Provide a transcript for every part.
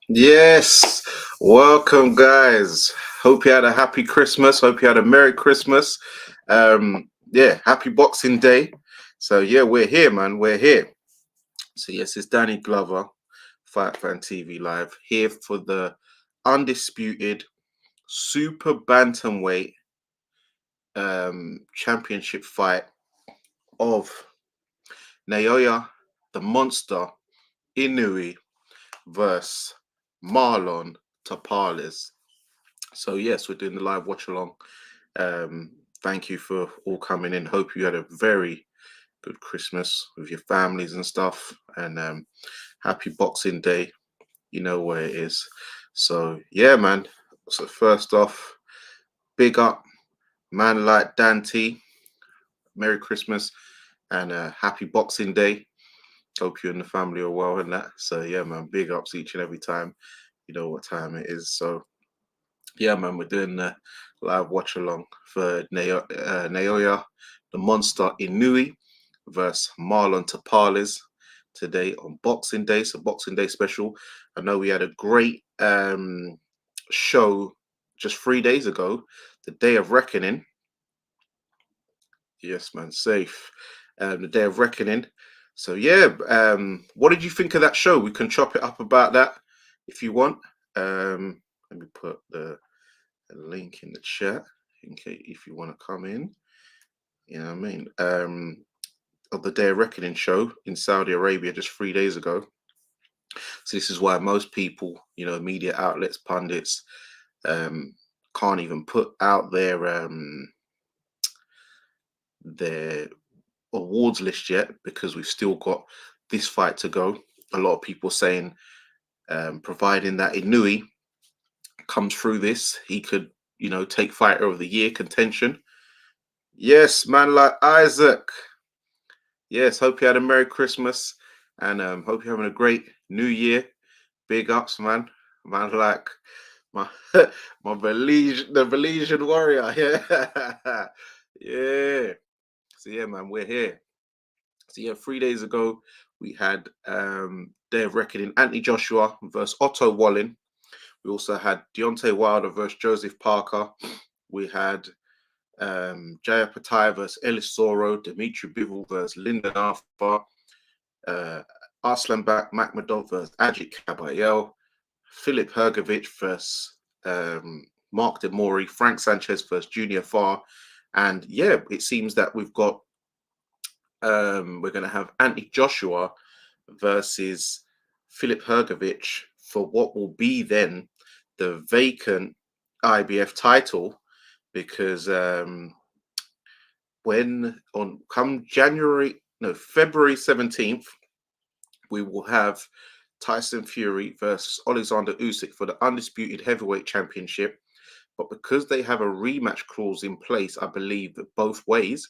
Yes, welcome, guys. Hope you had a happy Christmas. Hope you had a Merry Christmas. Yeah, happy Boxing Day. So yeah, we're here, man. We're here. So yes, it's Danny Glover, Fight Fan TV Live, here for the undisputed super bantamweight championship fight of Naoya, the Monster Inoue versus Marlon Tapales. So yes, we're doing the live watch along. Um, Thank you for all coming in. Hope you had a very good Christmas with your families and stuff. And happy Boxing Day. You know where it is. So yeah, man. So first off, big up, man like Dante. Merry Christmas and happy Boxing Day. Hope you and the family are well and that. So yeah, man, big ups each and every time. You know what time it is. So yeah, man, we're doing the live watch along for Naoya, the Monster Inoue versus Marlon Tapales today on Boxing Day. So Boxing Day special. I know we had a great show just 3 days ago, the Day of Reckoning. Yes, man, safe. The Day of Reckoning. So yeah, what did you think of that show? We can chop it up about that if you want. Let me put the a link in the chat in case if you want to come in. You know what I mean? Of the Day of Reckoning show in Saudi Arabia just 3 days ago. So this is why most people, media outlets, pundits, um, can't even put out their awards list yet because we've still got this fight to go. A lot of people saying, providing that Inui comes through this, he could, take Fighter of the Year contention. Yes, man, like Isaac. Yes, hope you had a Merry Christmas and hope you're having a great New Year. Big ups, man. Man, like my my the Belizean warrior. Yeah, yeah. So yeah, man, we're here. So yeah, 3 days ago we had Day of Reckoning, Anthony Joshua versus Otto Wallin. We also had Deontay Wilder versus Joseph Parker. We had Jaya Patai versus Ellis Soro, Dimitri Bivol versus Lyndon Arthur, uh, Arslanbek Makhmudov versus Ajit Kabayel, Philip Hergovich versus Mark Demori, Frank Sanchez versus Junior Farr. And yeah, it seems that we're going to have Anthony Joshua versus Philip Hergovich for what will be then the vacant IBF title because when on come February 17th, we will have Tyson Fury versus Alexander Usyk for the undisputed heavyweight championship. But because they have a rematch clause in place, I believe that both ways.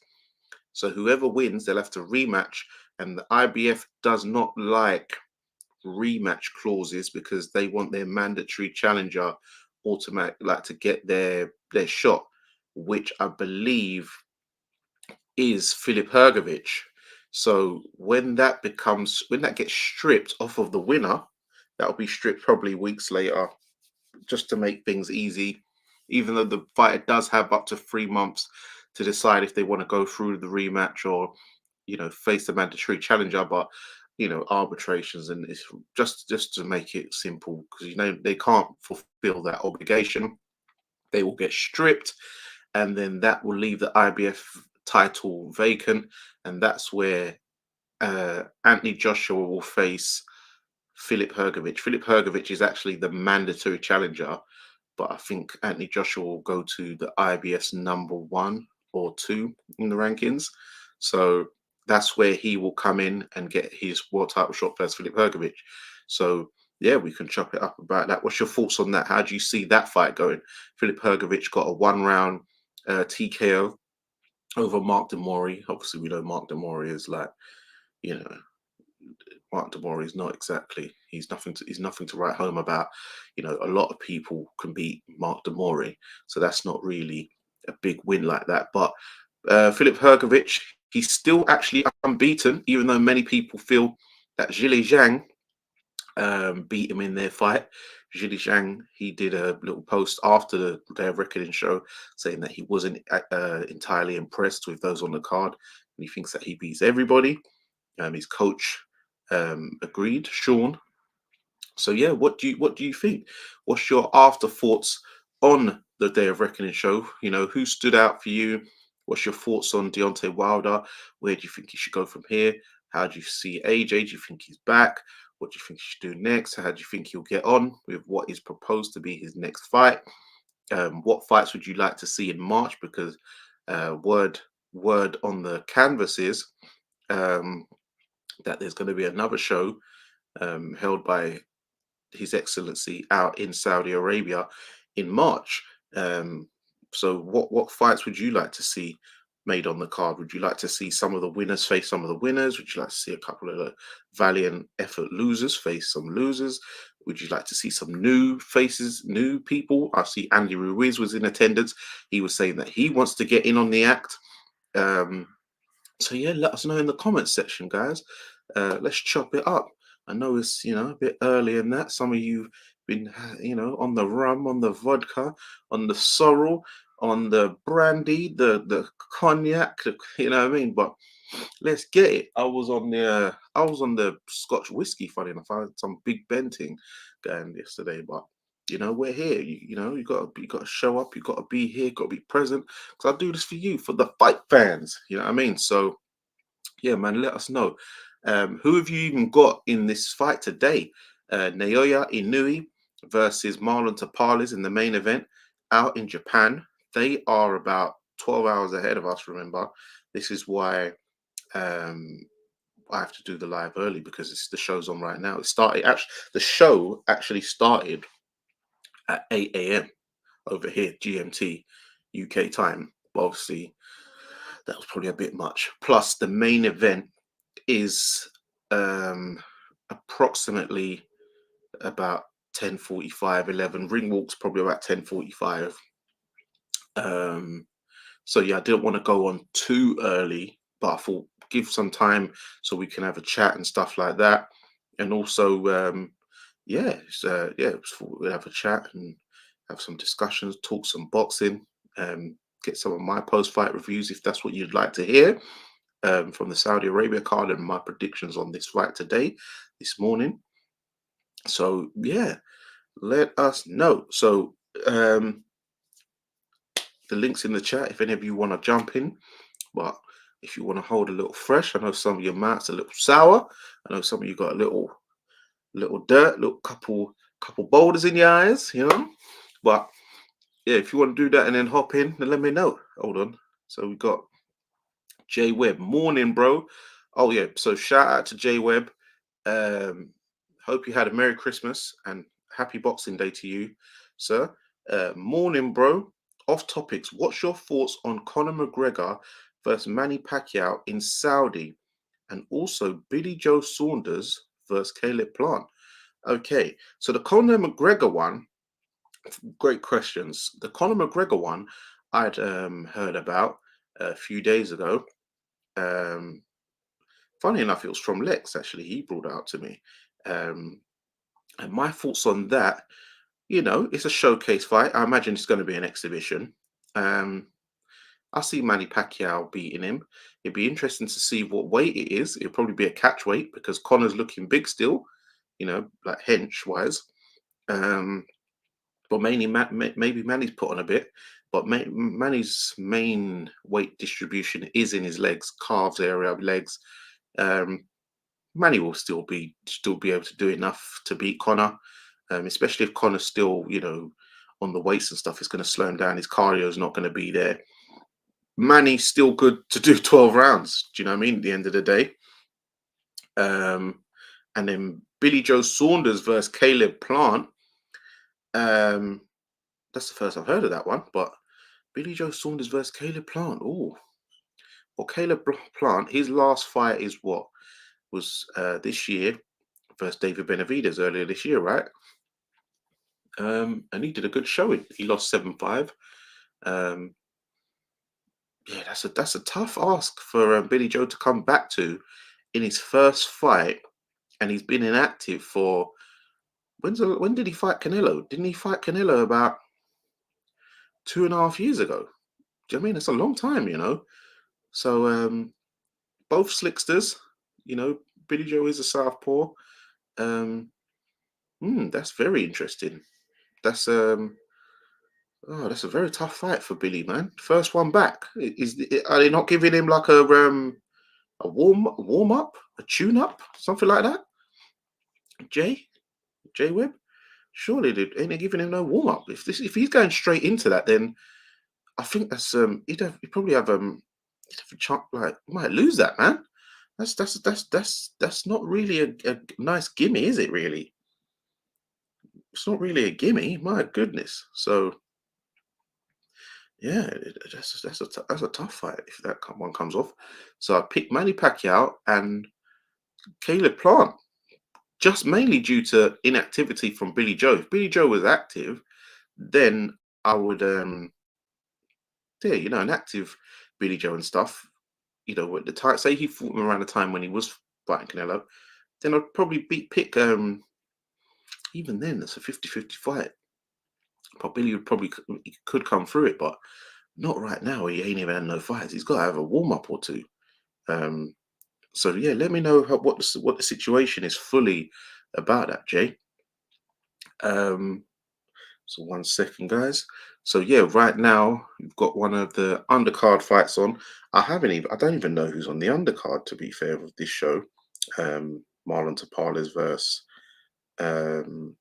So whoever wins, they'll have to rematch. And the IBF does not like rematch clauses because they want their mandatory challenger automatic, like to get their shot, which I believe is Philip Hergovich. So when that gets stripped off of the winner, that'll be stripped probably weeks later, just to make things easy. Even though the fighter does have up to 3 months to decide if they want to go through the rematch or, face the mandatory challenger, but arbitrations and it's just to make it simple because they can't fulfill that obligation. They will get stripped and then that will leave the IBF title vacant, and that's where Anthony Joshua will face Philip Hergovich. Philip Hergovich is actually the mandatory challenger, but I think Anthony Joshua will go to the IBF's number 1 or 2 in the rankings. So that's where he will come in and get his world title shot versus Philip Hergovich. So yeah, we can chop it up about that. What's your thoughts on that? How do you see that fight going? Philip Hergovich got a 1 round TKO over Mark Demori. Obviously, we know Mark Demori is like, you know, Mark Demori is not exactly. He's nothing to write home about. A lot of people can beat Mark Demori, so that's not really a big win like that. But Philip Hergovich, he's still actually unbeaten, even though many people feel that Zhilei Zhang beat him in their fight. Zhili Zhang, he did a little post after the day of reckoning show saying that he wasn't entirely impressed with those on the card, and he thinks that he beats everybody. His coach agreed, Sean. So yeah, what do you think? What's your after thoughts on the Day of Reckoning show? You know, who stood out for you? What's your thoughts on Deontay Wilder? Where do you think he should go from here? How do you see AJ? Do you think he's back? What do you think he should do next? How do you think he'll get on with what is proposed to be his next fight? What fights would you like to see in March? Because word on the canvas is um, that there's going to be another show held by His Excellency out in Saudi Arabia in March. Um, so, what fights would you like to see made on the card? Would you like to see some of the winners face some of the winners? Would you like to see a couple of the valiant effort losers face some losers? Would you like to see some new faces, new people? I see Andy Ruiz was in attendance. He was saying that he wants to get in on the act. Um, so yeah, let us know in the comments section, guys. Let's chop it up. I know it's a bit early in that. Some of you've been on the rum, on the vodka, on the sorrel, on the brandy, the cognac. You know what I mean? But let's get it. I was on the Scotch whiskey. Funny enough, I had some Big Ben thing going yesterday, but. We're here. You got to show up. You got to be here. Got to be present. Because I do this for you, for the fight fans. You know what I mean? So yeah, man, let us know. Who have you even got in this fight today? Naoya Inoue versus Marlon Tapales in the main event out in Japan. They are about 12 hours ahead of us, remember. This is why um, I have to do the live early because the show's on right now. The show actually started at 8 a.m. over here, GMT, UK time. Obviously, that was probably a bit much. Plus, the main event is approximately about 10:45, 11. Ring walk's probably about 10:45. So yeah, I didn't want to go on too early, but I thought give some time so we can have a chat and stuff like that. And also, we'll have a chat and have some discussions, talk some boxing, get some of my post-fight reviews if that's what you'd like to hear from the Saudi Arabia card and my predictions on this fight today, this morning. So yeah, let us know. So the links in the chat if any of you want to jump in. But if you want to hold a little fresh, I know some of your mouth's a little sour. I know some of you got a little dirt, little couple boulders in your eyes, But yeah, if you want to do that and then hop in, then let me know. Hold on. So we got J Webb. Morning, bro. Oh yeah. So shout out to J Webb. Hope you had a Merry Christmas and Happy Boxing Day to you, sir. Morning, bro. Off topics. What's your thoughts on Conor McGregor versus Manny Pacquiao in Saudi, and also Billy Joe Saunders versus Caleb Plant? Okay, so the Conor McGregor one. Great questions. The Conor McGregor one, I'd heard about a few days ago. Um, Funny enough, it was from Lex, actually. He brought it out to me. Um, and my thoughts on that, it's a showcase fight. I imagine it's going to be an exhibition. I see Manny Pacquiao beating him. It'd be interesting to see what weight it is. It'll probably be a catch weight because Connor's looking big still, like hench wise. But mainly, maybe Manny's put on a bit. But Manny's main weight distribution is in his legs, calves area, legs. Manny will still be able to do enough to beat Connor, especially if Connor's still, on the weights and stuff. It's going to slow him down. His cardio is not going to be there. Manny's still good to do 12 rounds. Do you know what I mean? At the end of the day. And then Billy Joe Saunders versus Caleb Plant. That's the first I've heard of that one. But Billy Joe Saunders versus Caleb Plant. Oh, well, Caleb Plant. His last fight is what was this year versus David Benavidez earlier this year, right? And he did a good showing. He lost 7-5. Yeah, that's a tough ask for Billy Joe to come back to in his first fight, and he's been inactive for when did he fight Canelo? Didn't he fight Canelo about 2.5 years ago? Do you know what I mean? It's a long time, you know. So both slicksters, you know, Billy Joe is a southpaw. Um, that's very interesting. That's that's a very tough fight for Billy, man. First one back. Are they not giving him like a warm up, a tune up, something like that? Jay Jay Webb. Surely they ain't they giving him no warm up. If he's going straight into that, then I think that's he'd probably have he'd have a chance, like he might lose that, man. That's not really a nice gimme, is it? Really, it's not really a gimme. My goodness. So yeah, that's a tough fight if that one comes off. So I picked Manny Pacquiao and Caleb Plant, just mainly due to inactivity from Billy Joe. If Billy Joe was active, then I would yeah, you know, an active Billy Joe and stuff. You know, at the time, say he fought him around the time when he was fighting Canelo, then I'd probably pick even then that's a 50-50 fight. But Billy would probably he could come through it, but not right now. He ain't even had no fights. He's got to have a warm up or two. Um, so yeah, let me know what the situation is fully about that, Jay. Um, so 1 second, guys. So yeah, right now we've got one of the undercard fights on. I don't even know who's on the undercard, to be fair, with this show. Marlon Tapales versus um,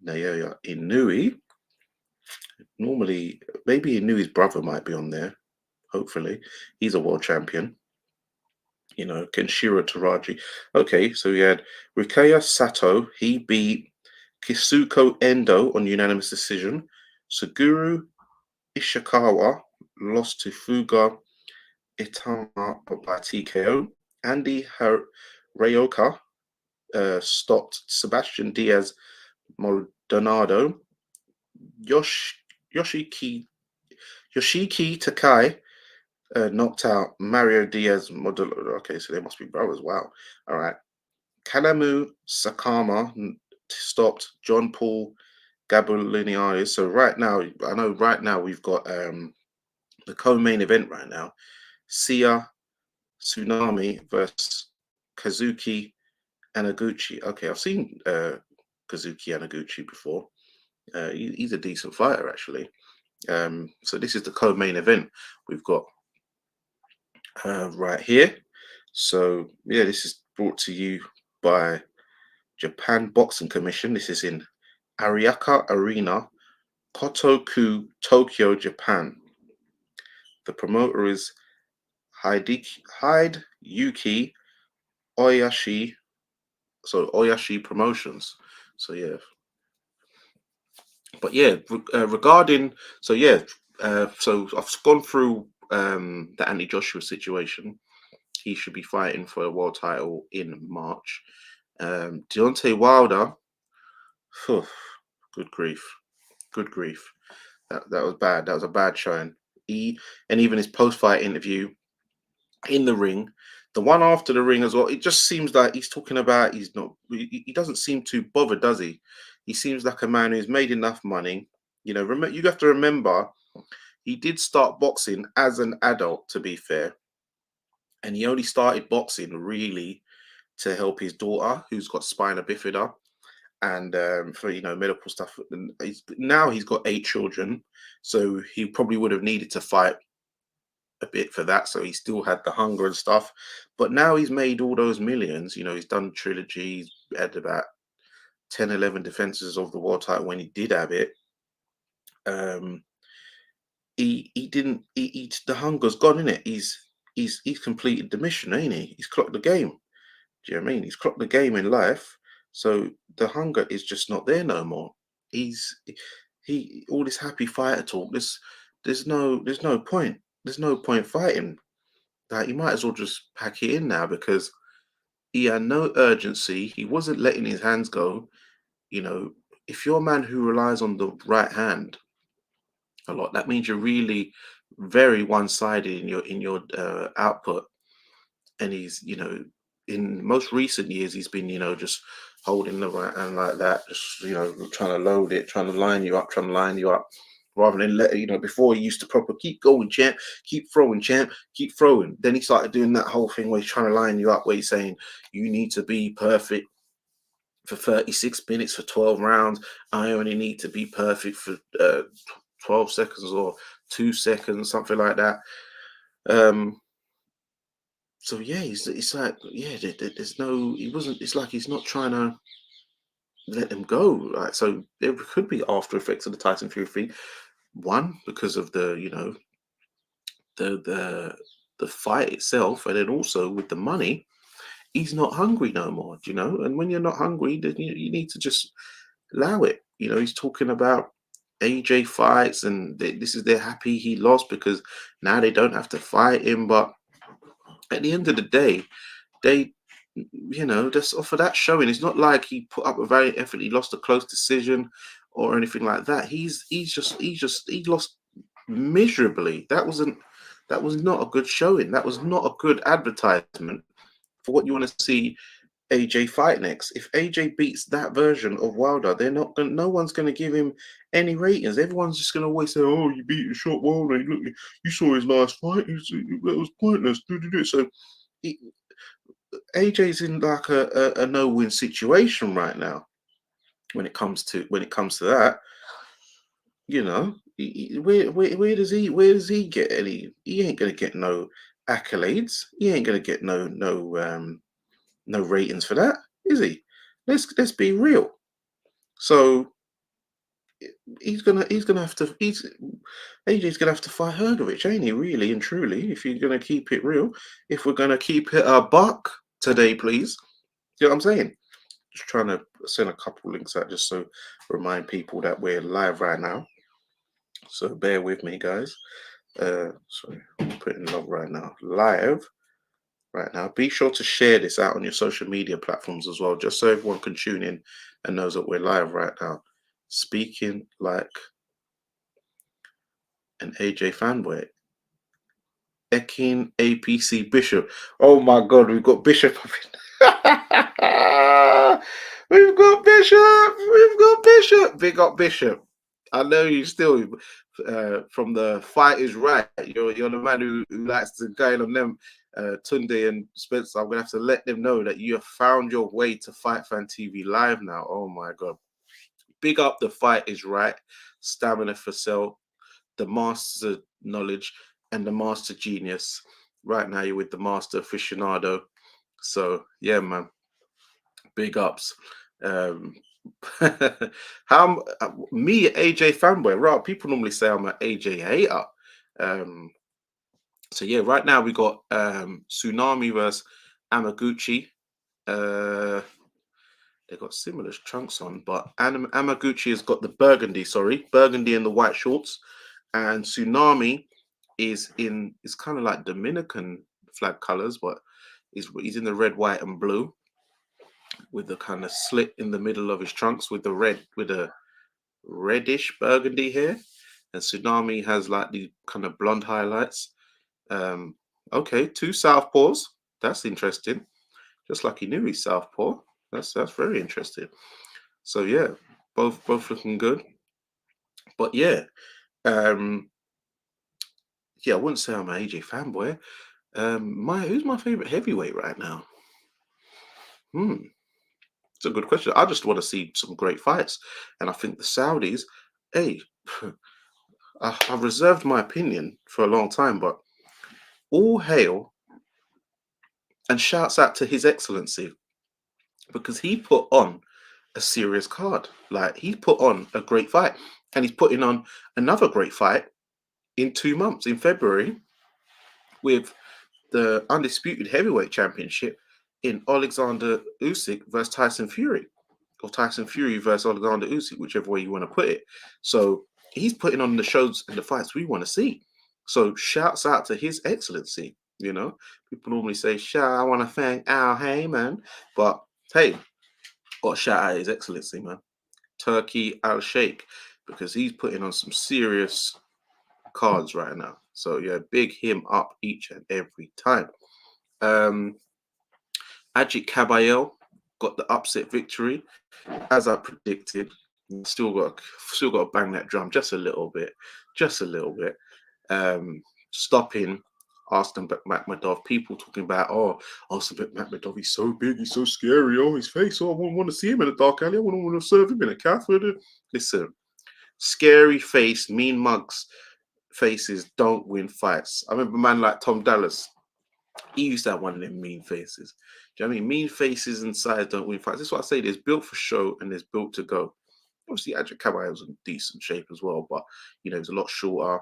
Naoya Inoue. Normally, maybe Inoue's brother might be on there. Hopefully, he's a world champion. You know, Kenshiro Taraji. Okay, so we had Rikaya Sato. He beat Kisuko Endo on unanimous decision. Suguru Ishikawa lost to Fuga Itama by TKO. Ryoka stopped Sebastian Diaz Maldonado. Yoshiki Takai knocked out Mario Diaz Maldonado. Okay, so they must be brothers. Wow. All right. Kanamu Sakama stopped John Paul Gabuliniaris. So right now, I know right now we've got the co-main event right now. Sia Tsunami versus Kazuki Anaguchi. Okay, I've seen Kazuki Anaguchi before. He's a decent fighter, actually. So this is the co-main event we've got right here. So yeah, this is brought to you by Japan Boxing Commission. This is in Ariaka Arena, Kotoku, Tokyo, Japan. The promoter is Hyde Yuki Oyashi. So Oyashi Promotions. So yeah, but yeah, regarding so I've gone through the Andy Joshua situation. He should be fighting for a world title in March. Deontay Wilder, phew, good grief, good grief. That was bad. That was a bad showing. And even his post-fight interview in the ring, the one after the ring as well, it just seems like he's talking about he doesn't seem too bothered, does he? He seems like a man who's made enough money. You know, you have to remember he did start boxing as an adult, to be fair, and he only started boxing really to help his daughter who's got spina bifida and for medical stuff. And now he's got 8 children, so he probably would have needed to fight a bit for that, so he still had the hunger and stuff. But now he's made all those millions. He's done trilogies, had about 10, 11 defenses of the world title when he did have it. He didn't the hunger's gone in it. He's completed the mission, ain't he? He's clocked the game. Do you know what I mean? He's clocked the game in life. So the hunger is just not there no more. He all this happy fighter talk. There's no point. There's no point fighting. Like, you might as well just pack it in now, because he had no urgency. He wasn't letting his hands go. If you're a man who relies on the right hand a lot, that means you're really very one-sided in your output. And he's in most recent years, he's been, just holding the right hand like that, just, trying to load it, trying to line you up, rather than before he used to proper keep going, champ, keep throwing, champ, keep throwing. Then he started doing that whole thing where he's trying to line you up, where he's saying you need to be perfect for 36 minutes for 12 rounds. I only need to be perfect for 12 seconds or 2 seconds, something like that. So yeah, it's like, yeah, there's no, he wasn't. It's like he's not trying to let them go. Right, so there could be after effects of the Tyson Fury thing. One, because of the the the the fight itself, and then also with the money, he's not hungry no more. And when you're not hungry, then you need to just allow it. He's talking about AJ fights, and this is they're happy he lost because now they don't have to fight him. But at the end of the day, they, just off of that showing, it's not like he put up a valiant effort. He lost a close decision or anything like that. He lost miserably. That was not a good showing. That was not a good advertisement for what you want to see AJ fight next. If AJ beats that version of Wilder, they're not going. No one's going to give him any ratings. Everyone's just going to always say, "Oh, you beat a shot Wilder. Look, you saw his last fight. That was pointless." So AJ's in like a no-win situation right now when it comes to that. Where does he get any? He ain't gonna get no accolades. He ain't gonna get no ratings for that, is he? Let's be real. So he's gonna have to AJ's gonna have to fight Hergovich, ain't he? Really and truly, if you're gonna keep it real, if we're gonna keep it a buck today, please. You know what I'm saying? Just trying to send a couple links out just so remind people that we're live right now. So bear with me, guys. Sorry, I'm putting love right now. Live right now. Be sure to share this out on your social media platforms as well, just so everyone can tune in and knows that we're live right now. Speaking like an AJ fanboy. Ekin APC Bishop. Oh my God, we've got Bishop up in. We've got Bishop. We've got Bishop. Big up Bishop. I know you still from the Fight Is Right. You're the man who likes to go in on them. Tunde and Spencer. I'm gonna have to let them know that you have found your way to Fight Fan TV Live now. Oh my God. Big up the Fight Is Right. Stamina for Sale. The Master Knowledge and the Master Genius. Right now, you're with the Master Aficionado. So, yeah, man. Big ups. How me, AJ fanboy, right? People normally say I'm an AJ hater. So, yeah, right now we got Tsunami versus Amaguchi. They've got similar trunks on, but Amaguchi has got the burgundy and the white shorts. And Tsunami is kind of like Dominican flag colors, but he's in the red, white, and blue with the kind of slit in the middle of his trunks with a reddish burgundy hair. And Tsunami has like the kind of blonde highlights. Okay, two southpaws. That's interesting. Just like he knew he's southpaw. That's very interesting. So yeah, both looking good. But yeah, yeah, I wouldn't say I'm an AJ fanboy. Who's my favorite heavyweight right now? It's a good question. I just want to see some great fights, and I think the Saudis. Hey, I've reserved my opinion for a long time, but all hail and shouts out to His Excellency because he put on a serious card. Like he put on a great fight, and he's putting on another great fight in 2 months in February with the Undisputed Heavyweight Championship in Alexander Usyk versus Tyson Fury, or Tyson Fury versus Alexander Usyk, whichever way you want to put it. So he's putting on the shows and the fights we want to see. So shouts out to His Excellency. People normally say, I want to thank Al Heyman, but hey, got to shout out His Excellency, man. Turkey Al Sheikh, because he's putting on some serious cards right now. So yeah, big him up each and every time. Ajit Kabayel got the upset victory, as I predicted. Still got to bang that drum just a little bit, just a little bit. Stopping Arslan Makhmedov. People talking about, oh, Arslan Makhmedov, he's so big, he's so scary. Oh, his face. Oh, I wouldn't want to see him in a dark alley. I wouldn't want to serve him in a cafe. Listen, scary face, mean mugs faces don't win fights. I remember a man like Tom Dallas. He used to have one of them mean faces. Do you know what I mean? Mean faces and size don't win fights. That's what I say. There's built for show and there's built to go. Obviously, Ajit Kabayel was in decent shape as well, but he's a lot shorter.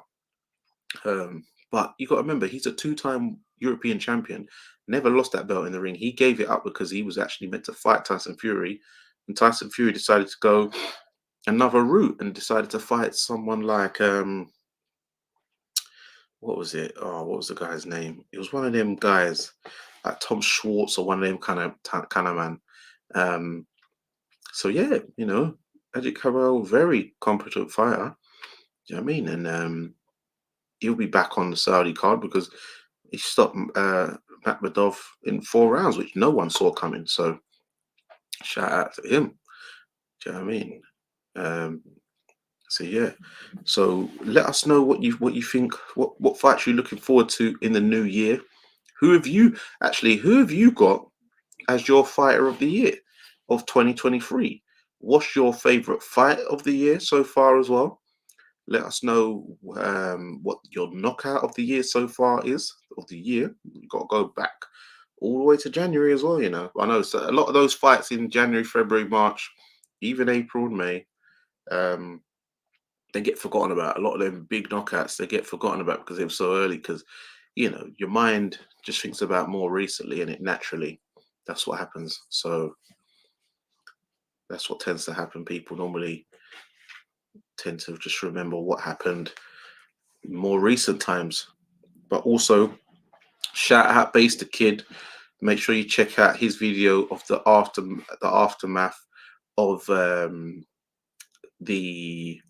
But you got to remember, he's a two-time European champion. Never lost that belt in the ring. He gave it up because he was actually meant to fight Tyson Fury, and Tyson Fury decided to go another route and decided to fight someone like what was it? Oh, what was the guy's name? It was one of them guys, like Tom Schwartz or one of them kind of man. So yeah, Ajit Kabayel, very competent fighter. Do you know what I mean? And he'll be back on the Saudi card because he stopped Makhmedov in 4 rounds, which no one saw coming. So shout out to him. Do you know what I mean? So yeah. So let us know what you think. What fights you're looking forward to in the new year. Who have you got as your fighter of the year of 2023? What's your favorite fight of the year so far as well? Let us know what your knockout of the year so far is of the year. You've got to go back all the way to January as well. I know so a lot of those fights in January, February, March, even April and May, they get forgotten about. A lot of them big knockouts they get forgotten about because they were so early. Because your mind just thinks about more recently, and it naturally that's what happens. So that's what tends to happen. People normally tend to just remember what happened in more recent times. But also, shout out Base the Kid. Make sure you check out his video of the aftermath of the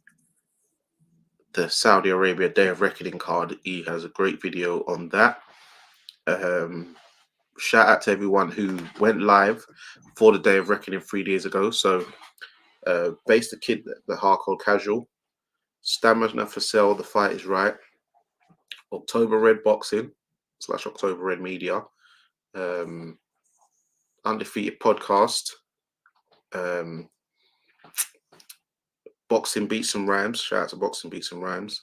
Saudi Arabia Day of Reckoning card. He has a great video on that. Shout out to everyone who went live for the Day of Reckoning 3 days ago. So, Base the Kid, the hardcore casual, Stamina for Sale, The Fight Is Right, October Red Boxing / October Red Media, Undefeated Podcast, Boxing Beats and Rhymes. Shout out to Boxing Beats and Rhymes.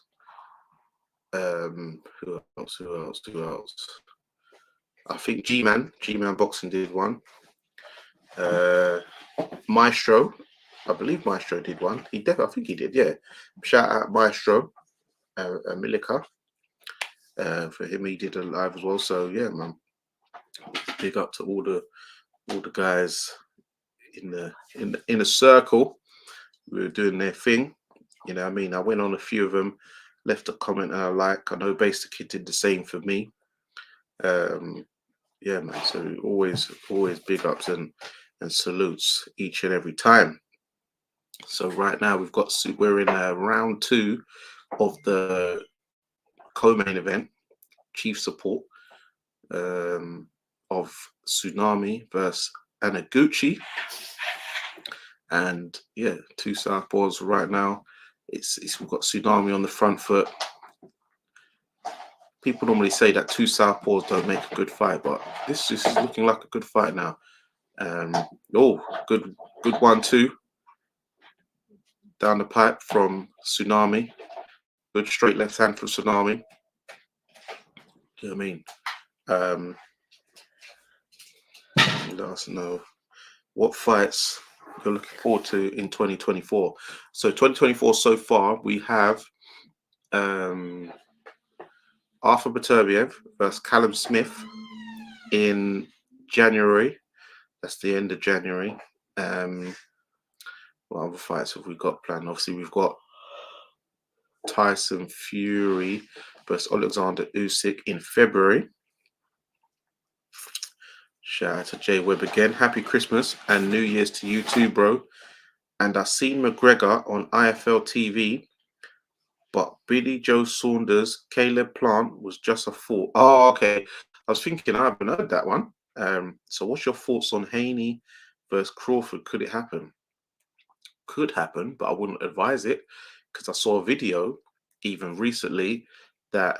Who else? I think G-Man Boxing did one. Maestro, I believe Maestro did one. I think he did, yeah. Shout out Maestro, Milika. For him, he did a live as well. So yeah, man. Big up to all the guys in the circle who were doing their thing. You know what I mean? I went on a few of them, left a comment and I like. I know Base the Kid did the same for me. Yeah, man. So always big ups and salutes each and every time. So right now we're in round 2 of the co-main event, Chief Support, of Tsunami versus Anaguchi. And yeah, 2 southpaws right now. We've got Tsunami on the front foot. People normally say that 2 southpaws don't make a good fight, but this is looking like a good fight now. Good 1-2 down the pipe from Tsunami. Good straight left hand from Tsunami. You know what I mean? Let us know what fights you're looking forward to in 2024. So 2024 so far, we have Arthur Beterbiev versus Callum Smith in January. That's the end of January. What other fights have we got planned? Obviously, we've got Tyson Fury versus Alexander Usyk in February. Shout out to Jay Webb again. Happy Christmas and New Year's to you too, bro. And I seen McGregor on IFL TV, but Billy Joe Saunders, Caleb Plant was just a fool. Oh, okay. I was thinking I haven't heard that one. So what's your thoughts on Haney versus Crawford? Could it happen? Could happen, but I wouldn't advise it because I saw a video even recently that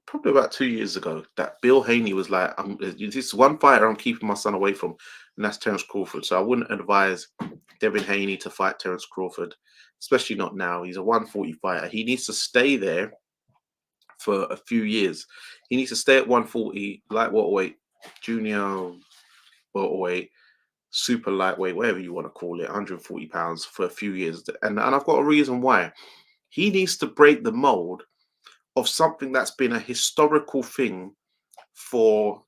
probably about 2 years ago that Bill Haney was like, this is one fighter I'm keeping my son away from, and that's Terence Crawford. So I wouldn't advise Devin Haney to fight Terence Crawford, especially not now. He's a 140 fighter. He needs to stay there for a few years. He needs to stay at 140, light welterweight, junior welterweight, super lightweight, whatever you want to call it, 140 pounds for a few years. And I've got a reason why. He needs to break the mold of something that's been a historical thing for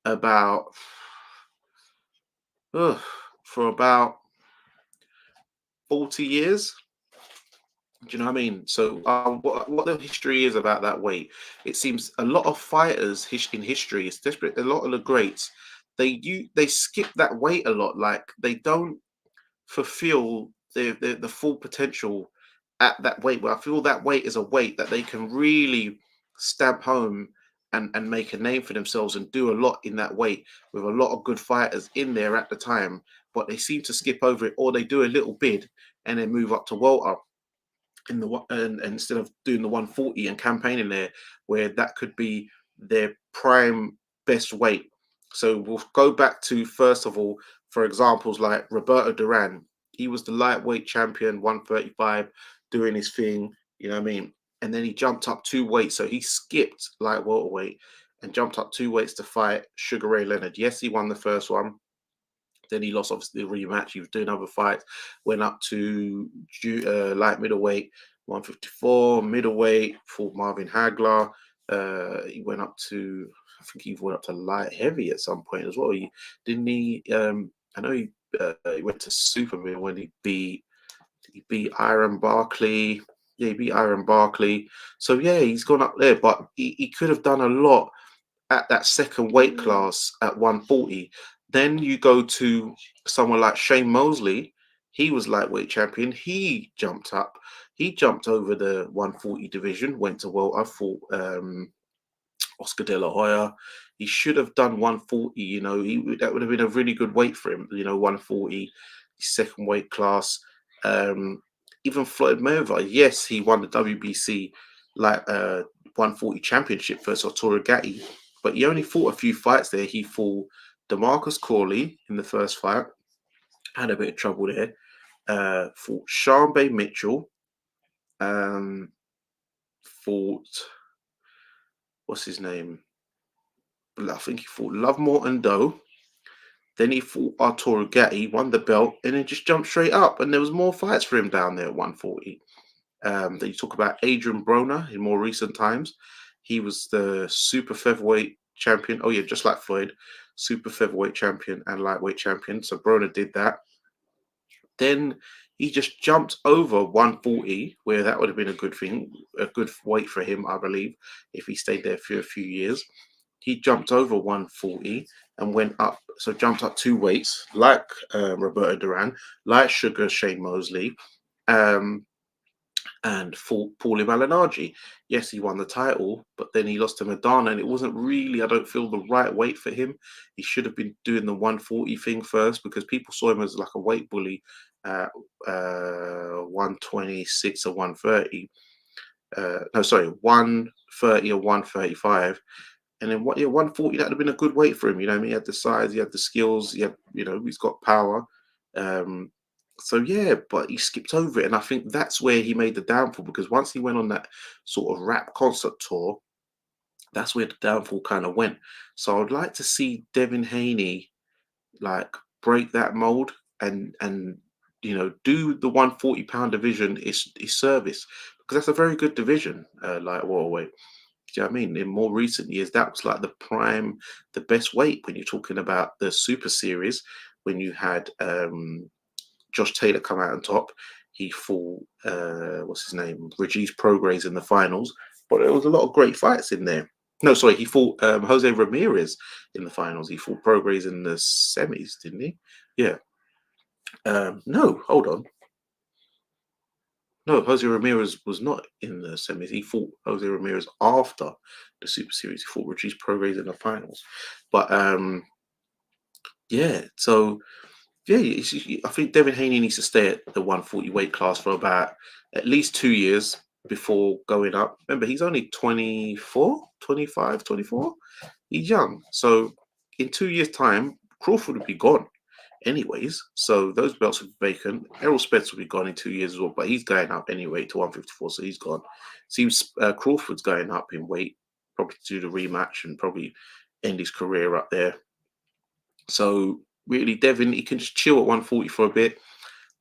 about ugh, for about 40 years. Do you know what I mean? So, what the history is about that weight? It seems a lot of fighters in history, especially a lot of the greats, they skip that weight a lot. Like they don't fulfill the full potential at that weight. Where I feel that weight is a weight that they can really stamp home and make a name for themselves and do a lot in that weight with a lot of good fighters in there at the time. But they seem to skip over it, or they do a little bid and then move up to welter in the and instead of doing the 140 and campaigning there, where that could be their prime best weight. So we'll go back to, first of all, for examples like Roberto Duran. He was the lightweight champion, 135, doing his thing, you know what I mean? And then he jumped up 2 weights. So he skipped light welterweight and jumped up 2 weights to fight Sugar Ray Leonard. Yes, he won the first one. Then he lost, obviously, the rematch. He was doing other fights. Went up to light middleweight, 154, middleweight, fought Marvin Hagler. He went up to, I think he went up to light heavy at some point as well. He didn't he? I know he went to super middle when he beat Iron Barkley. Yeah, he beat Iron Barkley. So yeah, he's gone up there, but he could have done a lot at that second weight class at 140. Then you go to someone like Shane Mosley. He was lightweight champion. He jumped up. He jumped over the 140 division, went to welter, fought Oscar De La Hoya. He should have done 140. That would have been a really good weight for him. 140, second weight class. Even Floyd Mayweather, yes, he won the WBC 140 championship versus Arturo Gatti, but he only fought a few fights there. He fought DeMarcus Corley in the first fight, had a bit of trouble there. Fought Sean Bay Mitchell. Fought, what's his name? I think he fought Lovemore and Doe. Then he fought Arturo Gatti, won the belt, and then just jumped straight up. And there was more fights for him down there at 140. Then you talk about Adrian Broner in more recent times. He was the super featherweight champion. Oh yeah, just like Floyd, super featherweight champion and lightweight champion. So Broner did that. Then he just jumped over 140, where that would have been a good thing, a good weight for him, I believe, if he stayed there for a few years. He jumped over 140 and went up, so jumped up 2 weights, like Roberto Duran, like Sugar Shane Mosley, and fought Paulie Malignaggi. Yes, he won the title, but then he lost to Madonna, and it wasn't really, I don't feel, the right weight for him. He should have been doing the 140 thing first, because people saw him as like a weight bully at 126 or 130. No, sorry, 130 or 135. And then 140, that would have been a good weight for him. He had the size, he had the skills, he's got power. So yeah, but he skipped over it, and I think that's where he made the downfall, because once he went on that sort of rap concert tour, that's where the downfall kind of went. So I would like to see Devin Haney like break that mold and do the 140-pound division is service, because that's a very good division, like welterweight. Do you know what I mean? In more recent years, that was like the prime, the best weight when you're talking about the Super Series, when you had Josh Taylor come out on top. He fought, what's his name? Regis Prograis in the finals. But there was a lot of great fights in there. No, sorry, he fought Jose Ramirez in the finals. He fought Prograis in the semis, didn't he? Yeah. No, hold on. No, Jose Ramirez was not in the semis. He fought Jose Ramirez after the Super Series. He fought Regis Prograis in the finals. But yeah, so yeah, I think Devin Haney needs to stay at the 140 weight class for about at least 2 years before going up. Remember, he's only 24, 25, 24. He's young. So in 2 years' time, Crawford would be gone anyways. So those belts would be vacant. Errol Spence will be gone in 2 years as well, but he's going up anyway to 154, so he's gone. Seems Crawford's going up in weight, probably to do the rematch and probably end his career up there. So really, Devin, he can just chill at 140 for a bit.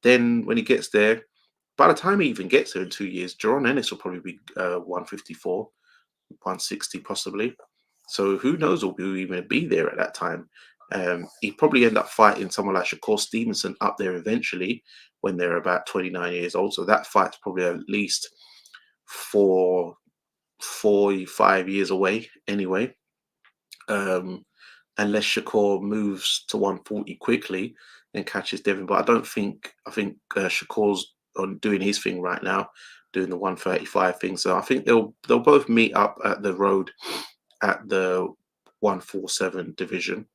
Then when he gets there, by the time he even gets there in 2 years, Jaron Ennis will probably be 154, 160 possibly. So who knows who will even be there at that time. He'd probably end up fighting someone like Shakur Stevenson up there eventually when they're about 29 years old. So that fight's probably at least 5 years away anyway. Unless Shakur moves to 140 quickly and catches Devin. But I think Shakur's on doing his thing right now, doing the 135 thing. So I think they'll both meet up at the road at the 147 division.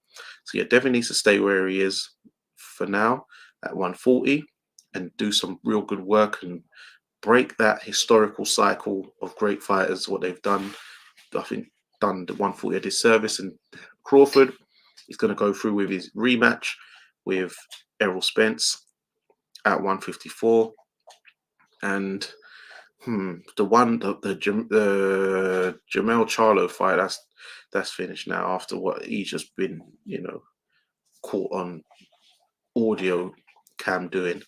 So yeah, Devin needs to stay where he is for now at 140 and do some real good work and break that historical cycle of great fighters, what they've done. I think done the 140 a disservice, and Crawford is going to go through with his rematch with Errol Spence at 154, and the Jamel Charlo fight, that's finished now after what he's just been, caught on audio cam doing,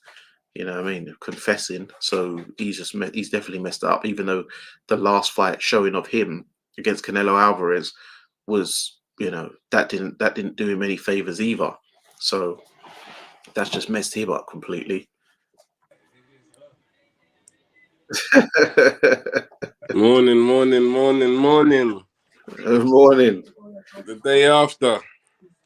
confessing. So he's definitely messed up, even though the last fight showing of him against Canelo Alvarez was, that didn't do him any favors either. So that's just messed him up completely. Morning. Good morning. The day after.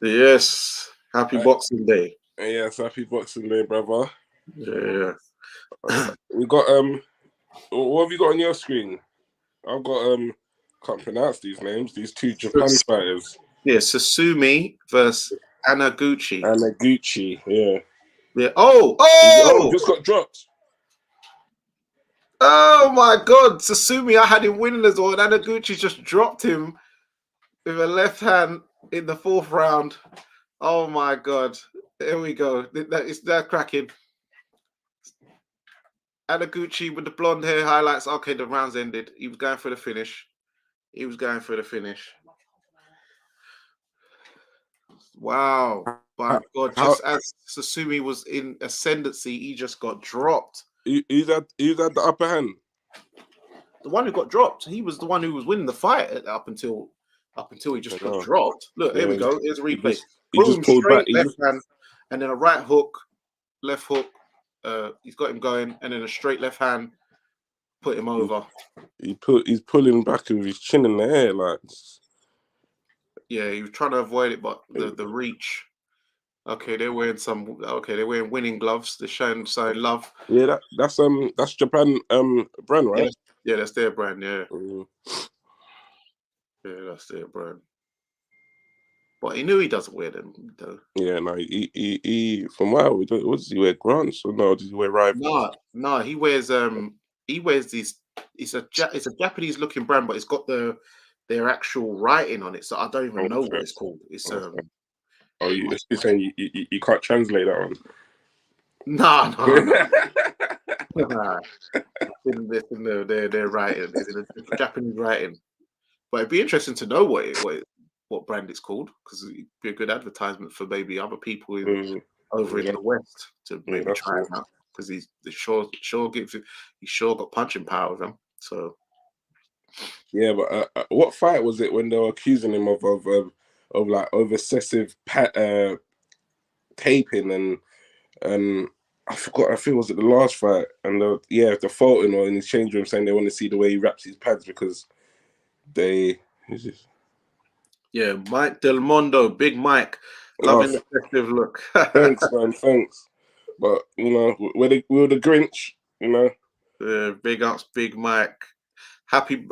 Yes. Happy Boxing Day. Yes, happy Boxing Day, brother. Yeah. We got what have you got on your screen? I've got can't pronounce these names. These two Japan fighters. Yeah, Sasumi versus Anaguchi. Yeah. Yeah. Oh! Just got dropped. Oh my God, Sasumi! I had him winning as well, and Anaguchi just dropped him with a left hand in the 4th round. Oh my God! There we go. That cracking. Anaguchi with the blonde hair highlights. Okay, the round's ended. He was going for the finish. Wow. My God, just as Sasumi was in ascendancy, he just got dropped. Who's had the upper hand? The one who got dropped, he was the one who was winning the fight up until he just got dropped. Look, here we go. Here's a replay. He just pulled back. Left hand, and then a right hook, left hook. He's got him going, and then a straight left hand put him over. He's pulling back with his chin in the air, like. Yeah, he was trying to avoid it, but the reach. Okay, they're wearing winning gloves. They're showing love. Yeah, that's Japan brand, right? Yeah, that's their brand. Yeah, Mm. yeah, that's their brand. But he knew he doesn't wear them though. Yeah, no, he from what does he wear grants or no? Does he wear rifles? No, he wears these. It's a Japanese looking brand, but it's got their actual writing on it. So I don't even know what it's called. It's you're saying you can't translate that one? No. They're writing. It's Japanese writing. But it'd be interesting to know what brand it's called, because it'd be a good advertisement for maybe other people over in the West to maybe try him out, because he's sure got punching power with him. So yeah, but what fight was it when they were accusing him of like excessive taping and I forgot. I think it was at the last fight, and the faulting or in his change room saying they want to see the way he wraps his pads because who's this? Yeah, Mike Del Mondo, Big Mike, loving the festive look. Thanks, man. Thanks. But we're the Grinch. Big ups, Big Mike. Happy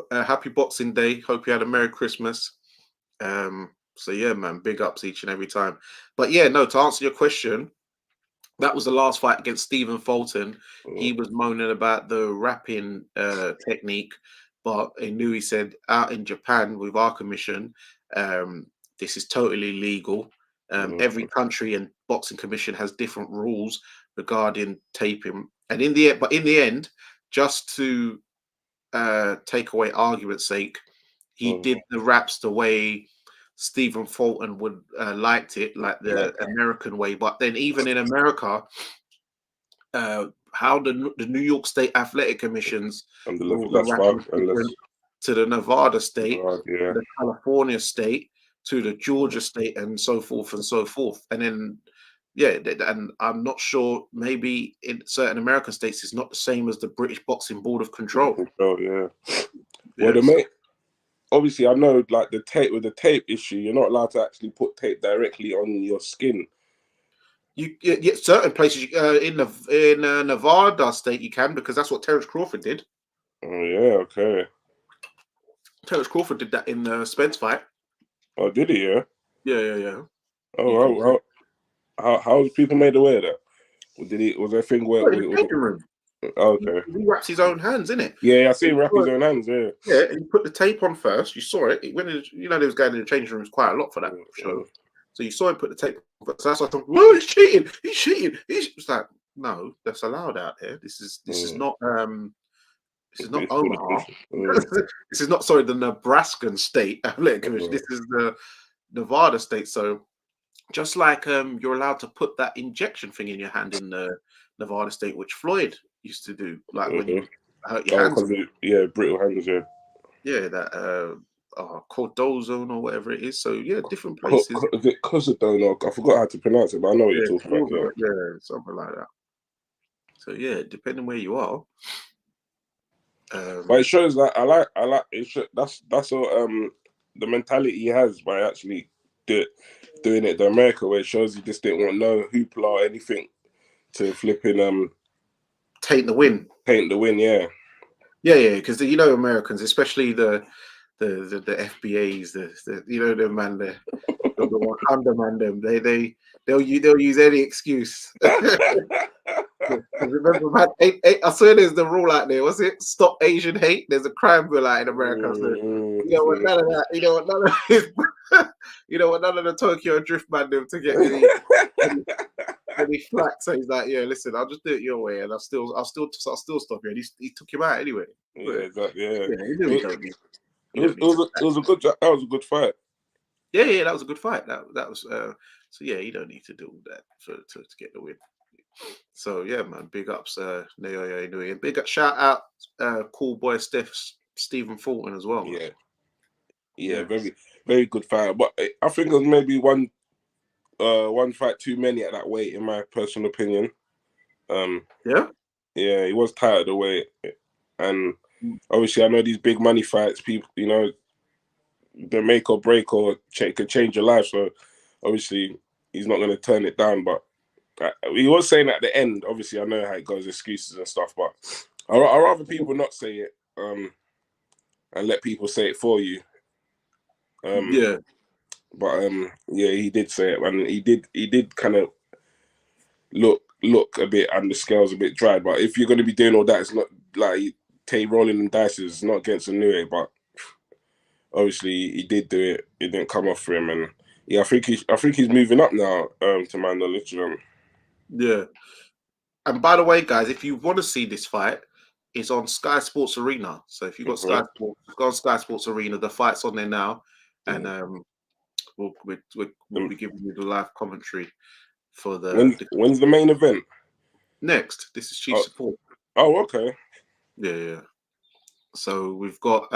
Boxing Day. Hope you had a Merry Christmas. So yeah, man, big ups each and every time. But yeah, no, to answer your question, that was the last fight against Stephen Fulton. He was moaning about the wrapping technique, but Inoue said out in Japan with our commission, this is totally legal. Every country and boxing commission has different rules regarding taping, and in the end, just to take away argument's sake, he did the wraps the way Stephen Fulton would liked it, like the American way. But then even in America, how the New York State Athletic Commission's And rules of that's wrapping fine, is unless different to the Nevada state, yeah. the California state, to the Georgia state, and so forth and so forth. And then, yeah, and I'm not sure, maybe in certain American states, it's not the same as the British Boxing Board of Control. Yeah. Well, obviously, I know, like the tape issue, you're not allowed to actually put tape directly on your skin. Certain places in Nevada state you can, because that's what Terence Crawford did. Oh yeah, okay. Terence Crawford did that in the Spence fight. Oh, did he? Yeah. Yeah. Oh, how was people made aware of that? Was there a thing where? In the changing room. Okay. He wraps his own hands, innit? Yeah, I see him wrap his own hands. Yeah. Yeah, and he put the tape on first. You saw it. When they was going in the changing rooms quite a lot for that show. So you saw him put the tape on first. So that's why I thought, whoa, he's cheating. He's cheating. It's like, no, that's allowed out there. This is not this is not Omaha. This is not, sorry, the Nebraskan State Athletic Commission. This is the Nevada state. So just like you're allowed to put that injection thing in your hand in the Nevada state, which Floyd used to do, like when you hurt your hands. Brittle hands, yeah. Yeah, that Cordozone or whatever it is. So yeah, different places. Is it Cozadone? I forgot how to pronounce it, but I know what you're talking about. Yeah, something like that. So yeah, depending where you are. But it shows that I like it. That's what the mentality he has by actually doing it the America way. It shows he just didn't want no hoopla or anything to flipping taint the win. Yeah. Yeah, because Americans, especially the FBAs, the man, the 100 man, them they'll use any excuse. Remember, man, I swear there's the rule out there. Was it stop Asian hate? There's a crime bill out in America. So you know what, none of that. You know what, none of this, none of the Tokyo Drift man them to get any flack. So he's like, yeah, listen, I'll just do it your way, and I'll still stop you. And he took him out anyway. Yeah, exactly. Yeah, it was a good. That was a good fight. Yeah, that was a good fight. That was so yeah, you don't need to do all that to get the win. So yeah, man, big ups Naoya Inoue, and big up, shout out cool boy Stephen Fulton as well. Yeah, very very good fight. But I think it was maybe one fight too many at that weight, in my personal opinion. Yeah, he was tired of the weight, and obviously I know these big money fights, people, they make or break or could change your life. So obviously he's not going to turn it down. But he was saying at the end, obviously I know how it goes, excuses and stuff, but I'd rather people not say it and let people say it for you. But he did say it, and he did kind of look a bit, and the scales a bit dry. But if you're going to be doing all that, it's not like rolling the dice, is not against Inoue, but obviously he did do it. It didn't come off for him, and yeah, I think he's moving up now. To my knowledge. Yeah. And by the way, guys, if you want to see this fight, it's on Sky Sports Arena. So if you've got Sky Sports, go on Sky Sports Arena. The fight's on there now, and we'll be giving you the live commentary for when's the main event? Next. This is Chief Support. Oh, okay. Yeah. So we've got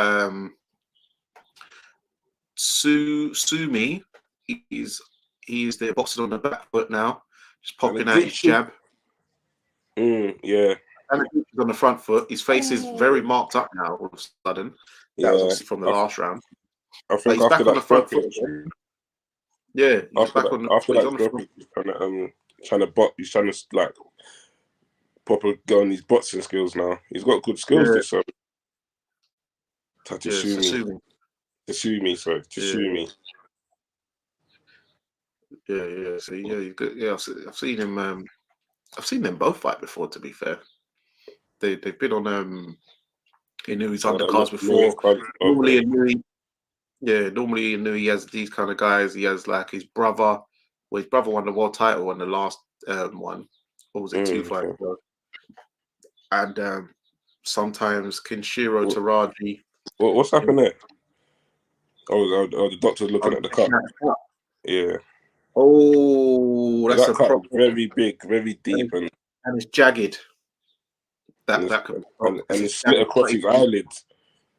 Sumi. He's there boxing on the back foot now, just popping out his jab. Yeah. And he's on the front foot. His face is very marked up now. All of a sudden, that was obviously from the last round. I think he's back on the front foot. Yeah, he's back on the front foot. He's trying to like proper go on his boxing skills now. He's got good skills. This Tatsumi. Tatsumi. Yeah. So I've seen him. I've seen them both fight before. To be fair, they've been on Inoue's undercards before. Normally Inoue he has these kind of guys. He has like his brother. Well, his brother won the world title on the last one. What was it? 2 fights ago. And sometimes Kinshiro Taraji. What's happened there? Oh, the doctor's looking at the cup. Yeah. Oh, that's a cut very big, very deep, and it's jagged. And it's split across his eyelids.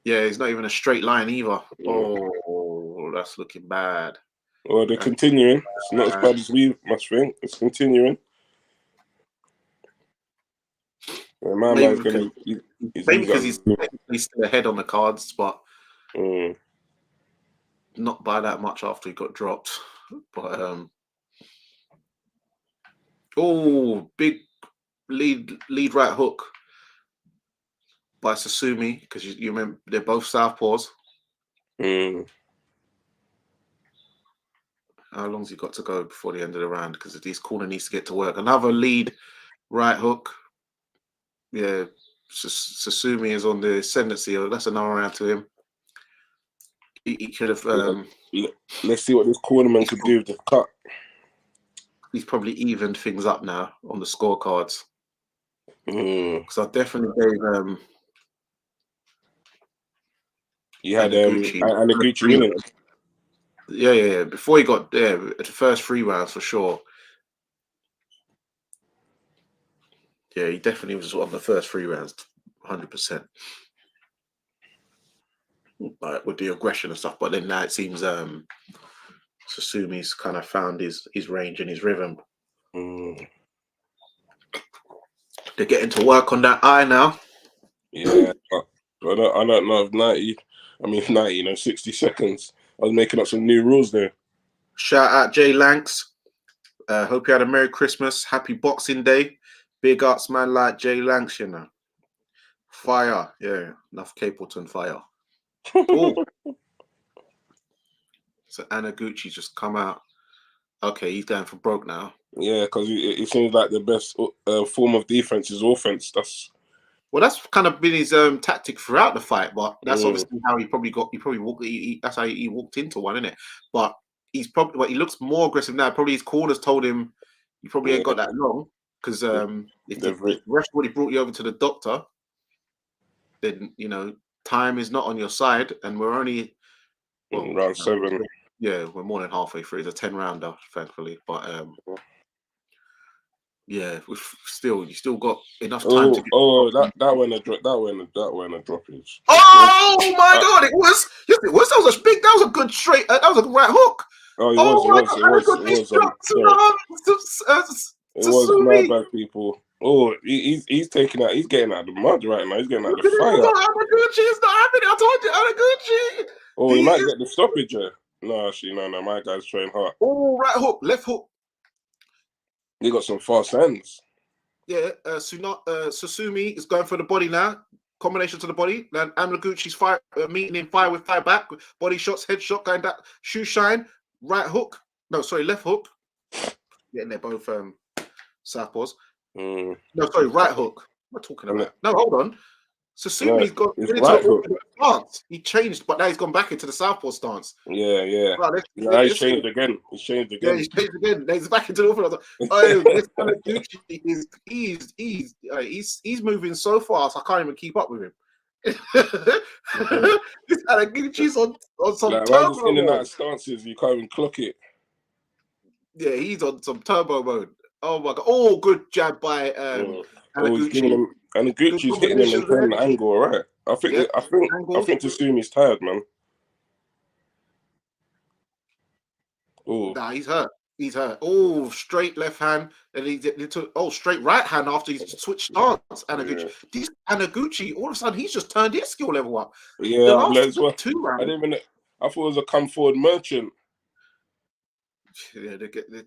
Yeah, it's not even a straight line either. Oh, that's looking bad. Well, they're continuing. It's not as bad as we must think. It's continuing. Yeah, my man's going to... Maybe because he's technically still ahead on the cards, but not by that much after he got dropped. But, big lead right hook by Sasumi, because you remember they're both southpaws. How long's he got to go before the end of the round? Because his corner needs to get to work. Another lead right hook. Yeah, Sasumi is on the ascendancy. That's another round to him. He could have. Let's see what this cornerman could do with the cut. He's probably evened things up now on the scorecards. Because I definitely gave. You had Anaguchi winning. Yeah. Before he got there, the first 3 rounds for sure. Yeah, he definitely was on the first 3 rounds, 100%. Like with the aggression and stuff, but then now it seems Sasumi's kind of found his range and his rhythm. They're getting to work on that eye now. Yeah, I don't know if 90, 60 seconds. I was making up some new rules there. Shout out Jay Lanks. Hope you had a Merry Christmas. Happy Boxing Day. Big ups, man, like Jay Lanks, you know. Fire. Yeah, enough Capleton fire. So Anaguchi just come out. Okay, he's going for broke now. Yeah, because it seems like the best form of defense is offense. That's kind of been his tactic throughout the fight, but that's obviously how he probably walked. That's how he walked into one, isn't it? But he looks more aggressive now. Probably his corners told him you probably ain't got that long, because if the ref already brought you over to the doctor, then time is not on your side, and we're only round 7. Yeah, we're more than halfway through. It's a 10-rounder, thankfully, but yeah, you still got enough time to get. That went a droppage. Oh my God! It was. That was a big. That was a good straight. That was a right hook. It was my bad, people. Oh, he's taking out. He's getting out of the mud right now. He's getting out of the fire. Anaguchi's not happening. I told you, Anaguchi. Oh, he might get the stoppage there. No, actually, no. My guy's trying hard. Oh, right hook, left hook. They got some fast hands. Yeah, Sasumi is going for the body now. Combination to the body. Then Anaguchi's meeting in fire with fire back. Body shots, headshot, going that shoe shine. Right hook. No, sorry, left hook. Yeah, they're both southpaws. No, sorry, right hook. What am I talking about? No, hold on. Sasumi's got into the stance. He changed, but now he's gone back into the southpaw stance. Yeah. Right, he's changed again. Yeah, he's changed again. He's back into the orthodox. This Anaguchi he's moving so fast. I can't even keep up with him. This Anaguchi's on some turbo mode. In and out of stances, you can't even clock it. Yeah, he's on some turbo mode. Oh my God! Oh, good jab by Anaguchi. Anaguchi's hitting him and turning the angle, all right. I think Tasumi's tired, man. Nah, he's hurt. Oh, straight left hand, and he took straight right hand after he switched stance. Anaguchi. This Anaguchi, all of a sudden, he's just turned his skill level up. Yeah, the last 2 rounds. I thought it was a come forward merchant. Yeah,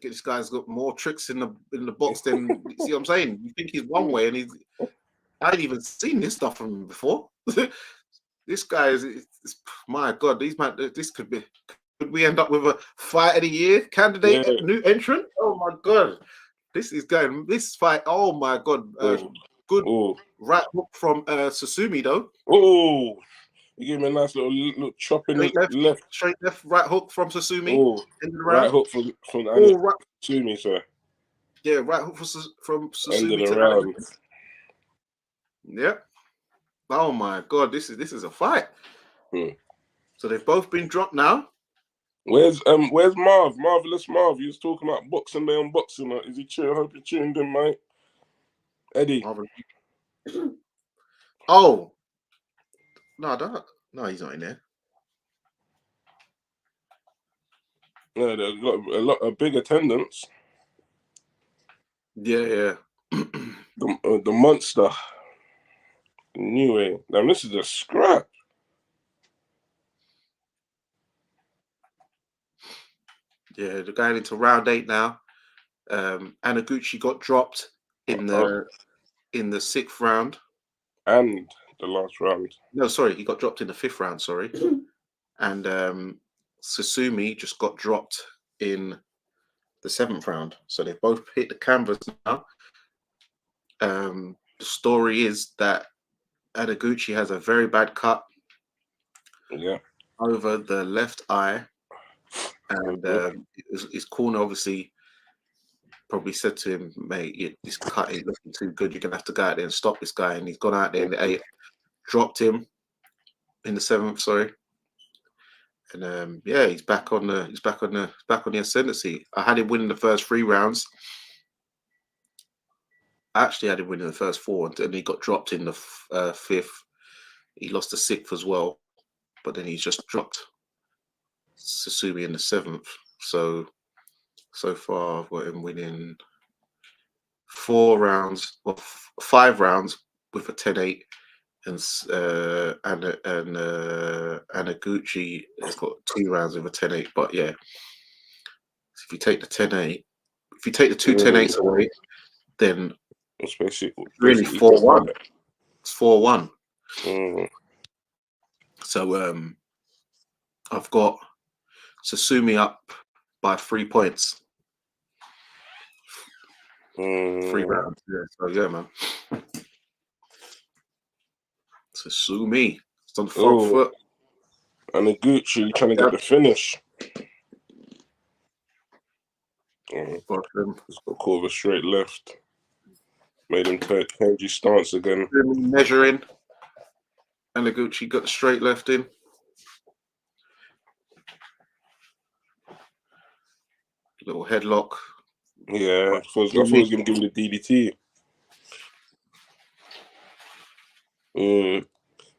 this guy's got more tricks in the box than you see what I'm saying. You think he's one way, and I ain't even seen this stuff from him before. This guy is my God. This could we end up with a fight of the year candidate, new entrant? Oh my God, this fight. Oh my God, good right hook from Susumi though. Oh, you gave me a nice little chop in the straight left, right hook from Susumi. Oh, right hook from Susumi, sir. Yeah, right hook from Susumi end of the round. Yep. Oh my God, this is a fight. So they've both been dropped now. Where's Marv? Marvelous Marv. He was talking about boxing day on boxing. Is he tuned? I hope you tuned in, mate. Eddie. Oh. No, he's not in there. Yeah, they've got a big attendance. Yeah. The monster. Inoue. Now this is a scrap. Yeah, they're going into round 8 now. Anaguchi got dropped in the 6th round. And the last round. No, sorry, he got dropped in the 5th round, sorry. And Susumi just got dropped in the 7th round. So they've both hit the canvas now. The story is that Anaguchi has a very bad cut over the left eye. And his corner obviously probably said to him, mate, this cut ain't looking too good. You're going to have to go out there and stop this guy. And he's gone out there in the 8th, dropped him in the 7th, sorry. And he's back on the ascendancy. I had him winning the first 3 rounds. I actually had him winning the first 4, and he got dropped in the 5th. He lost the 6th as well, but then he's just dropped Susumi in the 7th. So far I've got him winning 4 rounds or 5 rounds with a 10-8. And Anaguchi has got 2 rounds with a 10-8. But yeah, if you take the 10-8, if you take the 2 10-8s away, then it's really 4-1. It's 4-1. So I've got Susumi up by 3 points. 3 rounds. Yeah. So yeah, man. Susumi. It's on the front foot. Anaguchi trying to get the finish. He's got caught with a straight left. Made him change his stance again. Measuring. Anaguchi got the straight left in. Little headlock. Yeah, I thought he was going to give him the DDT.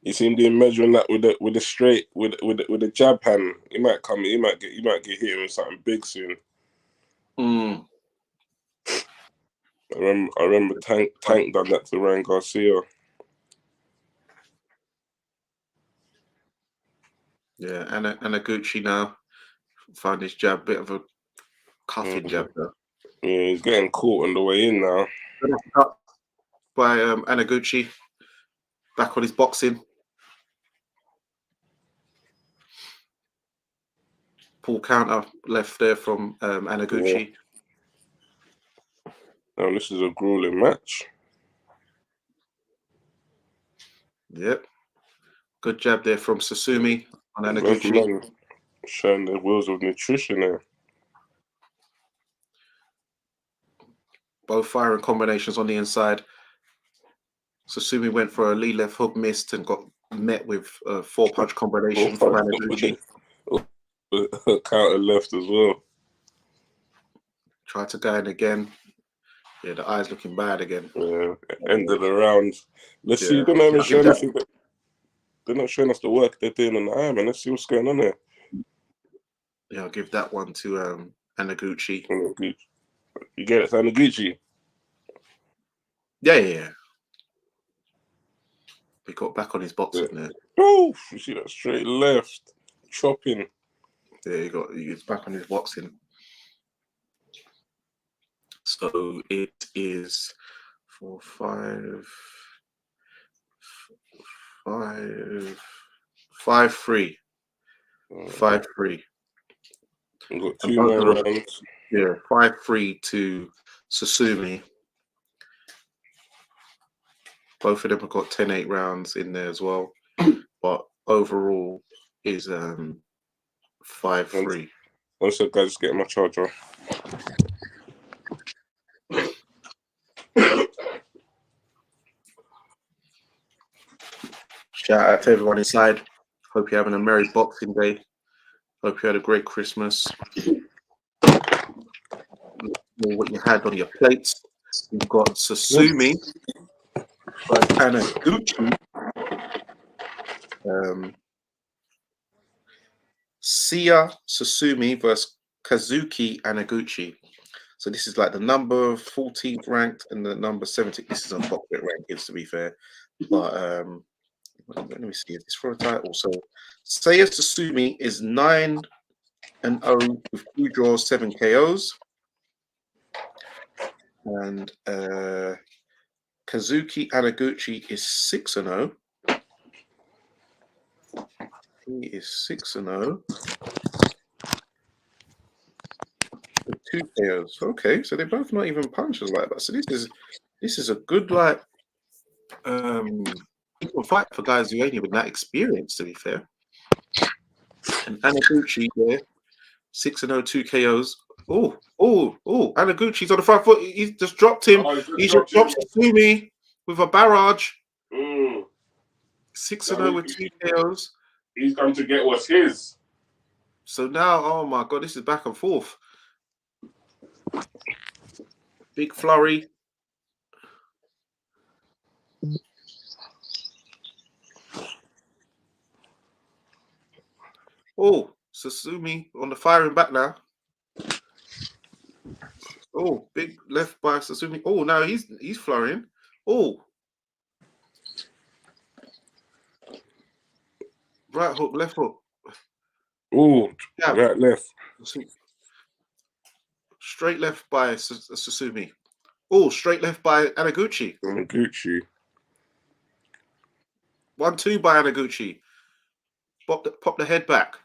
You see him doing measuring that with the straight with the jab hand. He might get hit with something big soon. I remember Tank done that to Ryan Garcia. Yeah, Anaguchi now found his jab, bit of a cuffing jab though. Yeah, he's getting caught on the way in now. By Anaguchi, back on his boxing. Pull counter left there from Anaguchi. Now this is a grueling match. Yep. Good jab there from Susumi on Anaguchi. Showing the wheels of nutrition there. Both firing combinations on the inside. Susumi went for a lead left hook, missed, and got met with a 4-punch combination from Anaguchi. Counter left as well. Tried to go in again. Yeah, the eye's looking bad again. Yeah, end of the round. Let's see. They're not even showing us. They're not showing us the work they're doing on the eye, man. Let's see what's going on there. Yeah, I'll give that one to Anaguchi. You get it, Anaguchi? Yeah. He got back on his boxing there. Oh, you see that straight left chopping. Yeah, he's back on his boxing. So it is 4, 5-3. 5-3. We've got 2 more rounds. Yeah, 5-3 to Susumi. Both of them have got 10-8 rounds in there as well. But overall is 5-3. One sec, guys, just getting my charger. Shout out to everyone inside. Hope you're having a merry Boxing Day. Hope you had a great Christmas. What you had on your plates. We've got Susumi by Taniguchi. Sia Susumi versus Kazuki Anaguchi. So this is like the number 14th ranked and the number 17th. This is on boxing rankings, to be fair. But let me see. Is this for a title? So Sia Susumi is 9-0 with 2 draws, 7 KOs. And Kazuki Anaguchi is 6-0. He is 6-0. With 2 KOs. Okay, so they're both not even punchers like that. So this is a good like fight for guys who ain't even that experienced, to be fair. And Anaguchi there, 6-0, 2 KOs. Oh, Anaguchi's on the front foot. He's just dropped him. He just dropped Susumi with a barrage. 6-0 with 2 KOs. He's going to get what's his. So now, oh my God, this is back and forth. Big flurry. Oh, Susumi on the firing back now. Oh, big left by Susumi. Oh, now he's flurrying. Oh. Right hook, left hook. Oh, right, left. Straight left by Susumi. Oh, straight left by Anaguchi. 1-2 by Anaguchi. Pop the head back.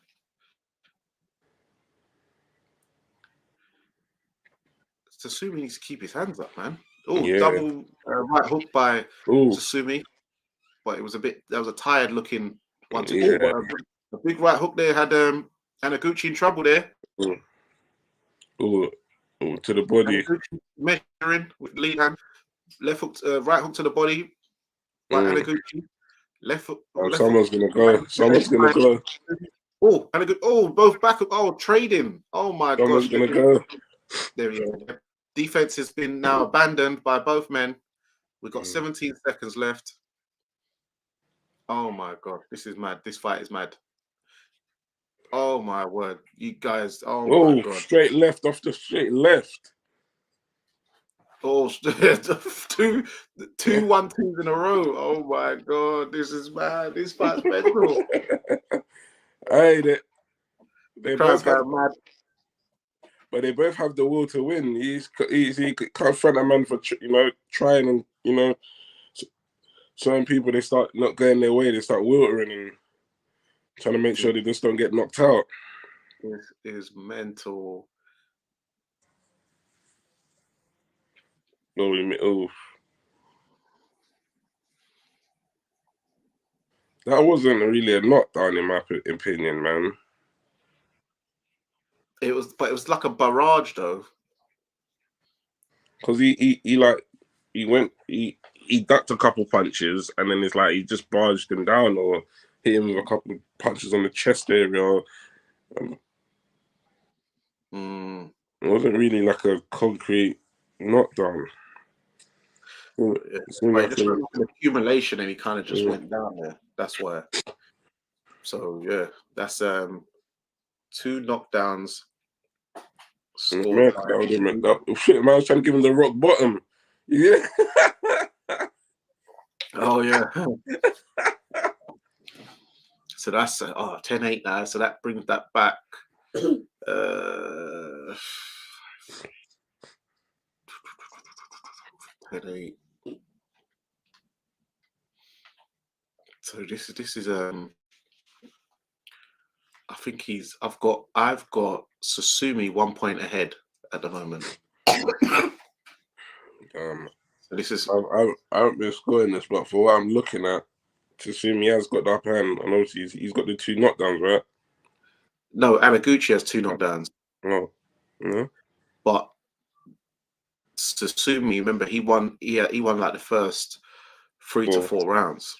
Susumi needs to keep his hands up, man. Oh, yeah. Double right hook by Susumi. But that was a tired looking 1-2. Yeah. A big right hook there had Anaguchi in trouble there. To the body. Anaguchi measuring with lead hand. Left hook, right hook to the body by Anaguchi. Left hook. Someone's going to go. Someone's going to go. Oh, Anaguchi. Oh, both back. Oh, trading. Oh, my gosh. Someone's going to go. There we go. Defense has been now abandoned by both men. We've got 17 seconds left. Oh my God, this is mad. This fight is mad. Oh my word, you guys! Oh my God, straight left off the straight left. Oh, 2 1-2s in a row. Oh my God, this is mad. This fight's mental. Hey, they both have mad. But they both have the will to win. He can't front a man for trying and certain people, they start not going their way. They start wiltering and trying to make sure they just don't get knocked out. This is mental. Oh. That wasn't really a knockdown in my opinion, man. It was like a barrage though. Because he ducked a couple punches and then it's like he just barged him down or hit him with a couple of punches on the chest area. It wasn't really like a concrete knockdown. Just an accumulation and he kind of just went down there. That's why. So yeah, that's 2 knockdowns. Shit, man, I was trying to give him the rock bottom. Yeah. Oh yeah. So that's 10-8 now. So that brings that back. 8. So this is I think I've got Susumi 1 point ahead at the moment. So this is I haven't been scoring this, but for what I'm looking at, Susumi has got the upper hand, and obviously he's got the 2 knockdowns, right? No, Anaguchi has 2 knockdowns. No. Yeah. But Susumi, remember, he won like the first 3 to 4 rounds.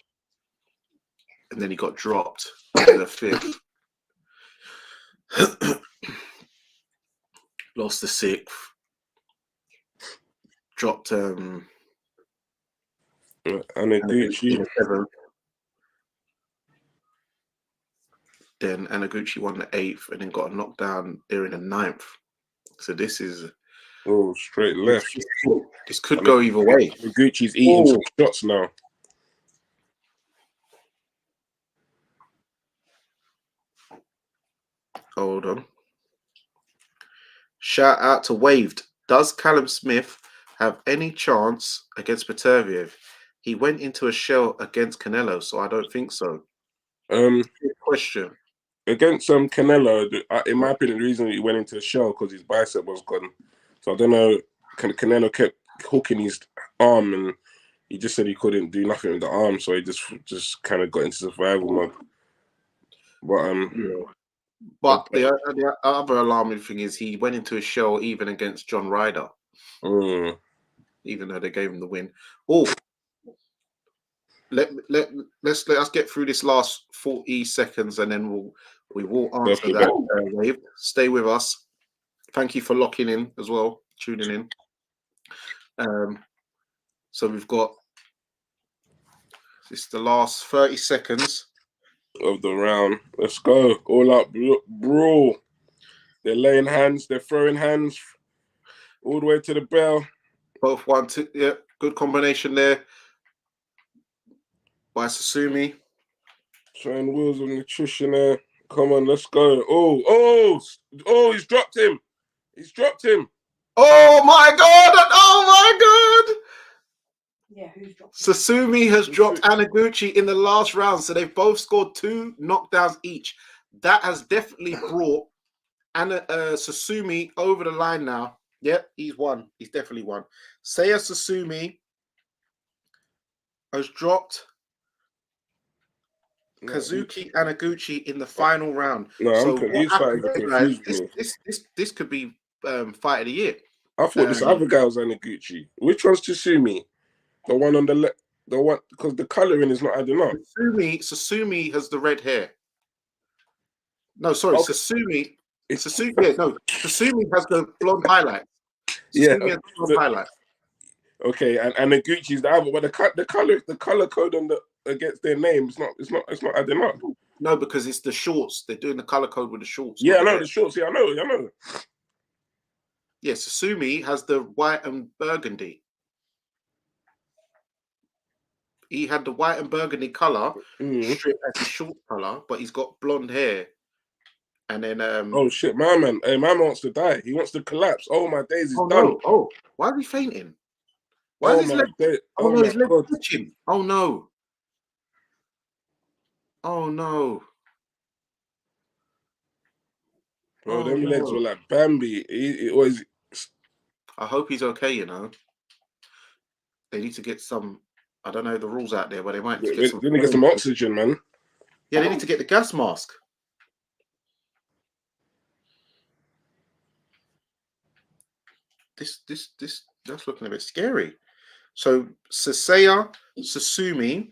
And then he got dropped in the 5th. Lost the 6th. Dropped Anaguchi in the 7th. Then Anaguchi won the 8th and then got a knockdown there in the 9th. So this is straight left. This could go either way. Anaguchi's eating some shots now. Hold on. Shout out to Waved. Does Callum Smith have any chance against Peterviev? He went into a shell against Canelo, so I don't think so. Good question. Against Canelo, in my opinion, the reason he went into a shell because his bicep was gone. So I don't know. Canelo kept hooking his arm, and he just said he couldn't do nothing with the arm, so he just kind of got into survival mode. But the other alarming thing is he went into a shell even against John Ryder, even though they gave him the win. Let's get through this last 40 seconds, and then we will answer that. Wave. Stay with us. Thank you for locking in as well, tuning in. So we've got the last 30 seconds of the round. Let's go. All out brawl. They're laying hands. They're throwing hands all the way to the bell. Both 1-2. Yeah, good combination there by Susumi. Showing wheels of nutrition there. Come on, let's go. Oh, he's dropped him. He's dropped him. Oh my God. Oh my God. Yeah, who's dropped? Susumi has dropped Anaguchi in the last round, so they've both scored 2 knockdowns each. That has definitely brought Susumi over the line now. Yep, he's won. He's definitely won. Seiya Susumi has dropped Kazuki Anaguchi in the final round. No, so I'm confused. This could be fight of the year. I thought this other guy was Anaguchi. Which one's Susumi? The one on the left, the one because the coloring is not adding up. Susumi has the red hair. No, sorry, okay. Susumi. Susumi has the blonde highlight. Susumi has blonde highlight. Okay, and Anaguchi's the other, but the color code on the against their name it's not adding up. No, because it's the shorts. They're doing the color code with the shorts. Yeah, I know the shorts. Yeah, I know. Yeah, Susumi has the white and burgundy. He had the white and burgundy color strip as his short color, but he's got blonde hair. And then oh shit, my man wants to die. He wants to collapse. Oh my days, he's done. No. Oh, why is he fainting? Why is his leg? His leg twitching. Oh no. Oh no. Bro, them legs were like Bambi. He was. I hope he's okay. You know, they need to get some. I don't know the rules out there, but they might get some. They need to get some oxygen, man. Yeah, they need to get the gas mask. That's looking a bit scary. So Seiya Susumi,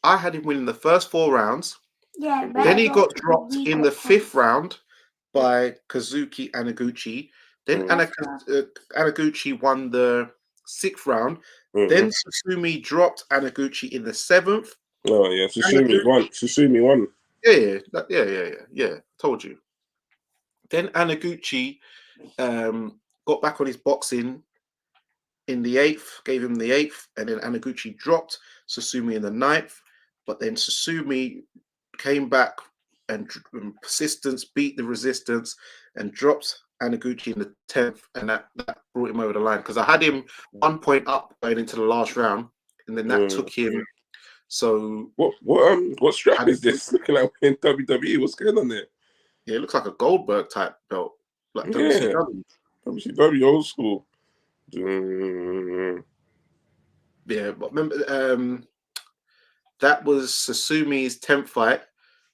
I had him winning the first 4 rounds. Yeah. Then he got dropped in the 5th round by Kazuki Anaguchi. Then Anaguchi won the 6th round. Then Susumi dropped Anaguchi in the 7th. Oh yeah, Susumi won. Yeah. Told you. Then Anaguchi got back on his boxing in the 8th, gave him the 8th, and then Anaguchi dropped Susumi in the 9th. But then Susumi came back and persistence beat the resistance and dropped Anaguchi in the 10th, and that brought him over the line because I had him 1 point up going into the last round, and then that took him. So what strap is this? Looking like in WWE. What's going on there? Yeah, it looks like a Goldberg type belt, like WCW. WCW old school. Yeah, but remember, that was Susumi's 10th fight.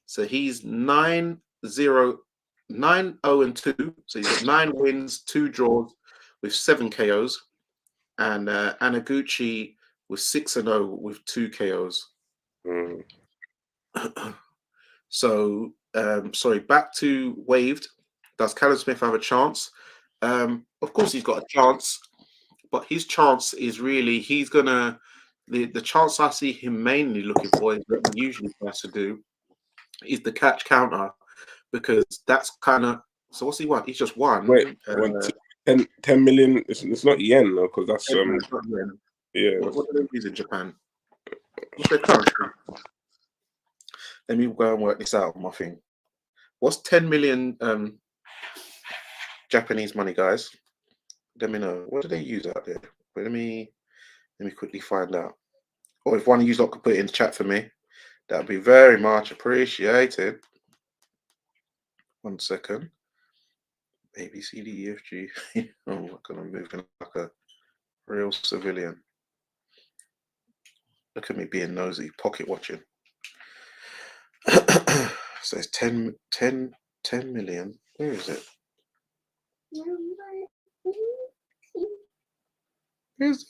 So he's 9-0, 9-0-2. So he's got 9 wins, 2 draws with 7 KOs. And Anaguchi was 6-0 with 2 KOs. So, sorry, back to Waved. Does Callum Smith have a chance? Of course he's got a chance, but his chance is really, he's going to, the chance I see him mainly looking for is what he usually tries to do, is the catch counter, because that's kind of, so what's he want? He's just won. Wait, 10 million, it's not yen, though, because that's, yeah. What do they use in Japan? What's their currency? Let me go and work this out on my thing. What's 10 million Japanese money, guys? Let me know. What do they use out there? But let me quickly find out. Or if one of you lot could put it in the chat for me, that would be very much appreciated. 1 second. A, B, C, D, E, F, G. Oh, I'm gonna move like a real civilian. Look at me being nosy, pocket watching. So it's 10 million. Where is it?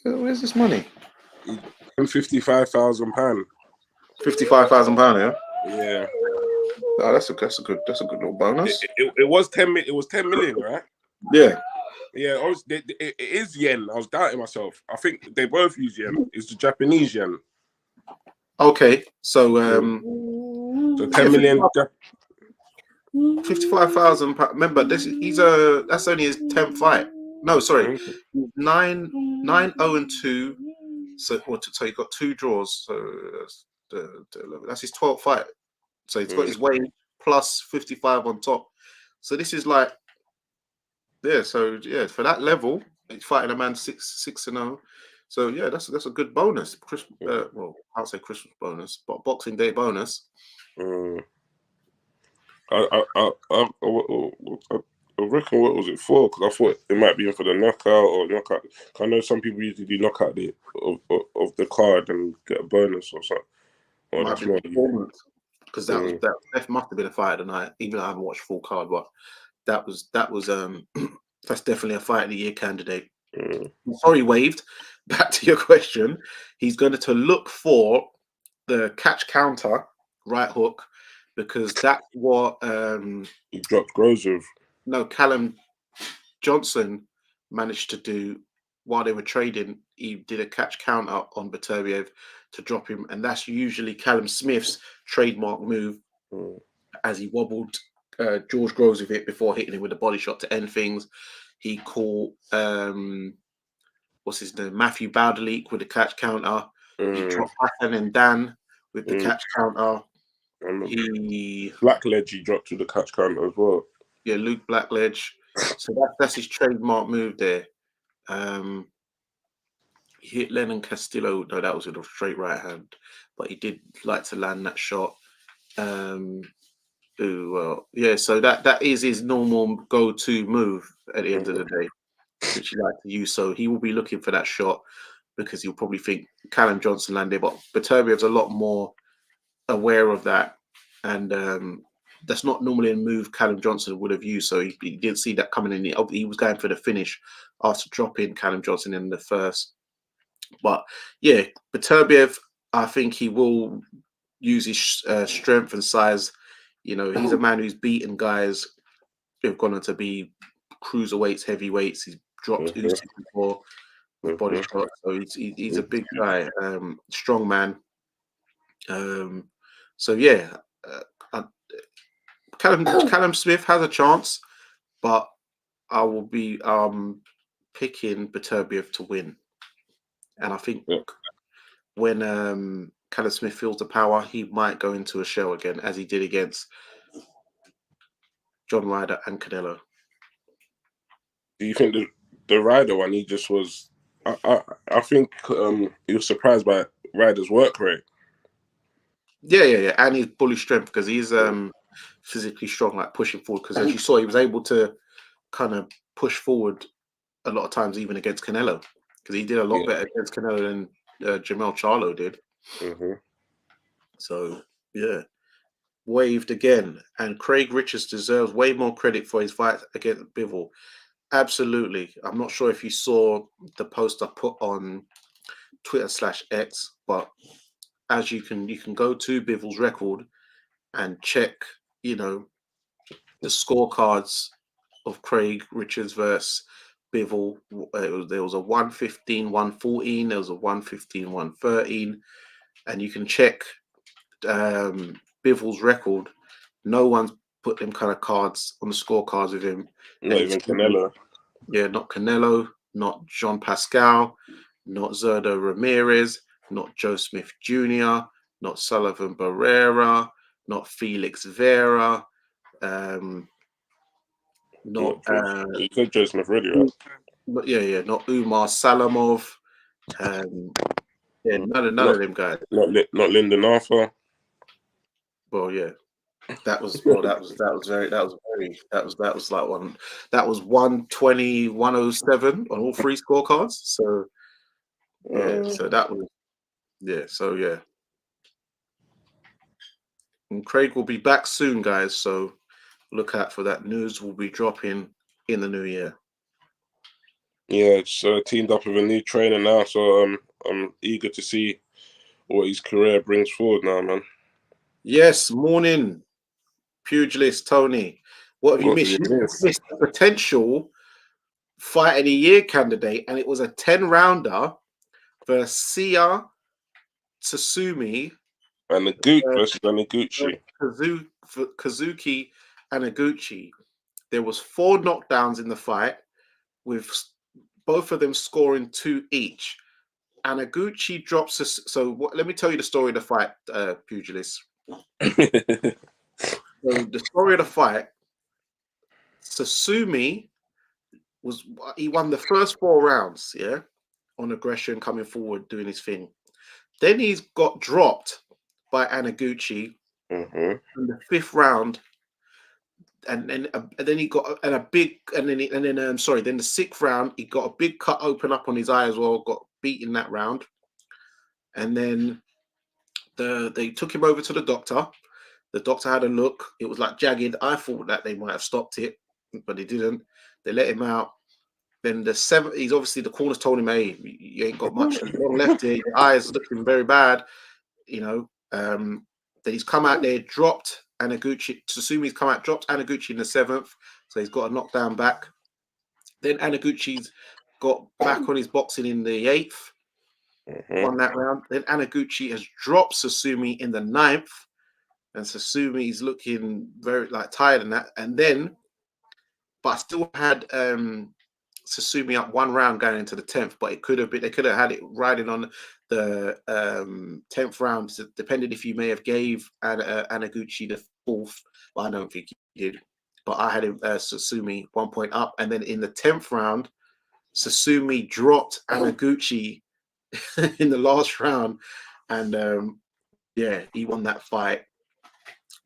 Where's this money? £55,000. £55,000, yeah. Yeah. Oh, that's a good little bonus. It was 10 million. It was 10 million, right? Yeah. Yeah. It is yen. I was doubting myself. I think they both use yen. It's the Japanese yen. Okay, so so 10 million. 55,000. Remember, that's only his 10th fight. No, sorry, 9-0-2. So he got 2 draws. So that's his 12th fight. So he's got his weight plus 55 on top. So this is like, yeah. So yeah, for that level, he's fighting a man 6-0. So yeah, that's a good bonus. Well, I'll say Christmas bonus, but Boxing Day bonus. I reckon what was it for? Because I thought it might be for the knockout. I know some people usually do knockout of the card and get a bonus or something. Might be performance, because that must have been a fight of the night. Even though I haven't watched full card, but that was that's definitely a fight of the year candidate. Sorry, Waved. Back to your question. He's going to look for the catch counter right hook, because that's what he dropped Grosov. No, Callum Johnson managed to do while they were trading. He did a catch counter on Beterbiev to drop him, and that's usually Callum Smith's trademark move, as he wobbled George Grosov it before hitting him with a body shot to end things. He caught what's his name, Matthew Bowdeleek with a catch counter. He dropped Hassan and Dan with the catch counter. Blackledge he dropped to the catch counter as well. Yeah, Luke Blackledge. So that's his trademark move there. He hit Lennon Castillo. No, that was with a straight right hand, but he did like to land that shot. Yeah, so that is his normal go-to move at the end of the day, which he likes to use. So he will be looking for that shot, because he'll probably think Callum Johnson landed, but Beterbiev's a lot more aware of that, and that's not normally a move Callum Johnson would have used. So he didn't see that coming in. He was going for the finish after dropping Callum Johnson in the first. But yeah, Beterbiev, I think he will use his strength and size. You know, he's a man who's beaten guys who've gone on to be cruiserweights, heavyweights. He's dropped Usyk before with body shots. So he's a big guy, strong man. So yeah, Callum Smith has a chance, but I will be picking Beterbiev to win. And I think when Callum Smith feels the power, he might go into a shell again, as he did against John Ryder and Canelo. Do you think the Ryder one, he just was? I think he was surprised by Ryder's work rate. Yeah, and his bully strength, because he's physically strong, like pushing forward. Because as you saw, he was able to kind of push forward a lot of times, even against Canelo, because he did a lot better against Canelo than Jamel Charlo did. Mm-hmm. So yeah, waved again, and Craig Richards deserves way more credit for his fight against Bivol. Absolutely. I'm not sure if you saw the post I put on Twitter/X, but as you can go to Bivol's record and check, the scorecards of Craig Richards versus Bivol. There was a 115, 114, there was a 115, 113, and you can check Bivol's record. No one's put them kind of cards on the scorecards with him. Not even Canelo. Yeah, not Canelo, not Jean Pascal, not Zerdo Ramirez, not Joe Smith Jr., not Sullivan Barrera, not Felix Vera, not Joe Smith really, right? But not Umar Salamov. None of them guys. Not Lyndon Arthur. Well, yeah, that was like 120, 107 on all three scorecards. So yeah. And Craig will be back soon, guys. So look out for that. News will be dropping in the new year. Yeah, it's teamed up with a new trainer now, so I'm eager to see what his career brings forward now, man. Yes, morning, pugilist Tony. What have you missed? You missed the potential fight of the year candidate, and it was a 10-rounder versus Sia Tsusumi and versus Anaguchi. Kazuki Anaguchi. There was 4 knockdowns in the fight, with both of them scoring 2 each. Anaguchi drops us. So let me tell you the story of the fight, pugilist. So the story of the fight, Tsusumi he won the first 4 rounds, on aggression, coming forward, doing his thing. Then he's got dropped by Anaguchi in the 5th round, and then he got then the 6th round he got a big cut open up on his eye as well, got beaten that round, and then they took him over to the doctor. The doctor had a look. It was like jagged. I thought that they might have stopped it, but they didn't. They let him out. Then the 7th, he's obviously, the corners told him, hey, you ain't got much long left here. Your eyes looking very bad, Then he's come out there, dropped Anaguchi. Tsusumi's come out, dropped Anaguchi in the 7th, so he's got a knockdown back. Then Anaguchi's got back on his boxing in the 8th, won that round. Then Anaguchi has dropped Tsusumi in the 9th, and Tsusumi's looking very tired in that. And then, but I still had Tsusumi up 1 round going into the 10th, but they could have had it riding on the 10th round, depending if you may have gave Anaguchi the 4th. Well, I don't think he did, but I had Tsusumi 1 point up, and then in the 10th round, Tsusumi dropped Anaguchi in the last round, and he won that fight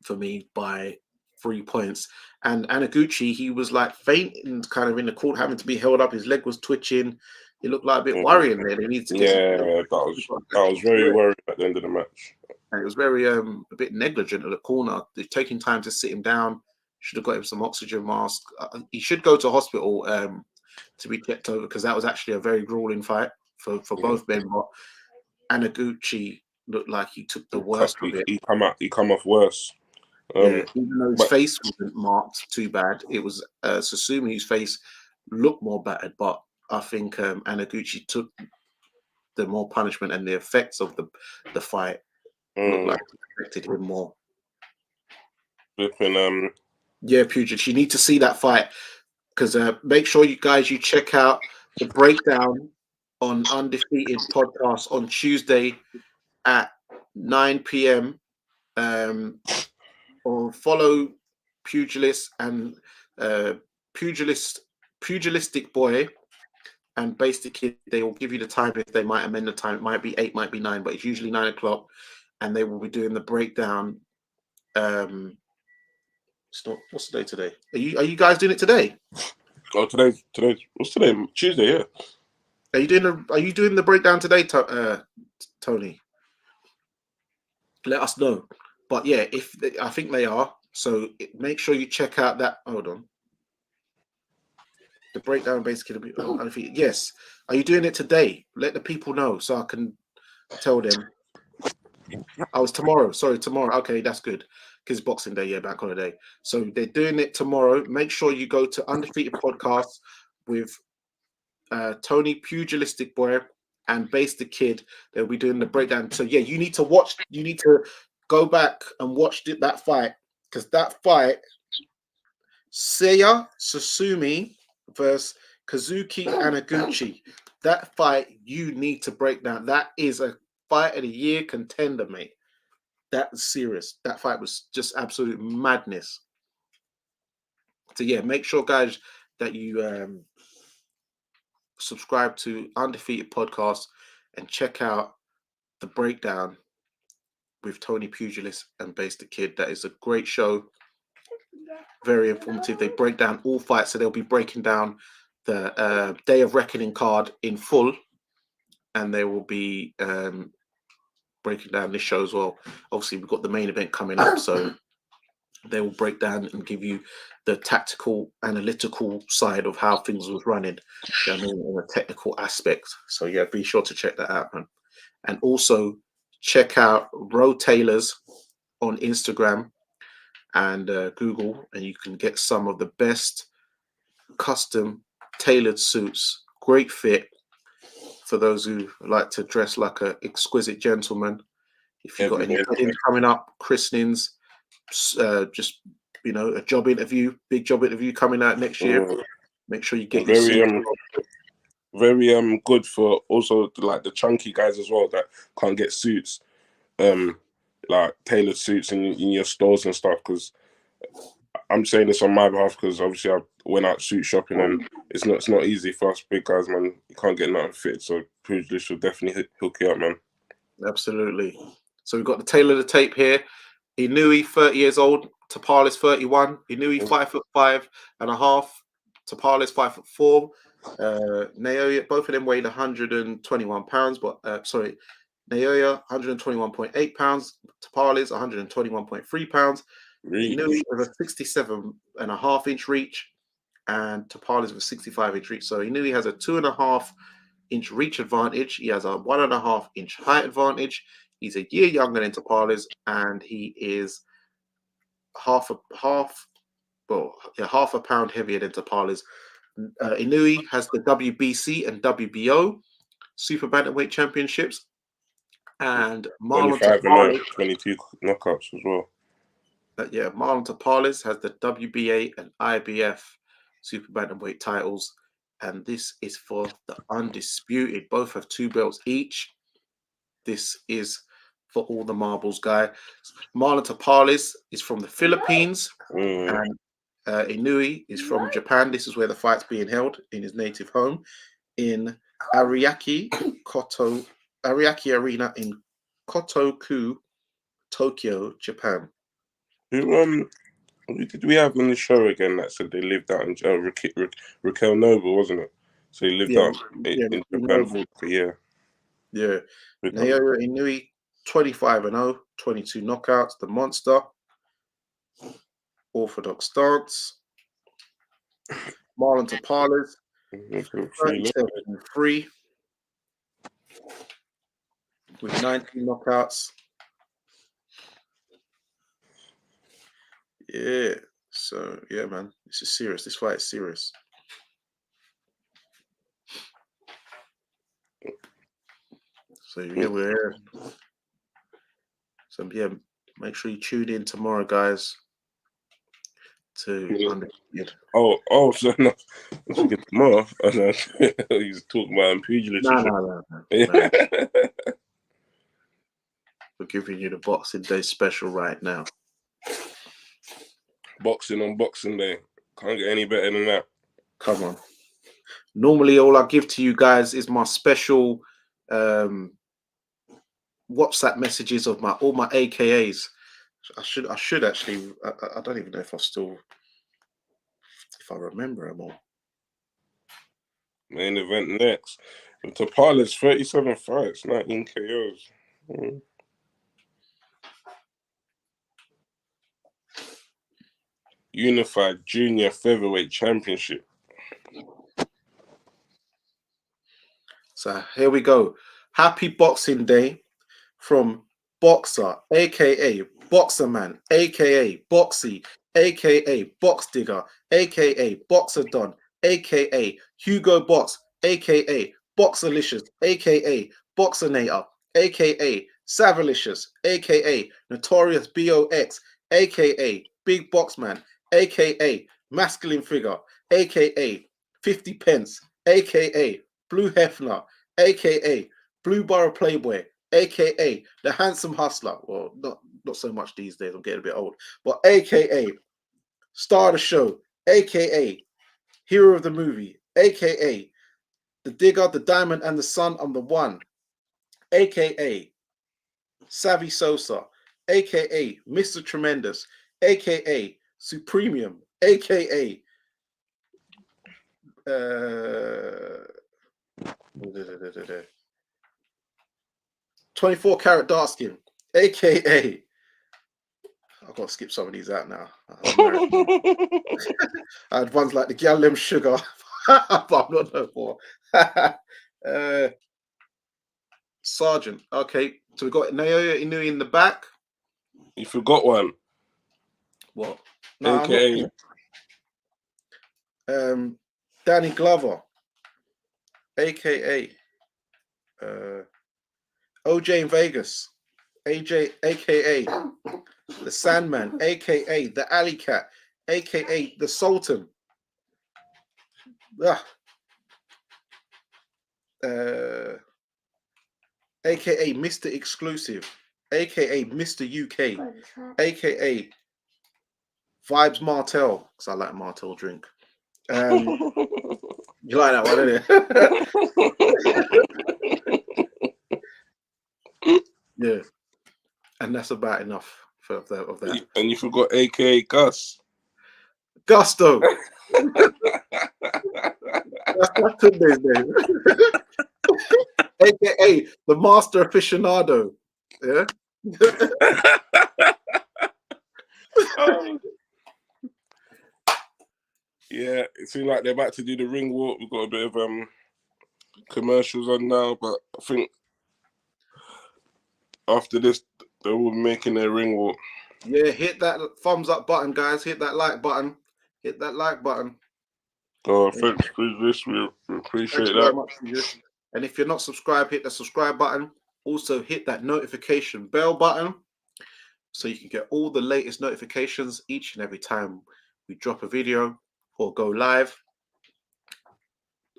for me by 3 points. And Anaguchi, he was fainting, kind of in the court, having to be held up. His leg was twitching. It looked like a bit worrying there. They needed to get that was very worried at the end of the match. And it was very a bit negligent at the corner. They're taking time to sit him down. Should have got him some oxygen mask. He should go to hospital to be checked over, because that was actually a very grueling fight for both men. But Anaguchi looked like he took the worst of it. He come off worse. Even though his face wasn't marked too bad, it was Tsusumi whose face looked more battered. But I think Anaguchi took the more punishment, and the effects of the fight looked like it affected him more. Pugilist, you need to see that fight, because make sure you guys check out the breakdown on Undefeated podcast on Tuesday at 9 p.m. Or follow Pugilist and Pugilist Pugilistic Boy and Basic Kid, they will give you the time if they might amend the time. It might be 8, might be 9, but it's usually 9 o'clock, and they will be doing the breakdown. It's not. What's the day today? Are you guys doing it today? Oh, today's what's today? Tuesday, yeah. Are you doing the breakdown today, Tony? Let us know. But yeah, I think they are. So make sure you check out that. Hold on. The breakdown basically. Yes. Are you doing it today? Let the people know so I can tell them. Oh, it's tomorrow. Sorry, tomorrow. Okay, that's good. Because Boxing Day, yeah, bank holiday. So they're doing it tomorrow. Make sure you go to Undefeated Podcast with Tony Pugilistic Boy and Base the Kid. They'll be doing the breakdown. So yeah, you need to go back and watch that fight, because that fight, Seiya Susumi versus Kazuki Anaguchi, that fight you need to break down. That is a fight of the year contender, mate. That's serious. That fight was just absolute madness. So yeah, make sure, guys, that you subscribe to Undefeated Podcast and check out the breakdown with Tony Pugilist and Base the Kid. That is a great show. Very informative. They break down all fights, so they'll be breaking down the Day of Reckoning card in full, and they will be breaking down this show as well. Obviously, we've got the main event coming up, so they will break down and give you the tactical, analytical side of how things was running, you know what I mean, in a technical aspect. So yeah, be sure to check that out, man. And also check out Ro Tailors on Instagram and Google, and you can get some of the best custom tailored suits. Great fit for those who like to dress like an exquisite gentleman. If you've got any weddings coming up, christenings, just a job interview, big job interview coming out next year, make sure you get your suit. Very good for also like the chunky guys as well that can't get suits, like tailored suits in your stores and stuff. Because I'm saying this on my behalf, because obviously I went out suit shopping and it's not easy for us big guys, man. You can't get nothing fit, so Pugilist will definitely hook you up, man. Absolutely. So we've got the tailor of the tape here. Inoue, 30 years old. Tapales, 31. Inoue, 5'5.5". Tapales, 5'4". Naoya, both of them weighed 121 pounds, but Naoya 121.8 pounds. Tapales 121.3 pounds. Inoue with a 67.5-inch reach, and Tapales with a 65-inch reach. So Inoue has a 2.5-inch reach advantage. He has a 1.5-inch height advantage. He's a year younger than Tapales, and he is half a pound heavier than Tapales. Inoue has the WBC and WBO Super Bantamweight Championships, and Marlon 25 and 22 knockouts as well. Marlon Tapales has the WBA and IBF Super Bantamweight titles, and this is for the Undisputed. Both have 2 belts each. This is for all the marbles, guy. Marlon Tapales is from the Philippines, and Inoue is from Japan. This is where the fight's being held, in his native home in Ariake Arena in Kotoku, Tokyo, Japan. Who did we have on the show again that said they lived out in Raquel Noble, wasn't it? So he lived out in Japan for a year. Yeah. Naoya Inoue, 25-0, 22 knockouts. The Monster. Orthodox stance. Marlon Tapales, 37-3 with 19 knockouts. Yeah. So yeah, man, this is serious. This fight is serious. So yeah, we're here. So yeah, make sure you tune in tomorrow, guys. To so no, tomorrow. He's talking about pugilist. No. We're giving you the Boxing Day special right now. Boxing on Boxing Day. Can't get any better than that. Come on. Normally, all I give to you guys is my special WhatsApp messages of all my AKAs. I should actually. I don't even know if I remember them all. Main event next. Tapales, 37 fights, 19 KOs. Unified Junior Featherweight Championship. So here we go. Happy Boxing Day from Boxer, aka Boxer Man, aka Boxy, aka Box Digger, aka Boxer Don, aka Hugo Box, aka Boxerlicious, aka Boxernator, aka Savalicious, aka Notorious BOX, aka Big Boxman, aka Masculine Figure, aka 50 Pence, aka Blue Hefner, aka Blue Borough Playboy, aka the Handsome Hustler. Well, not so much these days. I'm getting a bit old, but aka Star of the Show, aka Hero of the Movie, aka the Digger, the Diamond, and the Sun. I'm the One, aka Savvy Sosa, aka Mr. Tremendous, aka Supremium, aka 24 karat dark skin, aka I've got to skip some of these out now. I had ones like the Gallem Sugar, but I'm not no more. Sergeant. Okay, so we got Naoya Inoue in the back. You forgot one. What? No, AKA Danny Glover, aka OJ in Vegas, aka the Sandman, aka the Alley Cat, aka the Sultan. AKA Mr. Exclusive, AKA Mr. UK, AKA Vibes Martell, because I like Martell drink. You like that one, innit? Yeah. And that's about enough of that. And you forgot AKA Gus. Gusto. That's Tunde's name. AKA the Master Aficionado. Yeah. Yeah, it seems like they're about to do the ring walk. We've got a bit of commercials on now, but I think after this, they're all making their ring walk. Yeah, hit that thumbs up button, guys. Hit that like button. Hit that like button. Oh, thanks for this. We appreciate that. Very much for this. And if you're not subscribed, hit the subscribe button. Also, hit that notification bell button so you can get all the latest notifications each and every time we drop a video or go live.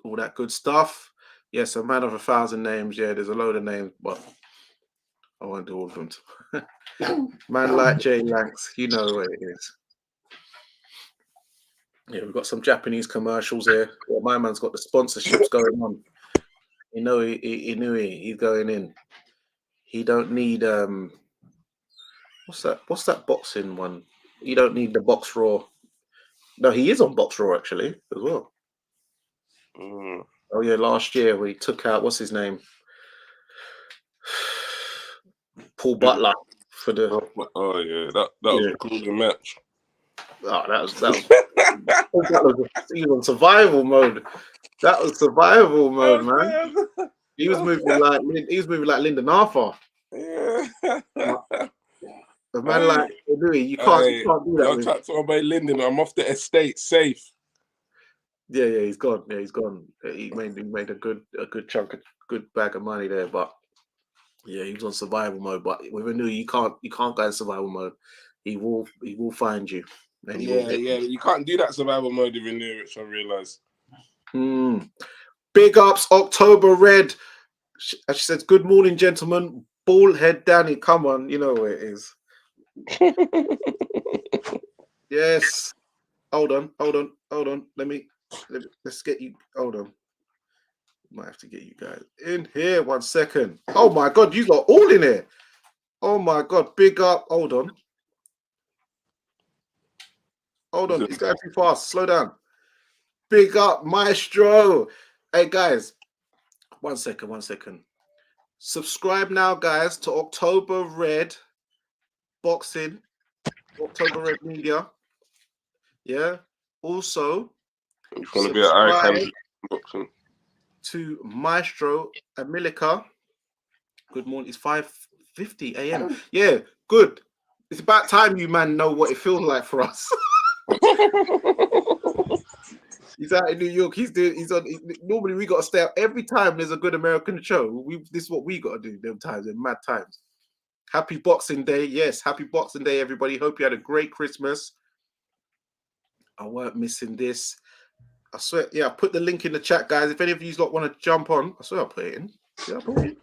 All that good stuff. Yes, a man of 1,000 names. Yeah, there's a load of names, but I won't do all of them. Man like Jay Lanks, you know what it is. Yeah, we've got some Japanese commercials here. Yeah, my man's got the sponsorships going on. You know, he's going in. He don't need what's that boxing one? You don't need the Box Raw. No, he is on Box Raw actually as well. Oh yeah, last year we took out what's his name? Paul Butler for the. Oh yeah, that was a cool match. Oh, that was he was on survival mode. That was survival mode, man. He was moving like Lyndon Arthur. Yeah. A man like Louis, you can't do that. Don't talk to my boy Lyndon. I'm off the estate safe. Yeah, he's gone. Yeah, he's gone. He made a good chunk, a good bag of money there, but yeah, he was on survival mode. But with Inoue, you can't go in survival mode. He will find you. Yeah, you can't do that survival mode with Inoue, which I realise. Big ups, October Red. She says, "Good morning, gentlemen. Bald head Danny, come on, you know where it is." Yes. Hold on. Let me let's get you. Hold on. Might have to get you guys in here. 1 second. Oh my God, you got all in here. Oh my God, big up. Hold on. Hold on. It's going too fast. Slow down. Big up, Maestro. Hey guys, 1 second. 1 second. Subscribe now, guys, to October Red Boxing, October Red Media. Yeah. Also, it's going to be an icon boxing. To Maestro Amilika. Good morning. It's 5:50 a.m. Yeah, good. It's about time you man know what it feels like for us. He's out in New York. He's on. Normally we got to stay up every time there's a good American show. This is what we got to do. Them times, in mad times. Happy Boxing Day. Yes, happy Boxing Day, everybody. Hope you had a great Christmas. I weren't missing this. I swear, yeah, I put the link in the chat, guys. If any of you lot want to jump on, I swear I put it in. Did I put it in?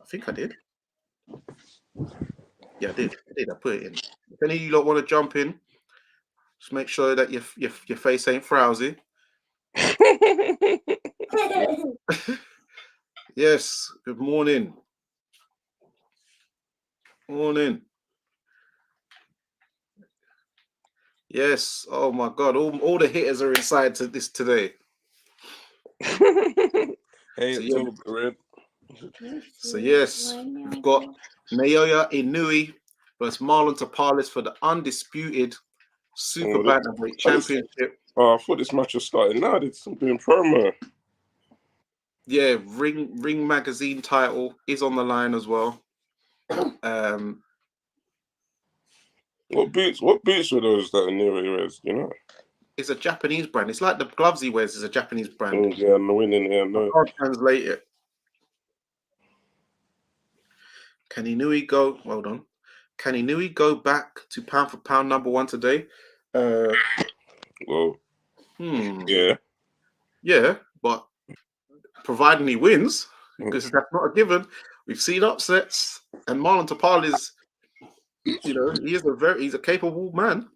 I think I did. Yeah, I did. I put it in. If any of you lot want to jump in, just make sure that your face ain't frowsy. Yes. Good morning. Morning. Yes. Oh my God. All the hitters are inside to this today. Hey, so yes, we've got Naoya Inoue versus Marlon Tapales for the undisputed super bantamweight championship. Oh, I thought this match was starting now. They're doing promo. Yeah, Ring Magazine title is on the line as well. What boots were those that Inoue wears? You know, it's a Japanese brand. It's like the gloves he wears is a Japanese brand. Yeah, I'm winning. Yeah, no. I can't translate it. Can Inoue go? Hold on. Can Inoue go back to pound for pound #1 today? Well, yeah, but providing he wins, because that's not a given. We've seen upsets, and Marlon Tapales, you know, he's a capable man,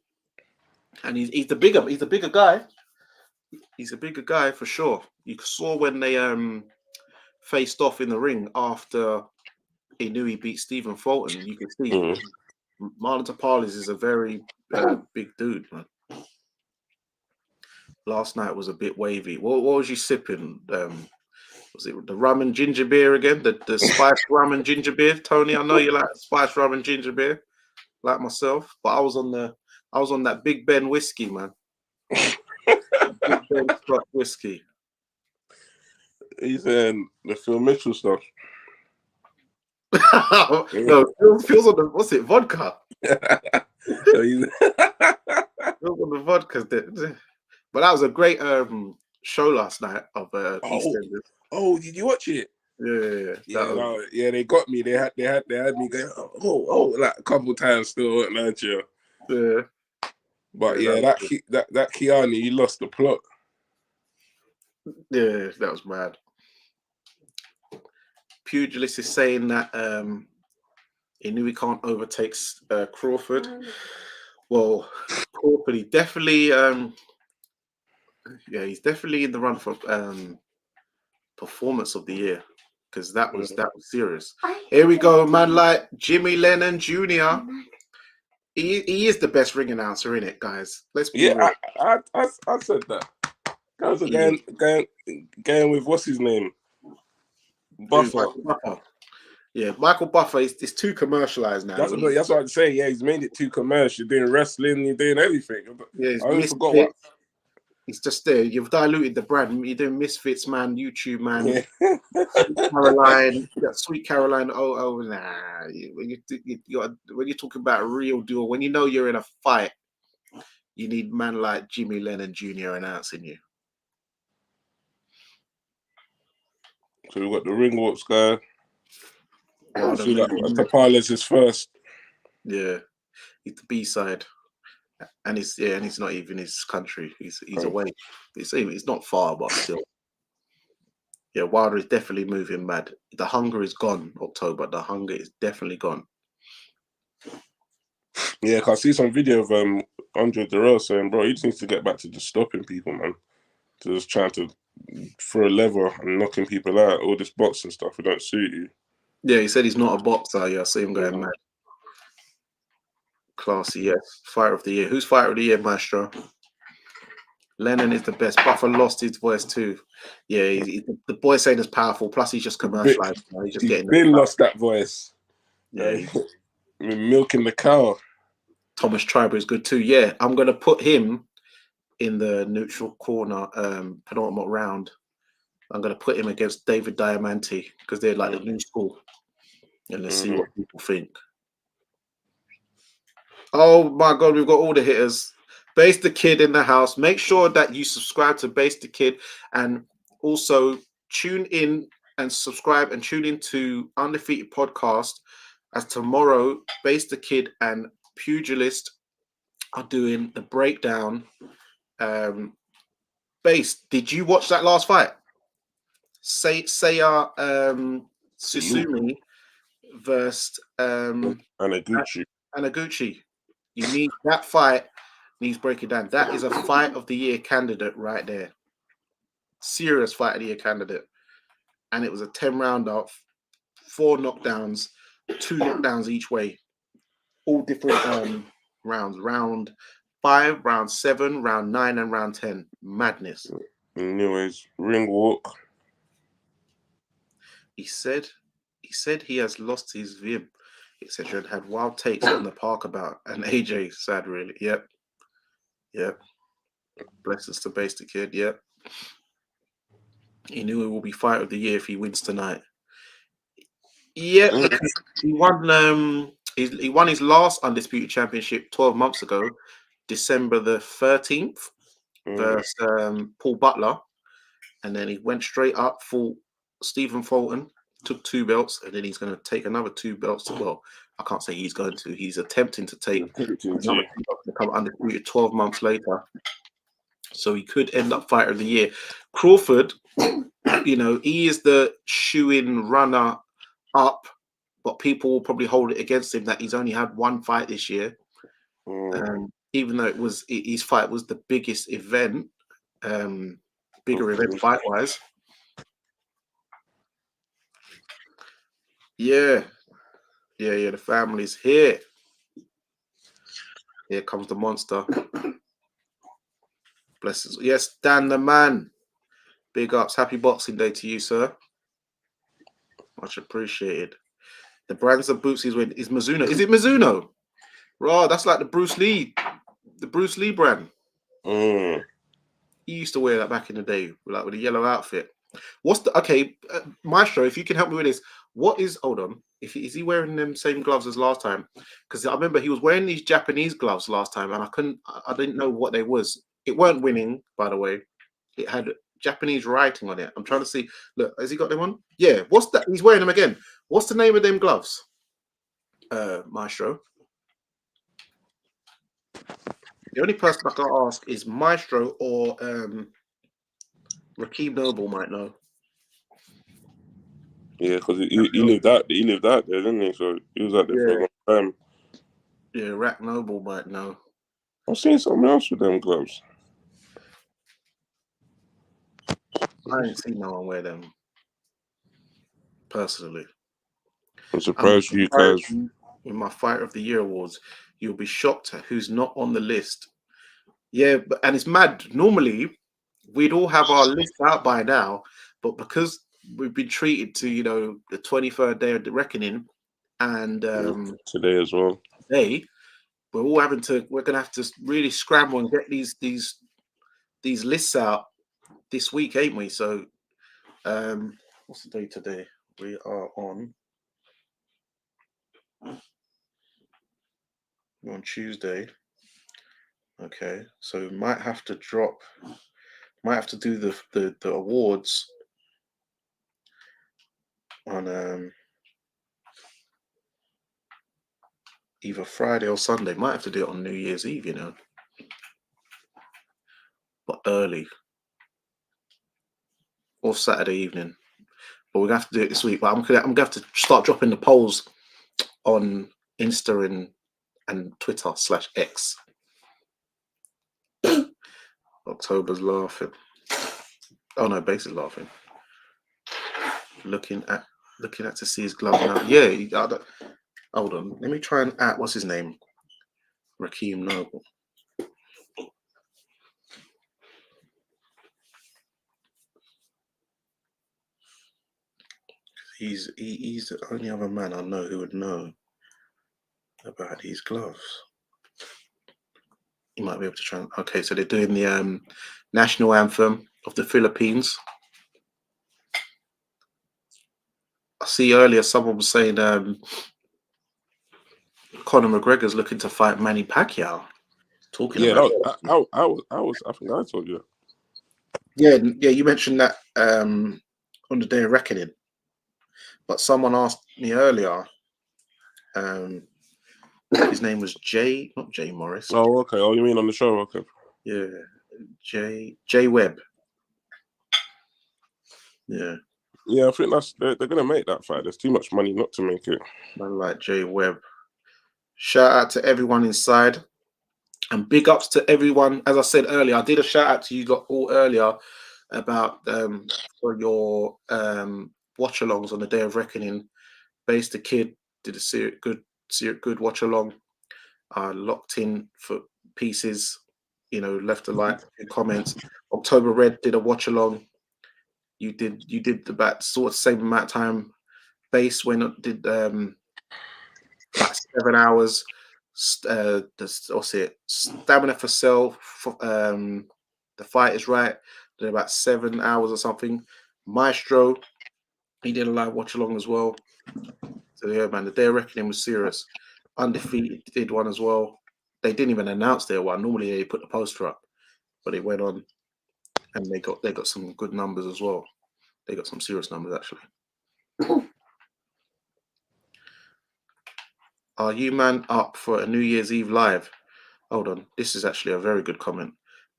and he's the bigger guy. He's a bigger guy for sure. You saw when they faced off in the ring after Inoue beat Stephen Fulton. You can see Marlon Tapales is a very big dude, man. Last night was a bit wavy. What was you sipping? Was it the rum and ginger beer again? The spiced rum and ginger beer, Tony? I know you like spiced rum and ginger beer, like myself. But I was on that Big Ben whiskey, man. Big Ben Scotch whiskey. He's in the Phil Mitchell stuff. No, Phil's on the what's it? Vodka. Phil's on the vodka. But that was a great show last night of EastEnders. Oh, did you watch it? Yeah. They got me. They had me going. Like a couple times still, weren't you? Yeah. But that Keanu, he lost the plot. Yeah, that was mad. Pugilist is saying that he knew he can't overtake Crawford. Well, Crawford, he definitely he's definitely in the run for performance of the year, because that was serious. Here we go, man, like Jimmy Lennon Jr. He is the best ring announcer in it, guys. Let's be real. I said that. Guys are going with what's his name? Buffer. Yeah, Michael Buffer is too commercialized now. That's what I'd say. Yeah, he's made it too commercial. You're doing wrestling, you're doing everything. Yeah, I forgot what. He's just there. You've diluted the brand. You're doing Misfits, man, YouTube, man. Yeah. Sweet Caroline. Oh, nah. When you're talking about a real duel, when you know you're in a fight, you need man like Jimmy Lennon Jr. announcing you. So we've got the ring walks guy. Tapales is first. Yeah, he's the B-side. And he's not even his country. He's away. It's not far, but still. Yeah, Wilder is definitely moving mad. The hunger is gone, October. The hunger is definitely gone. Yeah, I see some video of Andre Durrell saying, bro, he just needs to get back to just stopping people, man. Just trying to throw a lever and knocking people out. All this boxing stuff, it don't suit you. Yeah, he said he's not a boxer. Yeah, I see him going mad. Classy, yes. Fighter of the year. Who's fighter of the year, Maestro? Lennon is the best. Buffer lost his voice too. Yeah, the boy saying is powerful. Plus, he's just commercialized. He's just getting. Been lost that voice. Yeah, milking the cow. Thomas Triber is good too. Yeah, I'm gonna put him in the neutral corner, penultimate round. I'm gonna put him against David Diamante because they're like the new school, and let's see what people think. Oh my God, we've got all the hitters. Base the Kid in the house. Make sure that you subscribe to Base the Kid and also tune in and subscribe and tune into Undefeated Podcast as tomorrow Base the Kid and Pugilist are doing the breakdown. Base, did you watch that last fight? Seiya Susumi versus Anaguchi. You need that fight. Needs breaking down. That is a fight of the year candidate right there. Serious fight of the year candidate. And it was a 10 rounder, 4 knockdowns, 2 knockdowns each way. All different rounds. Round 5, round 7, round 9, and round 10. Madness. Anyways, ring walk. He said he has lost his vib, etc. And had wild takes on the park about and AJ. Sad, really. Yep. Blessings to Base the Kid. Yep. He knew it will be fight of the year if he wins tonight. Yeah, because he won. He won his last Undisputed Championship 12 months ago, December the 13th, versus Paul Butler, and then he went straight up, fought Stephen Fulton, took 2 belts, and then he's going to take another 2 belts. Well, I can't say he's going to. He's attempting to take another become Undisputed 12 months later. So he could end up fighter of the year. Crawford, he is the shoe-in runner up, but people will probably hold it against him that he's only had 1 fight this year. Even though his fight was the biggest event, bigger event fight-wise. Yeah. The family's here. Here comes the monster. Blessings. Yes, Dan the man. Big ups. Happy Boxing Day to you, sir. Much appreciated. The brands of boots he's wearing is Mizuno. Is it Mizuno? Raw, that's like the Bruce Lee brand. He used to wear that back in the day, with a yellow outfit. Maestro, if you can help me with this, hold on, is he wearing them same gloves as last time? Because I remember he was wearing these Japanese gloves last time, and I didn't know what they was. It weren't winning, by the way. It had Japanese writing on it. I'm trying to see. Look, has he got them on? Yeah. What's that? He's wearing them again. What's the name of them gloves? Maestro. The only person I can ask is Maestro or Rakeem Noble might know. Yeah, because he lived out there, didn't he? So he was out there for a long time. Yeah, Rack Noble might know. I've seen something else with them gloves. I ain't seen no one wear them personally. I'm surprised for you guys. With my Fighter of the Year awards, you'll be shocked at who's not on the list. Yeah, and it's mad. Normally, we'd all have our list out by now, but because we've been treated to, the 23rd day of the reckoning, and today as well. Today, we're gonna have to really scramble and get these lists out this week, ain't we? So, what's the day today? We are on Tuesday. Okay, so we might have to do the awards on either Friday or Sunday. Might have to do it on New Year's Eve, but early, or Saturday evening. But we're gonna have to do it this week. But I'm gonna have to start dropping the polls on Insta and Twitter /X. October's laughing. Oh no, Base is laughing. Looking at to see his gloves now. Yeah, hold on. Let me try and what's his name? Raheem Noble. He's the only other man I know who would know about these gloves. You might be able to try. Okay, so they're doing the national anthem of the Philippines. I see earlier someone was saying Conor McGregor's looking to fight Manny Pacquiao. Talking about I think I told you. Yeah, you mentioned that on the Day of Reckoning. But someone asked me earlier. His name was not Jay Morris. Oh, okay. Oh, you mean on the show? Okay. Yeah, Jay Webb. Yeah. Yeah, I think they're gonna make that fight. There's too much money not to make it. I like Jay Webb. Shout out to everyone inside, and big ups to everyone. As I said earlier, I did a shout out to you lot all earlier about for your watch-alongs on the Day of Reckoning. Base the Kid did a good watch-along. Locked in for pieces, left a like, comments. October Red did a watch-along. You did about sort of same amount of time. Base did about 7 hours. What's it? Stamina for Self. The Fight is Right. Did about 7 hours or something. Maestro, he did a live watch along as well. So yeah, man, the Day of Reckoning was serious. Undefeated did one as well. They didn't even announce their one. Normally they put the poster up, but it went on, and they got some good numbers as well. They got some serious numbers actually. Are you man up for a New Year's Eve live? Hold on, this is actually a very good comment.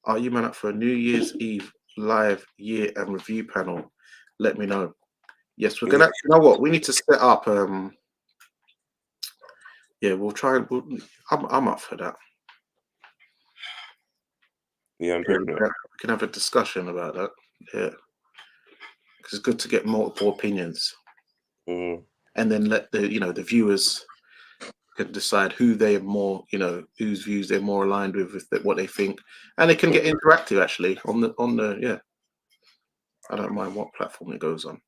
Are you man up for a New Year's Eve live year and review panel? Let me know. Yes, we're gonna. You know what? We need to set up. Yeah, we'll try. I'm up for that. Yeah, we can have a discussion about that. Yeah, because it's good to get multiple opinions, and then let the viewers can decide who they're more, whose views they're more aligned with what they think, and they can get interactive actually on the yeah. I don't mind what platform it goes on.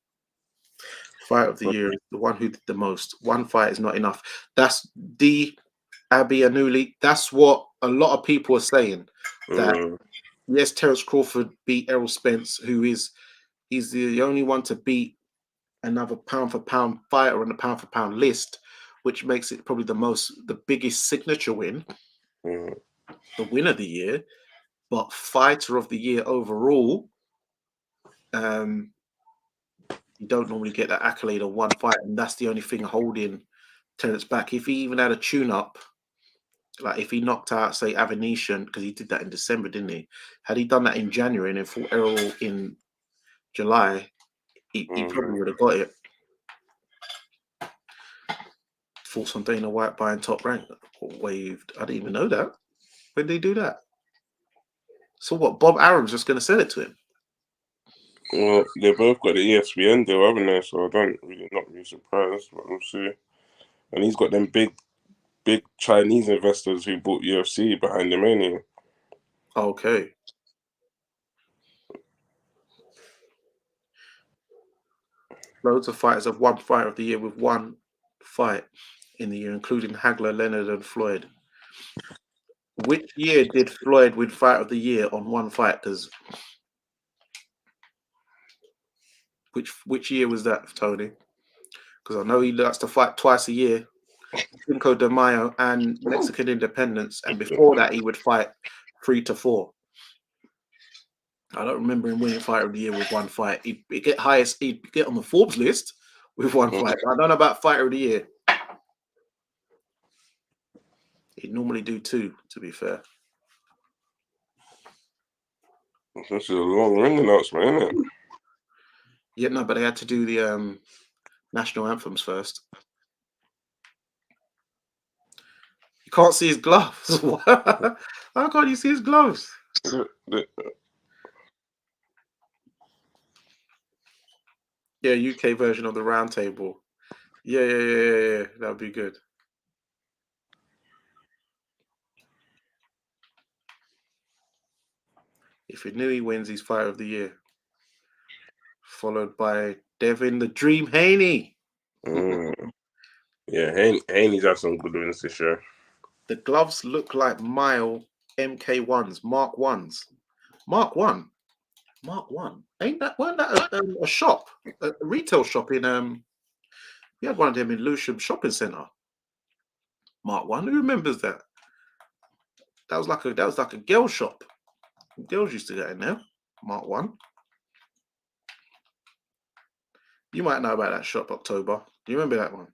Fight of the year is the one who did the most. One fight is not enough. That's Abby Inoue. That's what a lot of people are saying. That yes, Terence Crawford beat Errol Spence, he's the only one to beat another pound for pound fighter on the pound for pound list, which makes it probably the biggest signature win, the win of the year, but fighter of the year overall. You don't normally get that accolade of one fight, and that's the only thing holding Terence back. If he even had a tune-up, like if he knocked out, say, Avenetian, because he did that in December, didn't he? Had he done that in January and then fought Errol in July, he probably would have got it. Fought some Dana White buying Top Rank. Waved. I didn't even know that. When did they do that? So what? Bob Arum's just going to sell it to him? Well, they both got the ESPN deal, haven't they? So not really surprised, but we'll see. And he's got them big Chinese investors who bought UFC behind him, ain't he? Okay. Loads of fighters have won Fight of the Year with one fight in the year, including Hagler, Leonard, and Floyd. Which year did Floyd win Fight of the Year on one fight? Because which year was that, Tony? Because I know he likes to fight twice a year, Cinco de Mayo and Mexican Independence, and before that he would fight 3 to 4. I don't remember him winning Fight of the Year with one fight. He'd get on the Forbes list with one fight. I don't know about Fighter of the Year. He'd normally do 2, to be fair. This is a long ring announcement, isn't it? Yeah, no, but they had to do the national anthems first. You can't see his gloves. How can't you see his gloves? Yeah, UK version of the round table. Yeah. That'd be good. If Inoue wins, he's Fighter of the Year. Followed by Devin the Dream Haney. Yeah, Haney's had some good wins this year. The gloves look like Mile MK1s, Mark 1s. Mark 1? Weren't that a shop, a retail shop in we had one of them in Lewisham Shopping Centre. Mark 1, who remembers that? That was like a girl shop. Girls used to get in there. Mark 1. You might know about that shop, October. Do you remember that one?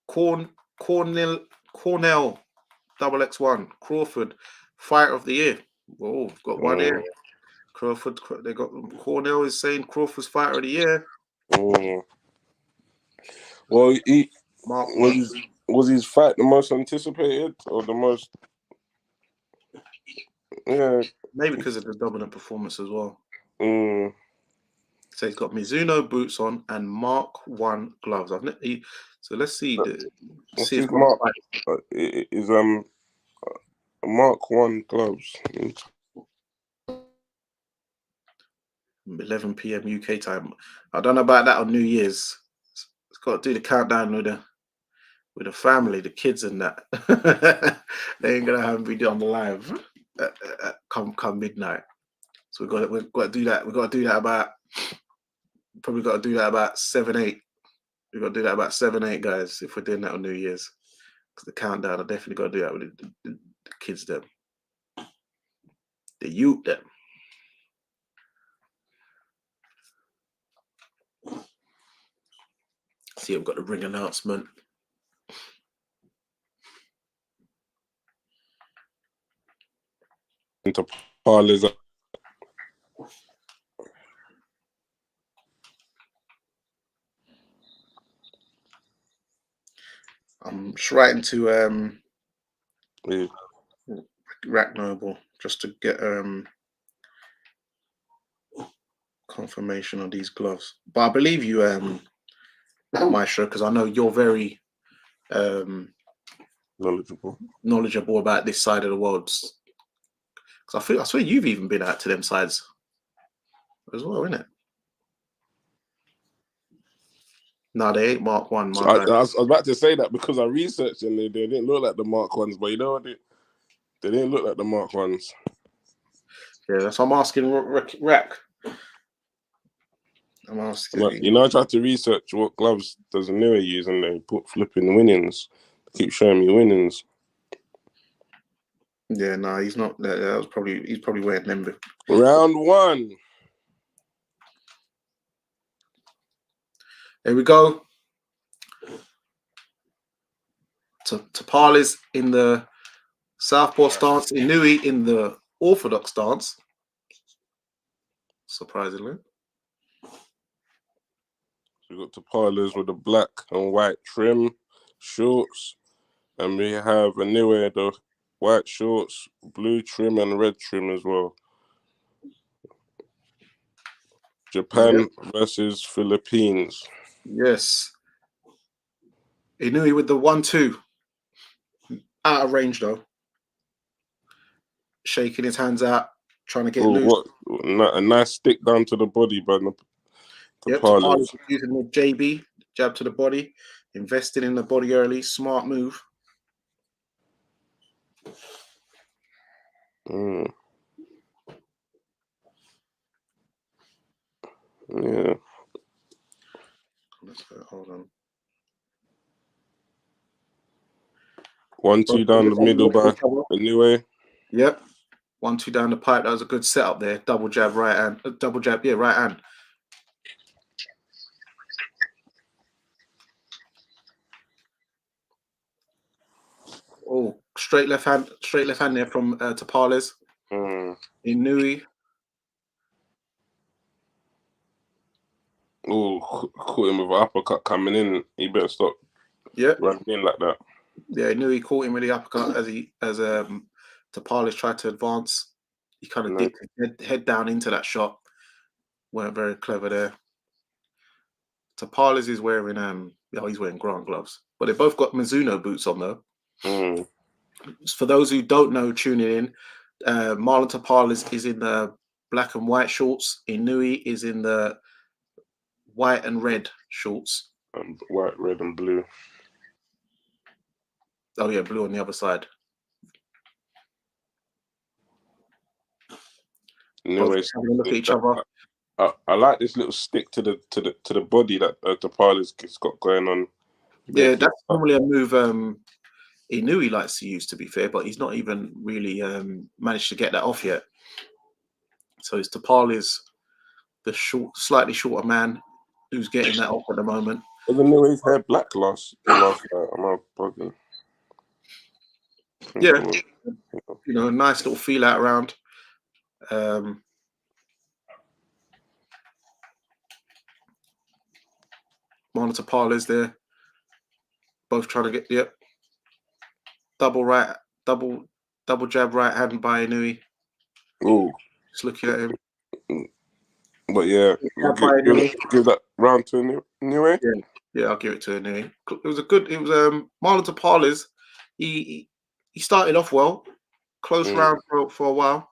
Cornell XX1 Crawford Fighter of the Year. Oh, we've got one here. Crawford. They got Cornell is saying Crawford's Fighter of the Year. Well, was his fight the most anticipated or the most? Yeah, maybe because of the dominant performance as well. So he's got Mizuno boots on and Mark 1 gloves. So let's see. What's his Mark? Is Mark 1 gloves. 11 p.m. UK time. I don't know about that on New Year's. It's got to do the countdown with the family, the kids, and that. They ain't gonna have me do on the live come midnight. So we've got to do that. We've got to do that about. Probably got to do that about 7, 8. We've got to do that about 7, 8 guys if we're doing that on New Year's. Because the countdown, I definitely got to do that with the kids, them. The youth, them. See, I've got the ring announcement. Into Tapales. I'm just writing to Rack Noble just to get confirmation on these gloves. But I believe you, Maestro, because I know you're very knowledgeable about this side of the world. Because I swear you've even been out to them sides as well, innit? No, they ain't Mark 1. I was about to say that because I researched and they didn't look like the Mark 1s, but you know what? They didn't look like the Mark 1s. Yeah, that's what I'm asking Rack. I tried to research what gloves does Inoue use, and they put flipping winnings. They keep showing me winnings. Yeah, no, he's not. He's probably wearing them. Round 1. There we go. Tapales in the southpaw stance, Inoue in the orthodox stance. Surprisingly. We got Tapales with the black and white trim shorts, and we have Inoue the white shorts, blue trim and red trim as well. Japan versus Philippines. Yes. Inoue with the 1-2. Out of range though. Shaking his hands out, trying to get loose. A nice stick down to the body by Tapales using the JB, jab to the body, investing in the body early, smart move. Yeah. Hold on. 1-2 down the middle by Inoue. Yep. 1-2 down the pipe. That was a good setup there. Double jab, right hand. Double jab, yeah, right hand. Oh, straight left hand there from Tapales. Inoue. Oh, caught him with an uppercut coming in. He better stop running in like that. Yeah, Inoue caught him with the uppercut as Tapales tried to advance. He kind of dipped his head down into that shot. Weren't very clever there. Tapales is wearing he's wearing ground gloves, but they both got Mizuno boots on though. For those who don't know, tuning in, Marlon Tapales is in the black and white shorts. Inoue is in the white and red shorts. White, red, and blue. Oh yeah, blue on the other side. Anyway, having a look at each other. I like this little stick to the body that Tapales has got going on. Yeah, that's normally a move Inoue likes to use, to be fair, but he's not even really managed to get that off yet. So it's Tapales, the slightly shorter man, who's getting that off at the moment. Was Inoue's hair black last night? Am I bugging? Yeah, you know, a nice little feel out round. Marlon Tapales there, both trying to get double jab right hand by Inoue. Oh, just looking at him. But yeah, give that round to Inoue. Yeah, I'll give it to Inoue. It was Marlon Tapales. He started off well, close round for a while.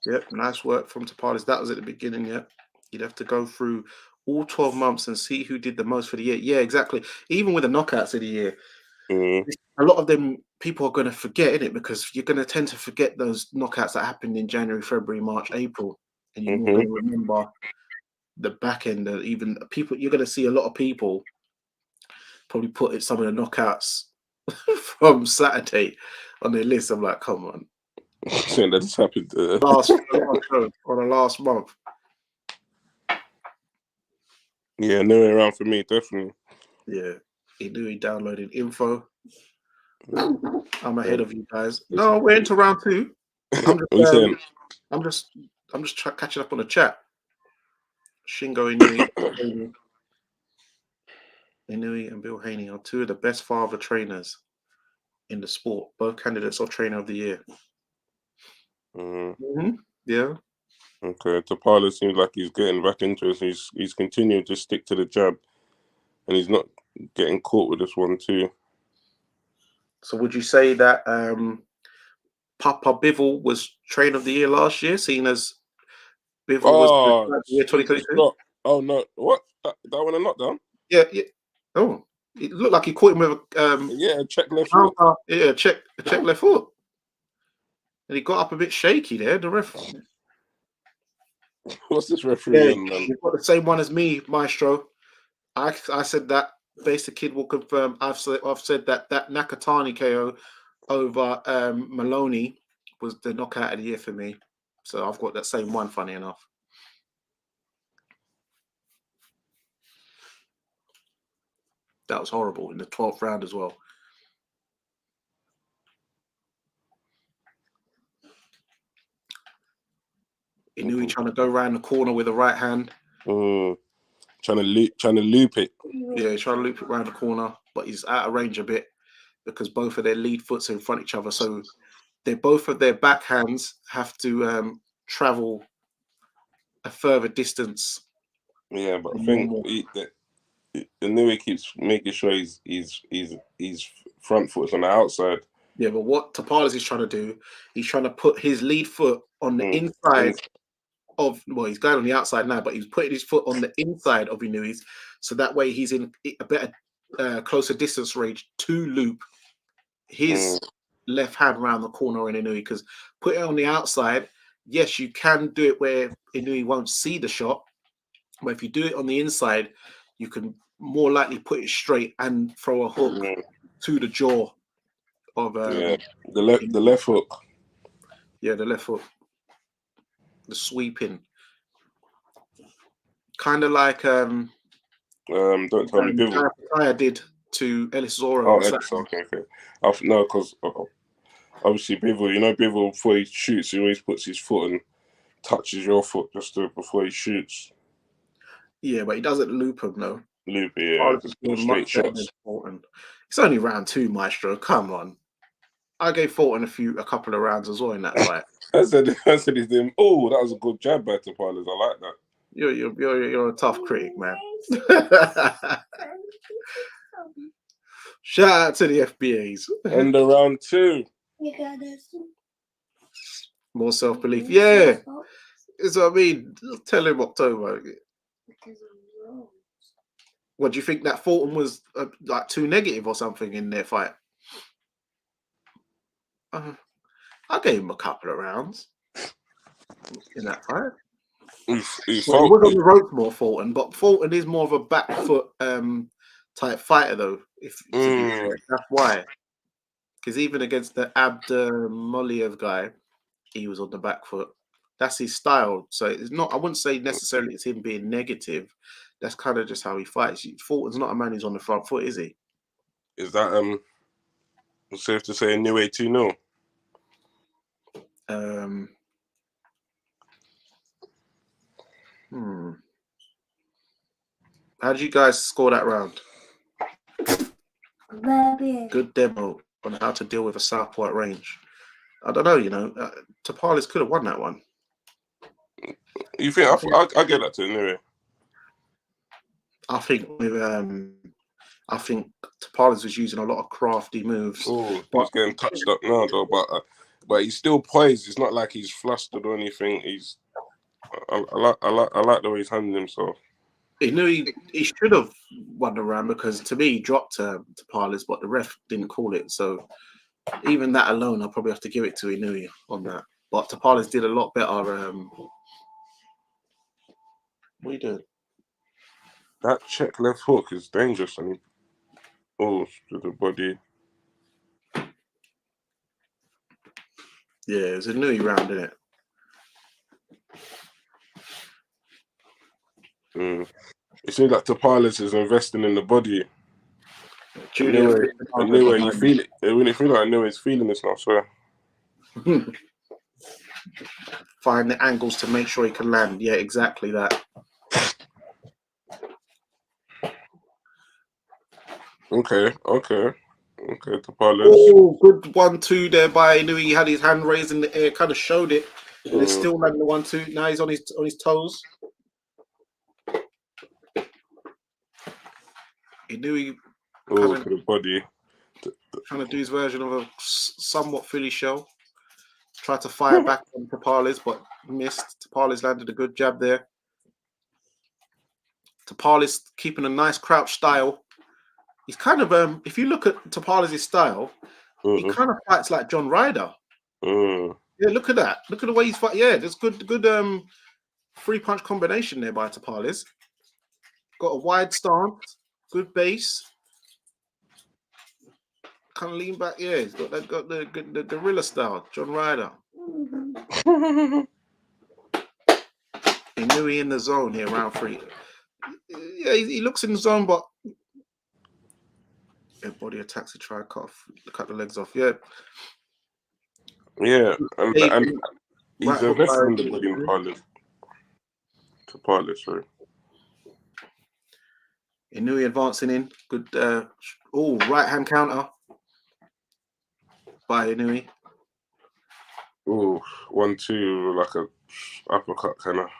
Yep, nice work from Tapales. That was at the beginning. Yeah, you'd have to go through all 12 months and see who did the most for the year. Yeah, exactly. Even with the knockouts of the year, a lot of them people are going to forget, innit? Because you're going to tend to forget those knockouts that happened in January, February, March, April, and you're more going to remember the back end. Even people, you're going to see a lot of people probably put some of the knockouts from Saturday on their list. I'm like, come on. Saying that just happened on the last month. Yeah, no way around for me, definitely. Yeah, he knew he downloaded info. I'm ahead of you guys. No, we're into round two. I'm just catching up on the chat. Shingo Inoue and Bill Haney are two of the best father trainers in the sport. Both candidates are trainer of the year. Yeah. Okay, Tapales seems like he's getting back into it. He's continuing to stick to the jab, and he's not getting caught with this one too. So would you say that Papa Bivol was trainer of the year last year, seeing as Bivol was the year 2022? Oh no, what? That one a knockdown? Yeah. Oh, it looked like he caught him with a check left foot. Yeah, check left foot. And he got up a bit shaky there. The ref. What's this referee? You've got the same one as me, Maestro. I said that. Basic Kid will confirm. I've said that Nakatani KO over Maloney was the knockout of the year for me. So I've got that same one. Funny enough. That was horrible in the 12th round as well. Inoue trying to go around the corner with the right hand. Trying to loop it. Yeah, he's trying to loop it around the corner, but he's out of range a bit because both of their lead foots are in front of each other. So both of their backhands have to travel a further distance. Yeah, but I think Inoue keeps making sure he's front foot's on the outside. Yeah, but what Tapales is trying to do, he's trying to put his lead foot on the inside of, well, he's going on the outside now, but he's putting his foot on the inside of Inoue's, so that way he's in a better, closer distance range to loop his left hand around the corner in Inoue. Because put it on the outside, yes, you can do it where Inoue won't see the shot, but if you do it on the inside, you can more likely put it straight and throw a hook to the jaw of the left hook. Yeah, the left hook. The sweeping. Kind of like don't tell me Bivol. I did to Ellis Zoro. Oh, Ellis, okay. No, because obviously Bivol, Bivol before he shoots, he always puts his foot and touches your foot just before he shoots. Yeah, but he doesn't loop him though. Loopy, yeah, just straight shots. It's only round 2, Maestro. Come on. I gave Fulton a couple of rounds as well in that fight. I said his name. Oh, that was a good jab by Tapales. I like that. You're a tough critic, man. Shout out to the FBAs. And the round 2. More self-belief. Yeah. That's what I mean. Tell him October. What do you think that Fulton was like too negative or something in their fight? I gave him a couple of rounds in that fight. He was on the rope more, Fulton, but Fulton is more of a back foot type fighter, though. That's why. Because even against the Abd Moliev guy, he was on the back foot. That's his style. So it's not. I wouldn't say necessarily it's him being negative. That's kind of just how he fights. Fulton's not a man who's on the front foot, is he? Is that safe to say Inoue 2-0? How did you guys score that round? Good demo on how to deal with a southpaw at range. I don't know, Tapales could have won that one. You think? I get that to Inoue. I think Tapales was using a lot of crafty moves. Oh, he's getting touched up now, though. But he's still poised. It's not like he's flustered or anything. I like the way he's handling himself. He knew he should have won the round because to me he dropped Tapales, but the ref didn't call it. So even that alone, I'll probably have to give it to Inoue on that. But Tapales did a lot better. What are you doing? That check left hook is dangerous. To the body. Yeah, it was a Inoue round, isn't it? It seems like Tapales is investing in the body. Inoue, you feel it. When you feel like Inoue is feeling this now, so. Find the angles to make sure he can land. Yeah, exactly that. Okay, Tapales. Oh, good 1-2 there by Inoue. He had his hand raised in the air, kind of showed it. And it's still landing the 1-2. Now he's on his toes. Inoue to the body. Trying to do his version of a somewhat Philly shell. Tried to fire back on Tapales, but missed. Tapales landed a good jab there. Tapales keeping a nice crouch style. He's kind of if you look at Tapales' style, he kind of fights like John Ryder. Yeah, look at that. Look at the way he's fighting. Yeah, there's good 3-punch combination there by Tapales. Got a wide stance, good base. Kind of lean back. Yeah, he's got the gorilla style, John Ryder. Inoue in the zone here, round 3. Yeah, he looks in the zone, but body attacks to try to cut the legs off. Yeah. Yeah, and he's invested in the body in Tapales, sorry. Inoue advancing in. Good right hand counter by Inoue. 1-2 like a uppercut kind of.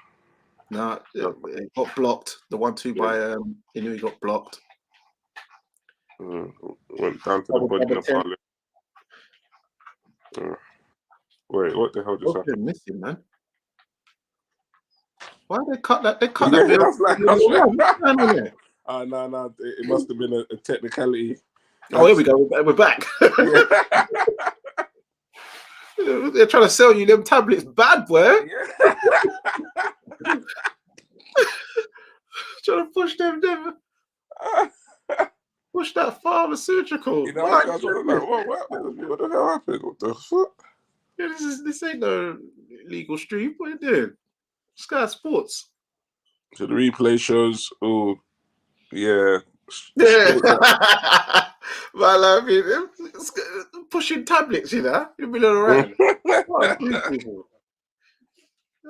No, it got blocked. The 1-2 by Inoue got blocked. Went down to the body of Marlon. Wait, what the hell just happened? Missing, man. Why did they cut that? They cut that bit off. No. It must have been a technicality. Oh, here we go. We're back. They're trying to sell you them tablets bad, boy. Trying to push them. Push that pharmaceutical. What the hell happened? What the fuck? Yeah, this ain't no legal stream. What are you doing? Sky Sports. So the replay shows. Oh, yeah. Well, I mean, pushing tablets, you'll be around. I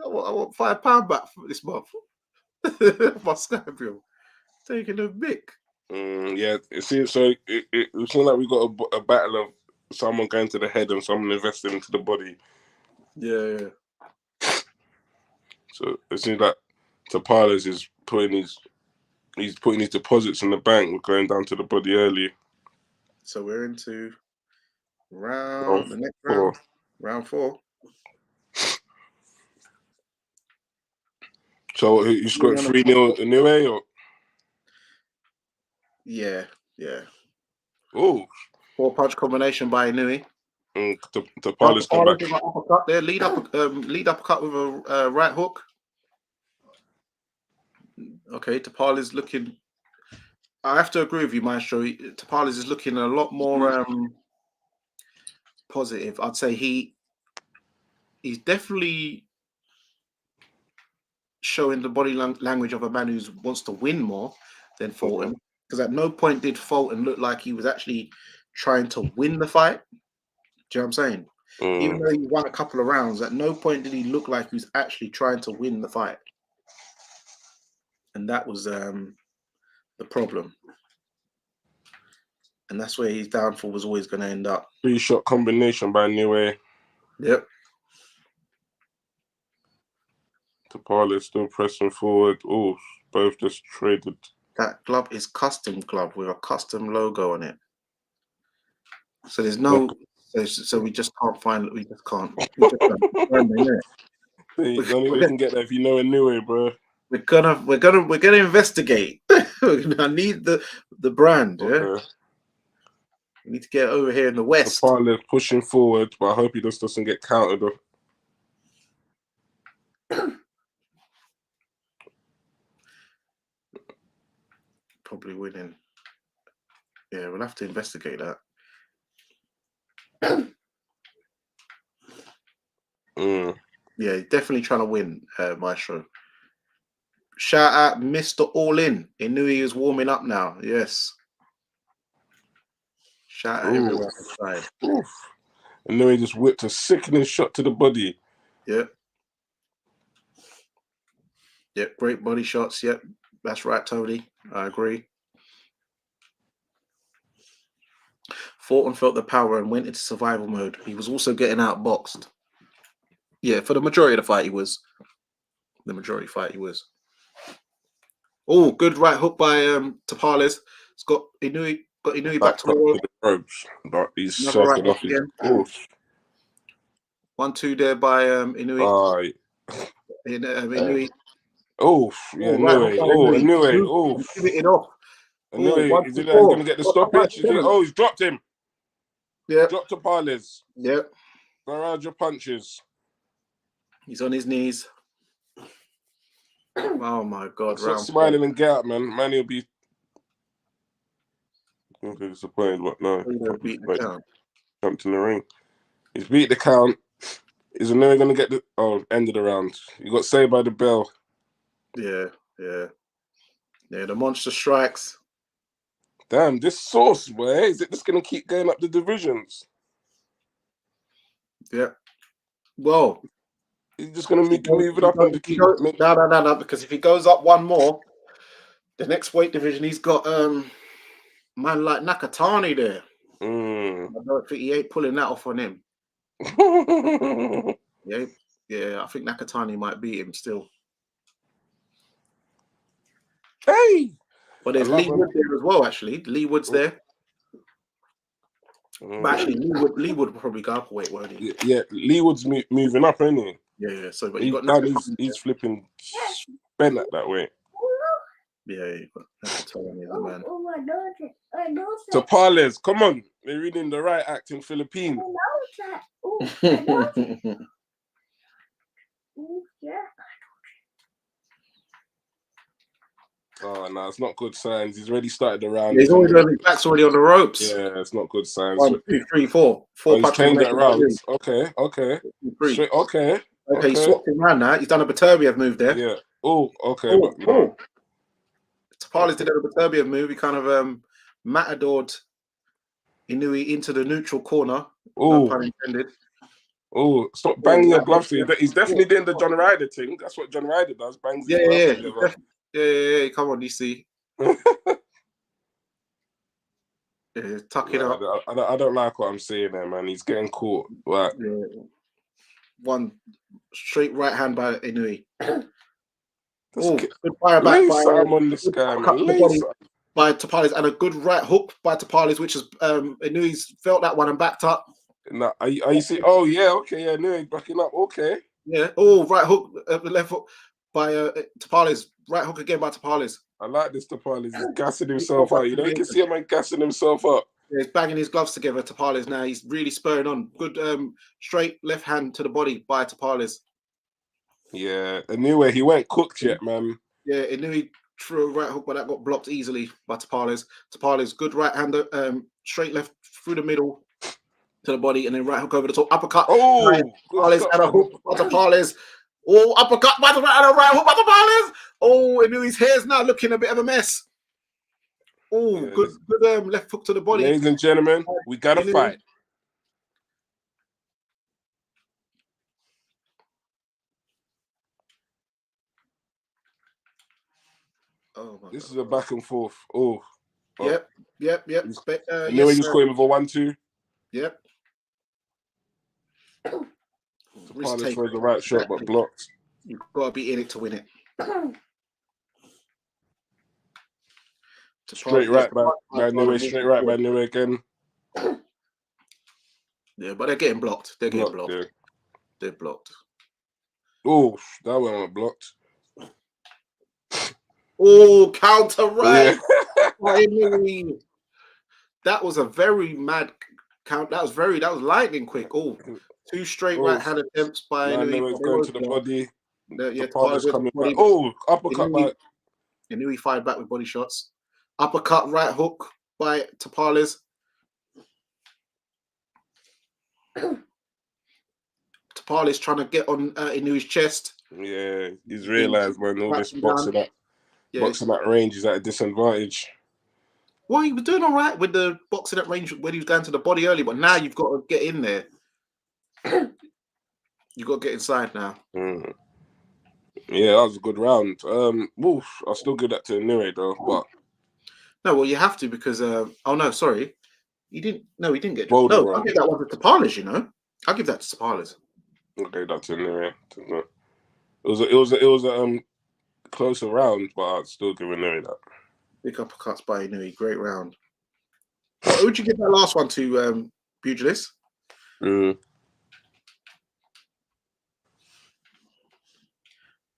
want £5 back for this month. My Sky bill. taking a Vic. Yeah, it seems so. It seems like we got a battle of someone going to the head and someone investing into the body. Yeah. So it seems like Tapales is putting his deposits in the bank. We're going down to the body early. So we're into the next round. Round 4. So you scored 3-0 Inoue, or? Yeah. Oh. 4-punch combination by Inoue. Tapales come back. Uppercut there, lead uppercut with a right hook. Okay, Tapales looking. I have to agree with you, Maestro. Tapales is looking a lot more positive. I'd say he's definitely showing the body language of a man who wants to win more than Fulton. Because at no point did Fulton look like he was actually trying to win the fight. Do you know what I'm saying? Even though he won a couple of rounds, at no point did he look like he was actually trying to win the fight. And that was the problem. And that's where his downfall was always going to end up. 3-shot combination by Inoue. Yep. Tapales still pressing forward. Oh, both just traded. That glove is custom glove with a custom logo on it. So there's no... So we just can't find it. We just can't. We just can't. The only way we can get there if you know Inoue, bro. We're gonna investigate. I need the brand. Okay. Yeah. We need to get over here in the West. Tapales pushing forward, but I hope he just doesn't get countered off. Probably winning. Yeah, we'll have to investigate that. Yeah, definitely trying to win, Maestro. Shout out Mr. All In. He knew he was warming up now. Yes. Shout out everyone inside. And then he just whipped a sickening shot to the body. Yep. Yep, great body shots. Yep, that's right, Tony. I agree. Fulton felt the power and went into survival mode. He was also getting outboxed. Yeah, for the majority of the fight, he was. Oh, good right hook by Tapales. It's got Inoue back to the ropes. But he's right off his course. 1-2 there by Inoue. Inoue. Oh, yeah, Inoue. Inoue. Oh, give it off. Inoue, is he going to get the stoppage? He's dropped him. Yeah. Dropped Tapales. Yep. Barrage of punches. He's on his knees. Oh my God! Stop smiling and get out, man. Manny will be disappointed, but no. Jumped in the ring. He's beat the count. Is Inoue going to get the end of the round? You got saved by the bell. Yeah. The monster strikes. Damn, this sauce, boy. Is it just going to keep going up the divisions? Yeah. Well, he's just going to move it up and keep. No. Because if he goes up one more, the next weight division, he's got man like Nakatani there. I don't think he ain't pulling that off on him. Yeah. I think Nakatani might beat him still. Hey, but there's Lee Wood there as well. Actually, Lee Wood's there. But actually, Lee Wood will probably go up a weight, won't he? Yeah, Lee Wood's moving up, isn't he? Yeah. So, but he's flipping spent at that way. Yeah, you got Nakatani, man. Tapales, come on, they're reading the right act in Philippines. Oh no, it's not good signs. He's already started the round. His back's already on the ropes. Yeah, it's not good signs. 1, 2, 3, 4. He's changed it around. Okay. Okay, he swapped him around now. He's done a Beterbiev move there. Yeah. Oh, okay. Tapales did a Beterbiev move. He kind of matadored Inoue into the neutral corner. No pun intended. Oh, stop banging your gloves. He's definitely doing the John Ryder thing. That's what John Ryder does. Bangs his gloves together. Yeah. Come on, you see. Yeah, tuck it up. I don't like what I'm saying there, man. He's getting caught. Like, one straight right hand by Inoue. good fire back by on this guy, man. By Tapales, and a good right hook by Tapales, which is Inoue's felt that one and backed up. Now, are you see? Oh yeah, okay, yeah, Inoue backing up. Okay. Yeah. Oh, right hook, left hook by Tapales. Right hook again by Tapales. I like this Tapales. He's gassing himself up. You know, you can see him gassing himself up. Yeah, he's banging his gloves together, Tapales. Now he's really spurring on. Good straight left hand to the body by Tapales. Yeah, Inoue, he weren't cooked yet, man. Yeah, Inoue threw a right hook, but that got blocked easily by Tapales. Tapales, good right hander, straight left through the middle to the body, and then right hook over the top, uppercut. Oh, Tapales and a hook by Tapales. Oh, uppercut by the right and a right hook by Tapales. Oh, Inoue's hair's now looking a bit of a mess. Oh, yeah, good left hook to the body. Ladies and gentlemen, we got to fight. Oh my this God. Is a back and forth. Oh. Yep. Inoue just caught him with a 1-2. Yep. Tapales throws the right shot, but blocked. You've got to be in it to win it. Straight right by Inoue, straight right by Inoue again. Yeah, but they're getting blocked. They're getting blocked. Yeah. They're blocked. Oh, that one was blocked. Oh, counter right. Yeah. That was a very mad count. That was lightning quick. Oh, two straight right hand attempts by Inoue. Going to the body. Yeah, coming back. Oh, uppercut by Inoue fired back with body shots. Uppercut right hook by Tapales. Tapales trying to get on Inoue's chest. Yeah, he's realised, man, all this boxing at range is at a disadvantage. Well, he was doing all right with the boxing at range when he was going to the body early, but now you've got to get in there. You've got to get inside now. Yeah, that was a good round. I'll still give that to Inoue though, but no, well, you have to because oh no, sorry, he didn't. No, he didn't get. I'll give that one to Tapales. You know, I'll give that to Tapales. Okay, that's to Inoue. It was a closer round, but I'd still give Inoue that. Big uppercuts by Inoue, great round. Who would you give that last one to, Pugilist?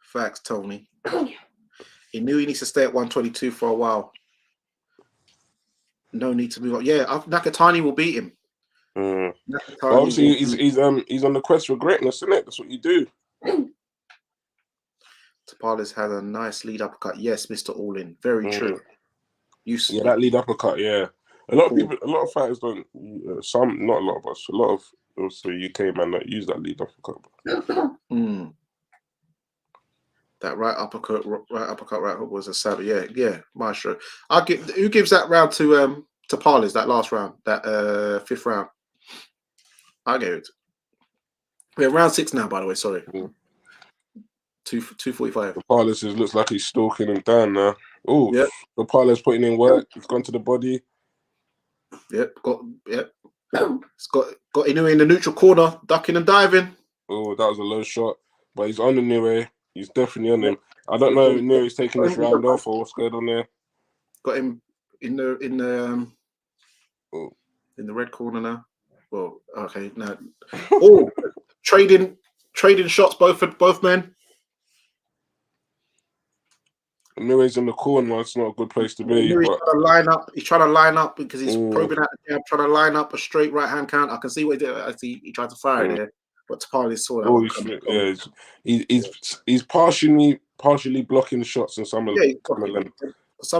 Facts, Tony. He knew he needs to stay at 122 for a while. No need to move up. Yeah, Nakatani will beat him. Obviously, he's on the quest for greatness, isn't it? That's what you do. Tapales had a nice lead uppercut. Yes, Mr. All-In. Very true. Yeah, that lead uppercut. Yeah, a lot of fighters don't. Some, not a lot of us. A lot of also UK man that use that lead uppercut. That right uppercut, right hook was a savage. Yeah, maestro. Who gives that round to Tapales? That last round, that fifth round. I gave it. We're round 6 now, by the way. Sorry. 245. Tapales looks like he's stalking him down now. Oh, yep. Tapales putting in work. He's gone to the body. Yep. It's got Inoue in the neutral corner, ducking and diving. Oh, that was a low shot, but he's on Inoue. He's definitely on him. I don't know if Inoue's taking this round off or what's going on there. Got him in the red corner now. Well, okay, now. Oh, trading shots both men. Inoue's in the corner. It's not a good place to be. He's trying to line up because he's probing out the jab, trying to line up a straight right hand count. I can see what he did. I see he tried to fire there, but Tapales saw that. He's partially blocking the shots, and some of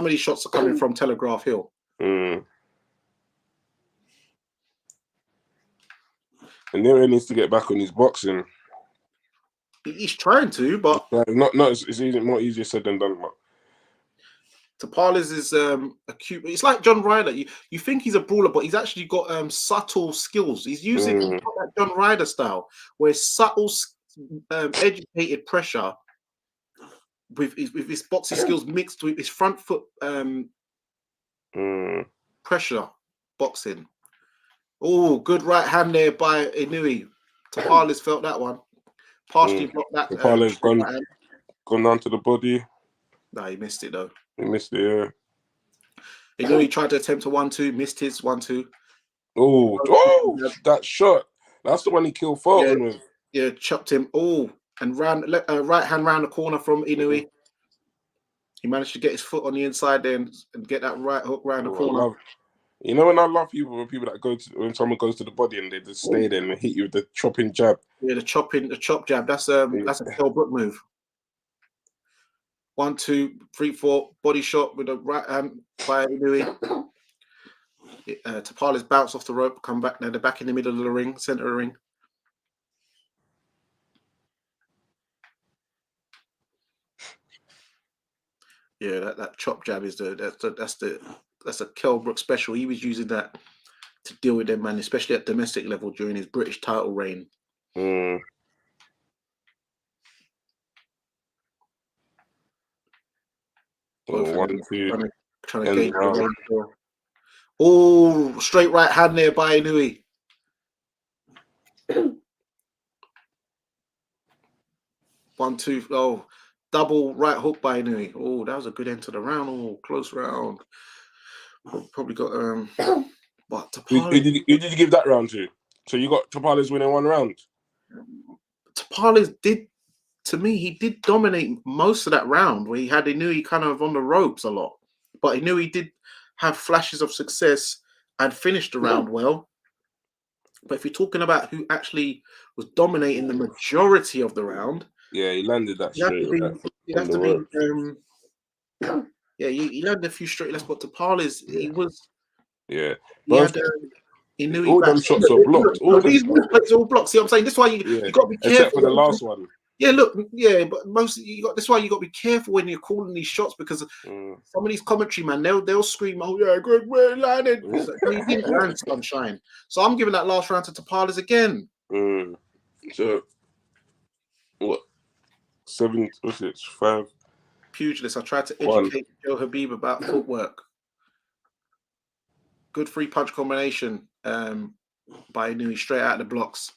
these shots are coming from Telegraph Hill. Inoue needs to get back on his boxing. He's trying to, but it's more easier said than done. Tapales is acute. It's like John Ryder. You think he's a brawler, but he's actually got subtle skills. He's using that John Ryder style, where subtle, educated pressure with his boxing skills mixed with his front foot pressure boxing. Oh, good right hand there by Inoue. Tapales felt that one. Partially blocked that. Tapales gone down to the body. No, he missed it though. He missed it, yeah. Inoue tried to attempt a 1-2, missed his 1-2. Oh, that shot. That's the one he killed Fulton with. Yeah, chopped him. Oh, and right hand round the corner from Inoue. He managed to get his foot on the inside there and get that right hook round the corner. You know when I love people that go to when someone goes to the body and they just stay there and they hit you with the chopping jab. Yeah, the chop jab. That's a Kell Brook move. 1, 2, 3, 4, body shot with the right hand by Inoue. Tapales bounce off the rope, come back now. They're back in the middle of the ring, center of the ring. Yeah, that chop jab is that's a Kell Brook special. He was using that to deal with them, man, especially at domestic level during his British title reign. Both of them trying to gain the range. Oh, straight right hand there by Inoue. One, two, oh, double right hook by Inoue. Oh, that was a good end to the round. Oh, close round. Probably got but Tapales. Who did you give that round to? So you got Tapales winning one round. Tapales did, to me, he did dominate most of that round where he had Inoue kind of on the ropes a lot. But Inoue did have flashes of success and finished the round well. But if you're talking about who actually was dominating the majority of the round, yeah, he landed that straight. You have to be. He landed a few straight lefts, but Tapales, he was. Yeah, he knew all them shots are blocked. These plates are all blocked. See what I'm saying? This is why you got to be careful. Except for the last one. Yeah, look, but that's why you got to be careful when you're calling these shots because some of these commentary, man, they'll scream, "Oh yeah, good way landed." He didn't land sunshine. So I'm giving that last round to Tapales again. So what? 7? What's it? 5. Pugilist. I tried to educate Joe Habib about footwork. Good 3-punch combination by Inoue straight out of the blocks.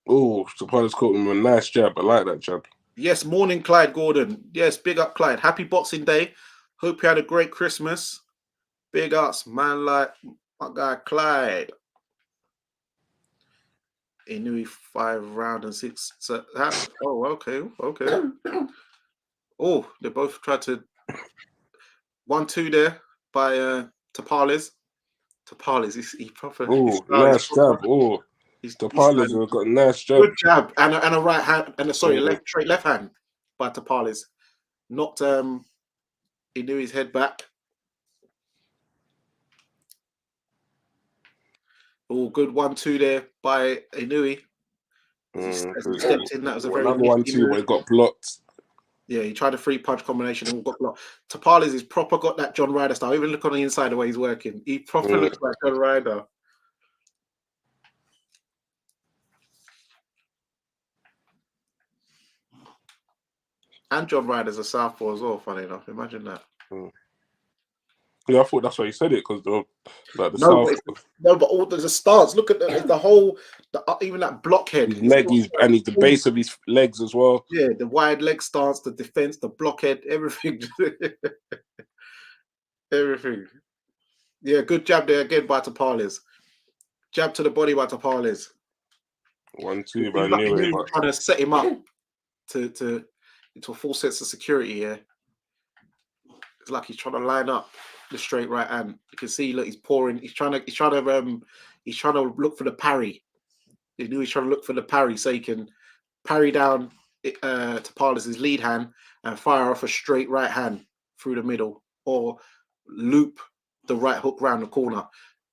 Oh, Tapales caught him a nice jab. I like that jab. Yes, morning, Clyde Gordon. Yes, big up, Clyde. Happy Boxing Day. Hope you had a great Christmas. Big ups, man, like my guy Clyde. Inoue 5 round and 6. So that, okay. Oh, they both tried to 1-2 there by Tapales. Tapales, he proper. Oh, nice jab. Oh. Tapales have got a nice jab. Good jab and a right hand and straight left hand by Tapales. Knocked Inoue's head back. Oh, good 1-2 there by Inoue. He stepped in. That was a very another 1-2 where he got blocked. Yeah, he tried a 3-punch combination and got blocked. Tapales is proper got that John Ryder style. Even look on the inside the way he's working. He proper looks like John Ryder. And John Ryder's a southpaw as well, funny enough. Imagine that. Yeah, I thought that's why he said it, because but all there's a stance. Look at the whole, even that blockhead. His leg, and the base of his legs as well. Yeah, the wide leg stance, the defense, the blockhead, everything. Everything. Yeah, good jab there again by Tapales. Jab to the body by Tapales. 1-2 by Inoue. Trying to set him up into a full sense of security here. It's like he's trying to line up the straight right hand. You can see, look, he's pouring. He's trying to look for the parry. He knew he's trying to look for the parry so he can parry down Tapales' lead hand and fire off a straight right hand through the middle or loop the right hook round the corner.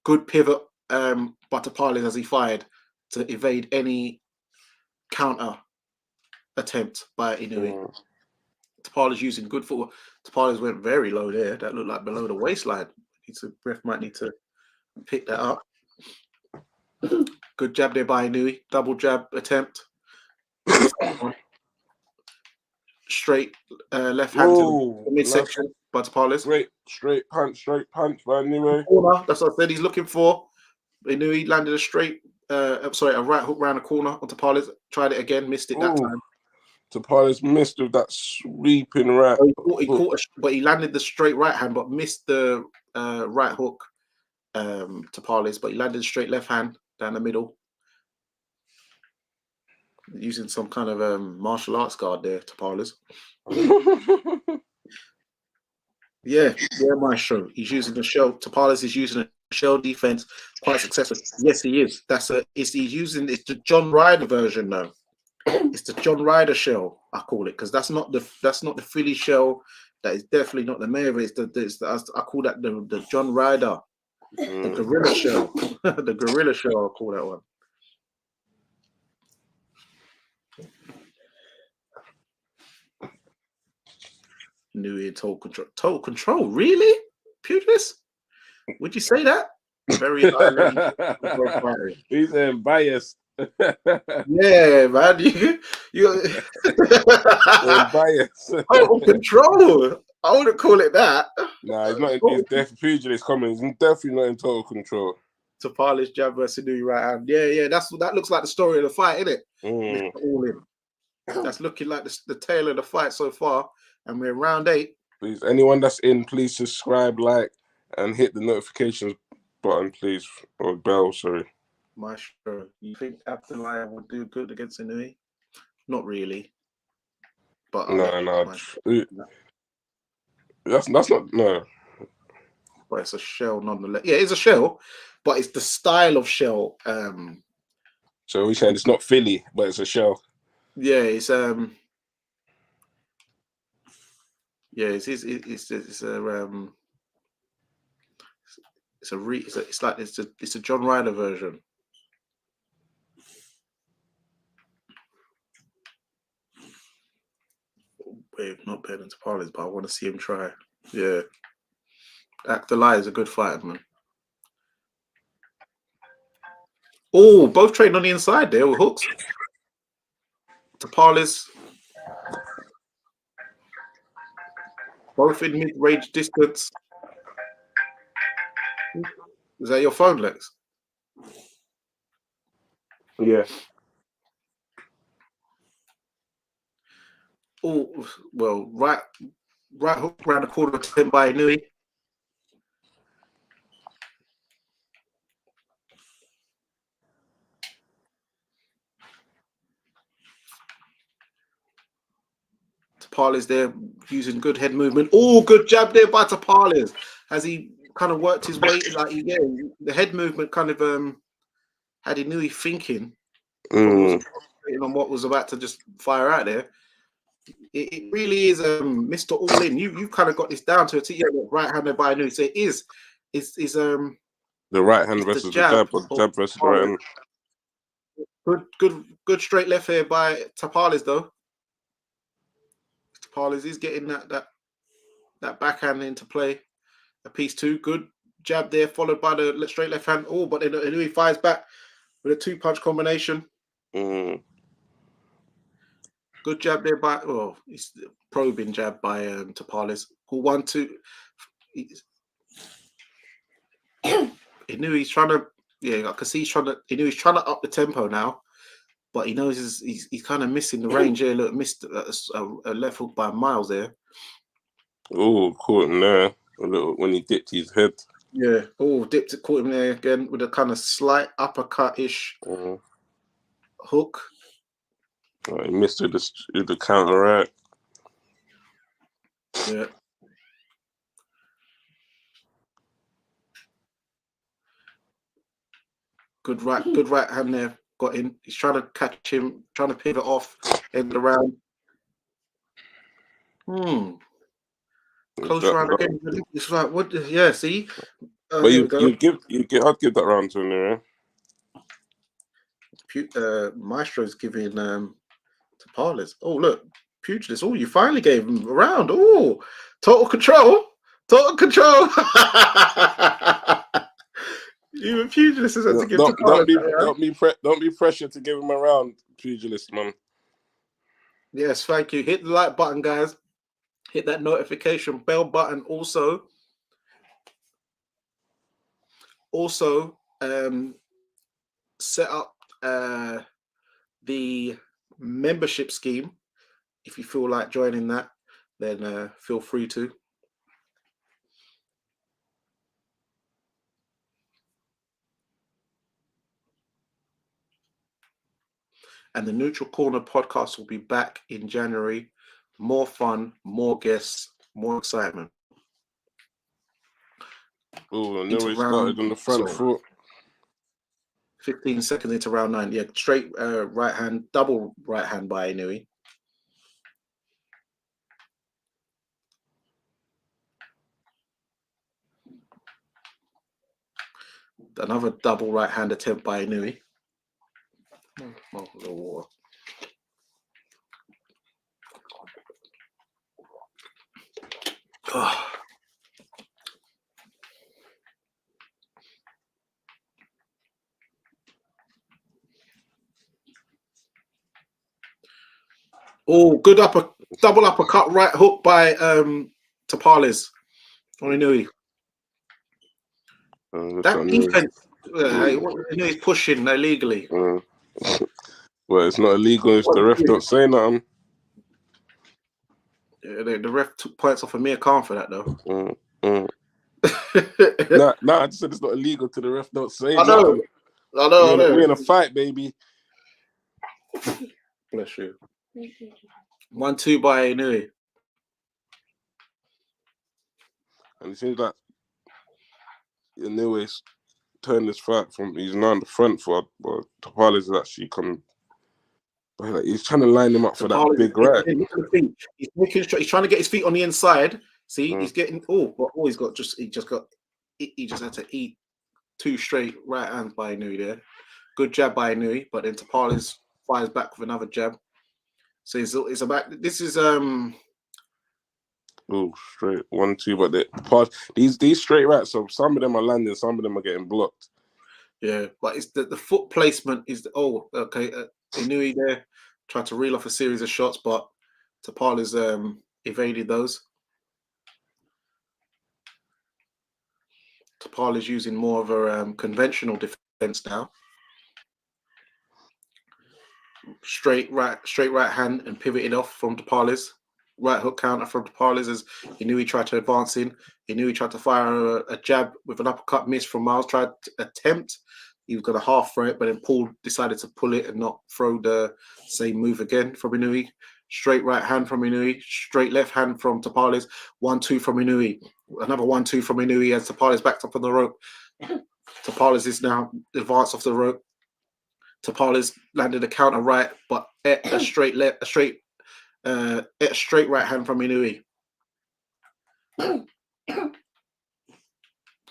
Good pivot by Tapales as he fired to evade any counter attempt by Inoue. Tapales using good footwork. Tapales went very low there. That looked like below the waistline. Ref might need to pick that up. Good jab there by Inoue. Double jab attempt. Straight left hand to the midsection by Tapales. Straight punch by Inoue. Corner. That's what I said he's looking for. Inoue landed a straight, a right hook round the corner on Tapales. Tried it again, missed it that time. Tapales missed with that sweeping right. He caught but he landed the straight right hand, but missed the right hook. Tapales, but he landed a straight left hand down the middle, using some kind of martial arts guard there. Tapales. yeah, Maestro. He's using the shell. Tapales is using a shell defense quite successful. Yes, he is. It's the John Ryder version though. It's the John Ryder shell, I call it, because that's not the Philly shell. That is definitely not the Mayweather. I call that the John Ryder, the gorilla shell. The gorilla shell, I call that one. Inoue in total control. Total control, really? Pugilist? Would you say that? Very high. He's biased. Yeah, man. You're biased. Total control. I wouldn't call it that. Nah, he's not. He's definitely Pugilist coming. He's definitely not in total control. Tapales jab versus Inoue right hand. Yeah. That looks like the story of the fight, isn't it? All in. That's looking like the tail of the fight so far, and we're in round 8. Please, anyone that's in, please subscribe, like, and hit the notifications button, please, or bell. Sorry. Maestro, you think Abdullah would do good against Inoue? Not really. But no. That's not no. But it's a shell nonetheless. Yeah, it's a shell, but it's the style of shell. So we said it's not Philly, but it's a shell. Yeah, it's a John Ryder version. Wait, not better than Tapales, but I want to see him try. Yeah. Abdullah is a good fighter, man. Oh, both trained on the inside there with hooks. Tapales. Both in mid-range distance. Is that your phone, Lex? Yeah. Oh, well, right hook around the corner attempt by Inoue. Tapales there using good head movement. Oh, good jab there by Tapales. As he kind of worked his way, the head movement kind of had Inoue thinking on what was about to just fire out there. It really is Mr. All In. You've kind of got this down to a T. Right-handed by Inoue. So it is the right hand versus the jab, or jab versus the right hand. Good straight left here by Tapales though. Tapales is getting that backhand into play. A piece 2. Good jab there, followed by the straight left hand. Oh, but then Inoue fires back with a 2-punch combination. Good jab there by it's probing jab by Tapales. 1-2. Inoue he's trying to I can see Inoue's trying to up the tempo now, but he knows he's kind of missing the range here. Look, missed a left hook by Miles there. Oh, caught him there a little when he dipped his head. Yeah. Oh, caught him there again with a kind of slight uppercut-ish hook. He missed the counteract. Yeah. Good right hand there. Got in. He's trying to catch him, trying to pivot off, end around. Close round again. It's like what? Yeah. See. But I'd give that round to him, yeah. Maestro's giving Tapales. Oh look, Pugilist. Oh, you finally gave him a round. Oh, total control. Even pugilists has had to give don't be pressured to give him a round, pugilist man. Yes, thank you. Hit the like button, guys. Hit that notification bell button. Also, set up the membership scheme. If you feel like joining that, then feel free to. And the Neutral Corner podcast will be back in January. More fun, more guests, more excitement. Oh, Inoue started on the front foot. 15 seconds into round 9. Yeah, straight right hand, double right hand by Inoue. Another double right hand attempt by Inoue. Oh, a little water. Oh, good double uppercut right hook by Tapales on Inoue. That defense, Inoue's pushing illegally. Well, it's not illegal if the ref don't say nothing. Yeah, the ref took points off of Amir Khan for that, though. Nah, I just said it's not illegal till the ref don't say I know. nothing. I know. We're in a fight, baby. Bless you. 1-2 by Inoue. And it seems like Inoue's turned this fight from he's now on the front foot, but Tapales is actually coming. But he's trying to line him up for that big right. He's trying to get his feet on the inside. See, he's getting he just had to eat 2 straight right hands by Inoue there. Good jab by Inoue, but then Tapales fires back with another jab. So it's about this is straight 1-2, but these straight rights, so some of them are landing, some of them are getting blocked. Yeah, but it's the foot placement is Inoue there tried to reel off a series of shots, but Tapales evaded those. Tapales using more of a conventional defense now. Straight right hand and pivoted off from Tapales. Right hook counter from Tapales as Inoue tried to advance in. Inoue tried to fire a jab with an uppercut miss from Miles. Tried to attempt. He was going to half throw it, but then Paul decided to pull it and not throw the same move again from Inoue. Straight right hand from Inoue. Straight left hand from Tapales. 1-2 from Inoue. Another 1-2 from Inoue as Tapales backed up on the rope. Tapales is now advanced off the rope. Tapales landed a counter right, but a straight right hand from Inoue.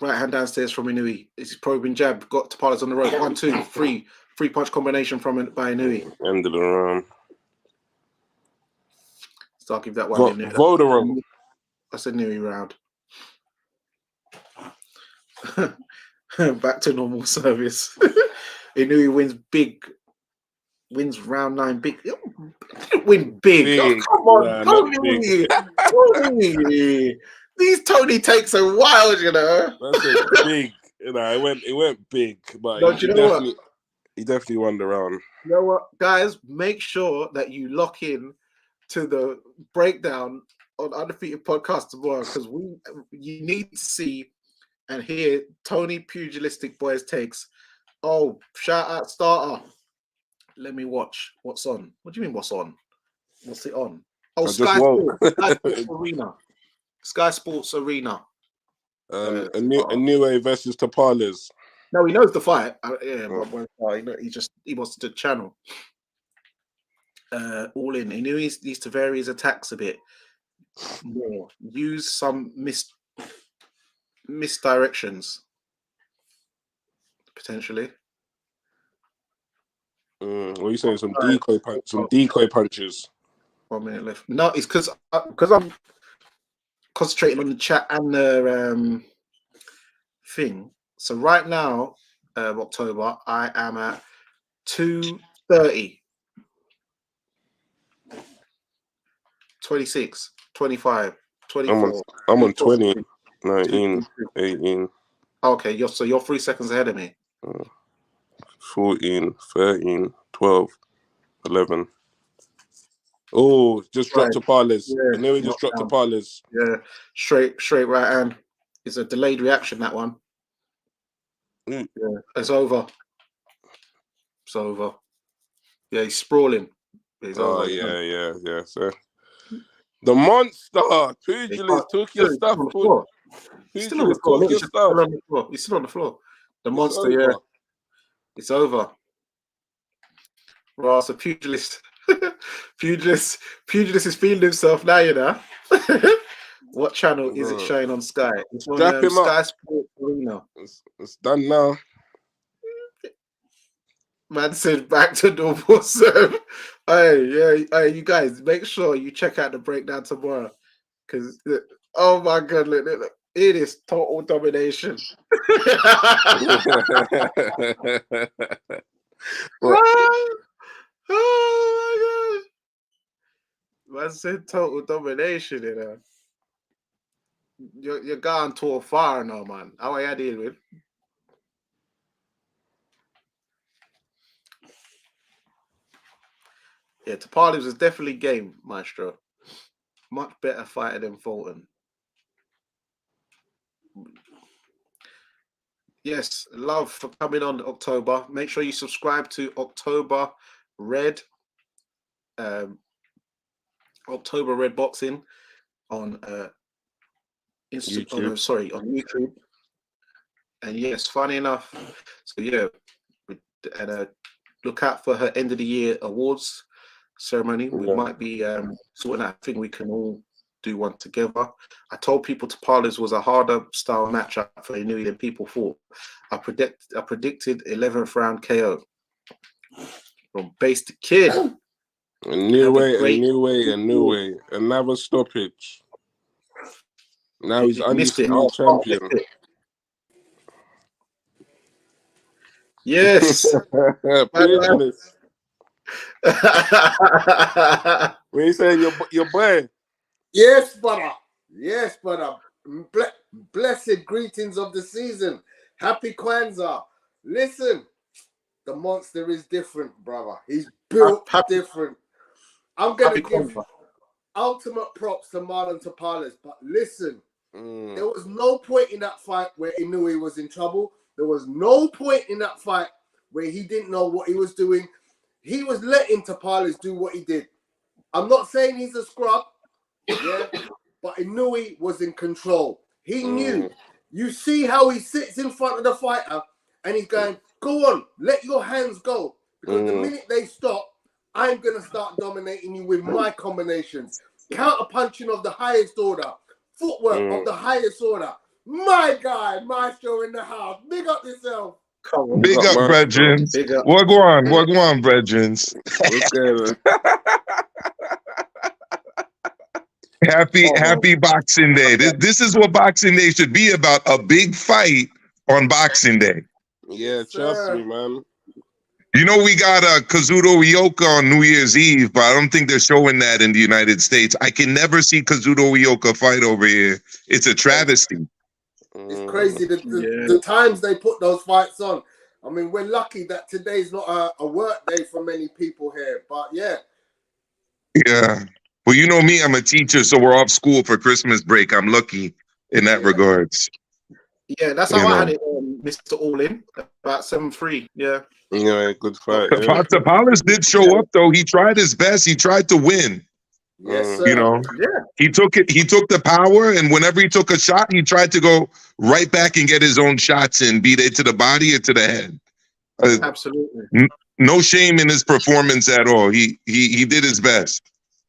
Right hand downstairs from Inoue. It's probing jab. Got Tapales on the rope. 1-2, 3 punch combination by Inoue. End of the round. So I'll give that one. Voldemort. That's a Inoue round. Back to normal service. Inoue wins round 9 big. Didn't win big. Oh, come on, Tony. These Tony takes are wild, you know. That's a big. It went big, but he definitely won the round. You know what, guys? Make sure that you lock in to the breakdown on Undefeated Podcast tomorrow, because you need to see and hear Tony Pugilistic Boys takes. Oh, shout out starter. Let me watch. What's on? What do you mean what's on? What's it on? Oh, Sky Sports Arena. Sky Sports Arena. Inoue versus Tapales. No, he knows the fight. But he wants to channel. All in. Inoue needs to vary his attacks a bit more. Use some misdirections potentially. What are you saying? Some decoy punches. 1 minute left. No, it's because I'm concentrating on the chat and the thing. So right now, October, I am at 230. 26, 25, 24. I'm on 20, 19, 18. Okay, you're 3 seconds ahead of me. 14, 13, 12, 11. Oh, just dropped Tapales. Yeah, Inoue just dropped Tapales. Yeah, straight right hand. It's a delayed reaction, that one. Yeah, it's over. It's over. Yeah, he's sprawling. He's over. Yeah. So the monster, Pugilist, took your stuff. He's still on the floor. He's still on the floor. He's still on the floor. The monster, yeah. It's over. Right, so Pugilist. Pugilist is feeling himself now, you know. What channel is it showing on Sky? It's on Sky Sports Arena. It's done now. Man said back to normal serve. Hey, you guys, make sure you check out the breakdown tomorrow. Because, oh my God, look, it is total domination. Oh my God. Man said total domination, you know. You're gone too far now, man. How are you dealing with? Yeah, Tapales was definitely game, Maestro. Much better fighter than Fulton. Yes, love for coming on October. Make sure you subscribe to October Red Boxing on YouTube. On YouTube. And yes, funny enough, so yeah, and look out for her end of the year awards ceremony. We might be sorting out a thing we can all do one together. I told people Tapales was a harder style matchup for Inoue than people thought. I predicted 11th round KO from base to kid. A new way. Another stoppage. Now he's undisputed champion. Yes. Pugilist. When you say your boy. Yes, brother. Blessed greetings of the season. Happy Kwanzaa. Listen, the monster is different, brother. He's built different. I'm going to give ultimate props to Marlon Tapales, but listen, there was no point in that fight where Inoue was in trouble. There was no point in that fight where he didn't know what he was doing. He was letting Tapales do what he did. I'm not saying he's a scrub, yeah, but Inoue was in control. He knew. You see how he sits in front of the fighter and he's going, go on, let your hands go. Because the minute they stop, I'm going to start dominating you with my combinations. Counter-punching of the highest order. Footwork of the highest order. My guy, Maestro in the house. Big up yourself. Big up, brethren. What go on, brethren? Okay, Happy Boxing Day. This is what Boxing Day should be about, a big fight on Boxing Day. Yeah, trust me, man. You know, we got Kazuto Ioka on New Year's Eve, but I don't think they're showing that in the United States. I can never see Kazuto Ioka fight over here. It's a travesty. It's crazy the times they put those fights on. I mean, we're lucky that today's not a work day for many people here, but yeah. Yeah. Well, you know me, I'm a teacher, so we're off school for Christmas break. I'm lucky in that regards. Yeah, that's how I had it, Mr. All-In, about 7-3, yeah. Yeah, good fight. Tapales did show up, though. He tried his best. He tried to win. Yes, sir. You know, he took the power, and whenever he took a shot, he tried to go right back and get his own shots in, be they to the body or to the head. Absolutely. No shame in his performance at all. He did his best.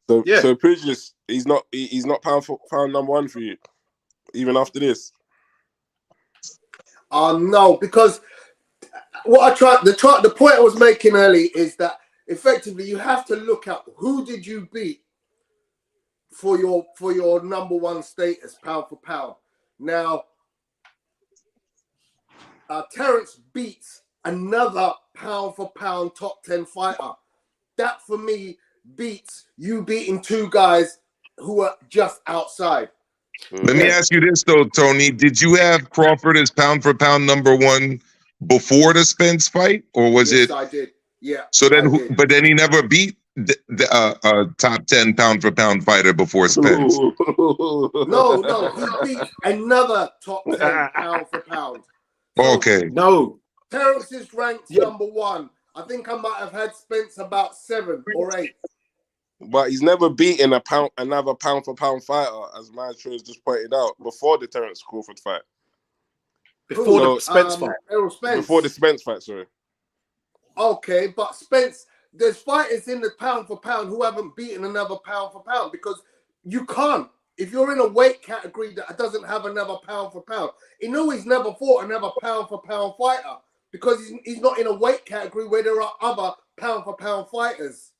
So Pugilist, he's not pound number one for you, even after this. No, because what the point I was making early is that effectively you have to look at who did you beat for your number one status, pound for pound. Now, Terrence beats another pound for pound top 10 fighter. That for me beats you beating two guys who are just outside. Let me ask you this though, Tony. Did you have Crawford as pound for pound #1 before the Spence fight, or was yes, it? I did. Yeah. So then, but then he never beat the top 10 pound for pound fighter before Spence. No, he beat another top 10 pound for pound. So, okay. No. Terrence is ranked #1. I think I might have had Spence about 7 or 8. But he's never beaten another pound for pound fighter, as Maestro has just pointed out, before the Terrence Crawford fight. Before the Spence fight. Spence. Before the Spence fight, sorry. Okay, but Spence, there's fighters in the pound for pound who haven't beaten another pound for pound because you can't. If you're in a weight category that doesn't have another pound for pound, Inoue's never fought another pound for pound fighter because he's not in a weight category where there are other pound for pound fighters.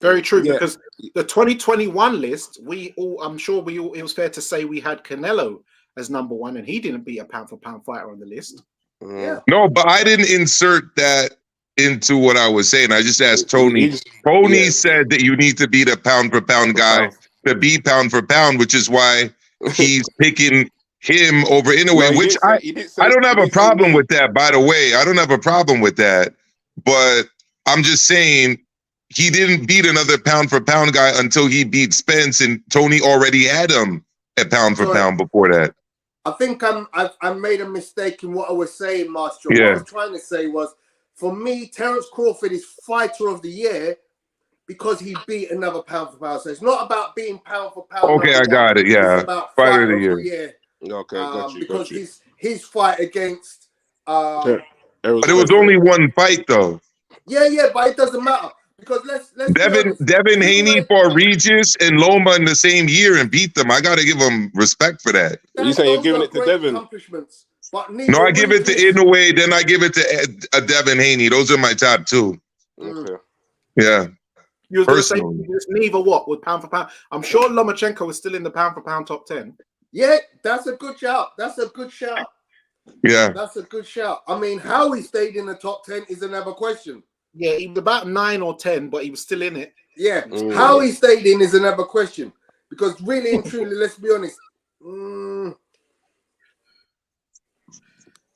Very true, because the 2021 list, I'm sure it was fair to say we had Canelo as #1, and he didn't beat a pound for pound fighter on the list. Yeah. No, but I didn't insert that into what I was saying. I just asked Tony. Tony said that you need to beat a pound for pound guy to be pound for pound, which is why he's picking him over Inoue, which I don't have a problem with that, by the way. I don't have a problem with that. But I'm just saying he didn't beat another pound for pound guy until he beat Spence, and Tony already had him at pound for pound before that. I think I made a mistake in what I was saying, Master. Yeah. What I was trying to say was, for me, Terrence Crawford is fighter of the year because he beat another pound for pound. So it's not about being pound for pound. Okay, I got it. Yeah, it's about fighter of the year. Okay, got you. Because his fight against but it was only one fight though. Yeah, but it doesn't matter because let's Devin Haney fought Regis and Loma in the same year and beat them. I got to give him respect for that. You saying you're giving it to Devin? No, I give it to Inoue, then I give it to Devin Haney. Those are my top 2. Okay. Yeah. You was going to say neither what with pound for pound. I'm sure Lomachenko is still in the pound for pound top 10. Yeah, that's a good shout. Yeah. That's a good shout. I mean, how he stayed in the top 10 is another question. Yeah, he was about 9 or 10, but he was still in it. Yeah, how he stayed in is another question. Because really and truly, let's be honest.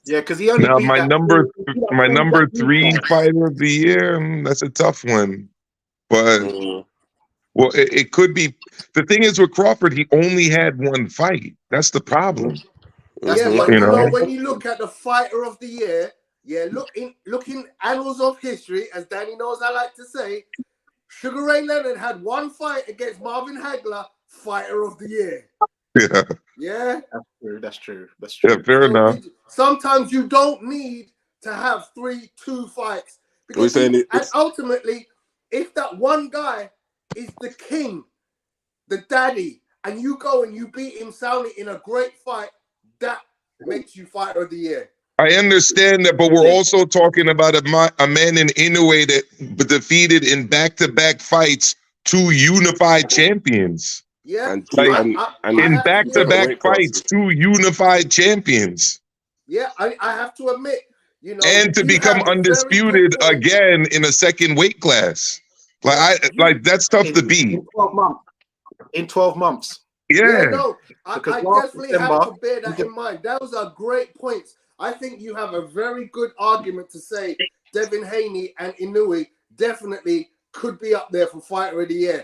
Yeah, because he only now beat my number 3 fighter of the year. That's a tough one, but well, it could be. The thing is with Crawford, he only had one fight. That's the problem. Yeah, but you know, when you look at the fighter of the year, look in annals of history, as Danny knows I like to say, Sugar Ray Leonard had one fight against Marvin Hagler, fighter of the year. Yeah. Yeah. That's true. Yeah, fair enough. Sometimes you don't need to have 2 fights. Because and ultimately, if that one guy is the king, the daddy, and you go and you beat him soundly in a great fight, that makes you fighter of the year. I understand that, but we're also talking about a man in Inoue that defeated in back-to-back fights 2 unified champions. Yeah, and in back-to-back fights, 2 unified champions. Yeah, I have to admit, you know, and to become undisputed again in a second weight class, that's tough to beat. In 12 months. Yeah, no, I definitely have to bear that in mind. Those are great points. I think you have a very good argument to say Devin Haney and Inoue definitely could be up there for fighter of the year.